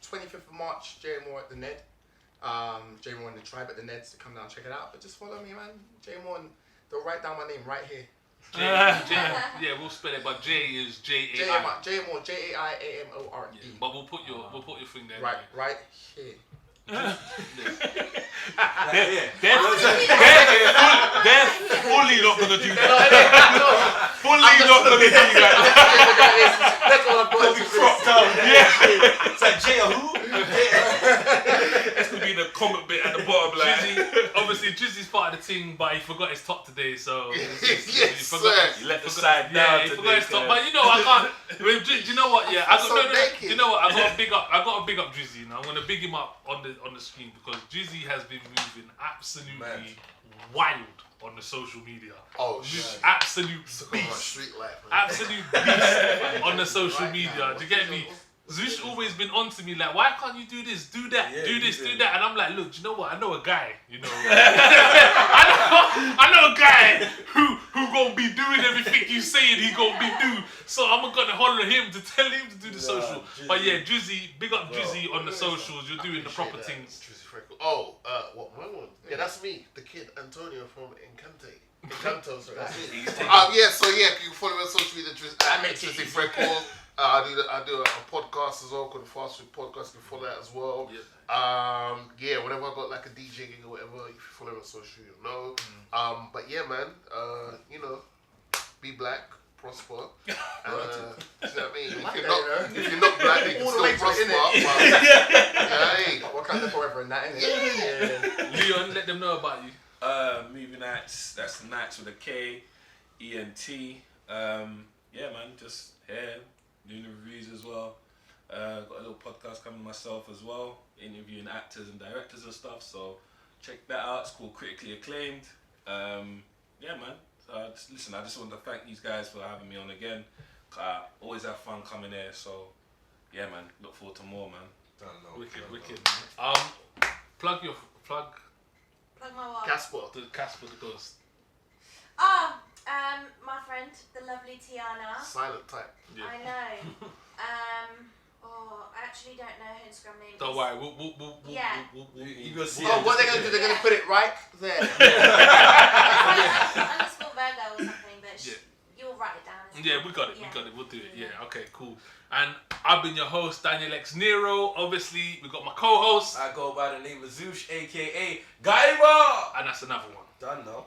25th of March, J Moore at the Ned. J Moore and the Tribe at the Neds to come down and check it out. But just follow me, man. J Moore, and they'll write down my name right here. Yeah, we'll spell it, but J is J-A-I. J Moore, J-A-I-A-M-O-R-E. Yeah, but we'll put your thing there. Right here. They're fully not gonna do that. Fully not gonna do that. That's what I've got. Cropped out. Yeah. It's like Jay who? It's gonna be the comment bit at the bottom, like. Obviously, Drizzy's part of the team, but he forgot his top today, so Yes, sir. You let the side down. Yeah, he forgot his top. But you know, I can't. Do you know what? Yeah, do you know what? I got to big up Drizzy. Now I'm gonna big him up on the screen because Drizzy has been moving absolutely wild on the social media. Oh shit! Absolute beast. Street life, man. Absolute beast on the social media. Do you get me? Zush always been on to me like, why can't you do this, do that, do this, do that? And I'm like, look, you know what? I know a guy, you know. I know a guy who gonna be doing everything you saying he gonna be do. So I'm gonna holler at him to tell him to do the social. But yeah, Drizzy, big up Drizzy on the socials. You're doing the proper things. Oh, what my one? Yeah, that's me, the kid Antonio from Encanto, sorry, that's me. Yeah, so yeah, you can follow me on social media, Drizzy Freckle. I do a podcast as well called the Fast Food Podcast. You can follow that as well. Yep. Yeah, whenever I got like a DJ gig or whatever, if you follow me on social, you'll know. But yeah, man, you know, be black, prosper. You know what I mean? If you're not black, you can still prosper. Hey, What kind of forever in that, innit? Leon, let them know about you. Movie nights. That's the nights with a K, E-N-T. Yeah, man, just here doing the reviews as well. Got a little podcast coming myself as well, interviewing actors and directors and stuff. So check that out. It's called Critically Acclaimed. Yeah, man. Listen, I just want to thank these guys for having me on again. Always have fun coming here. So yeah, man. Look forward to more, man. Wicked. Plug my what? Casper. the Casper the Ghost. My friend, the lovely Tiana. Silent type. Yeah. I know. I actually don't know her Instagram name. Don't worry, we'll You go see. Oh, what they're gonna do? They're gonna put it right there. Underscore Virgo or something, but you'll write it down. Yeah, we got it. We'll do it. Yeah, okay, cool. And I've been your host, Daniel X Nero. Obviously, we got my co-host. I go by the name of Zoosh, aka Gaiba. And that's another one. Done now.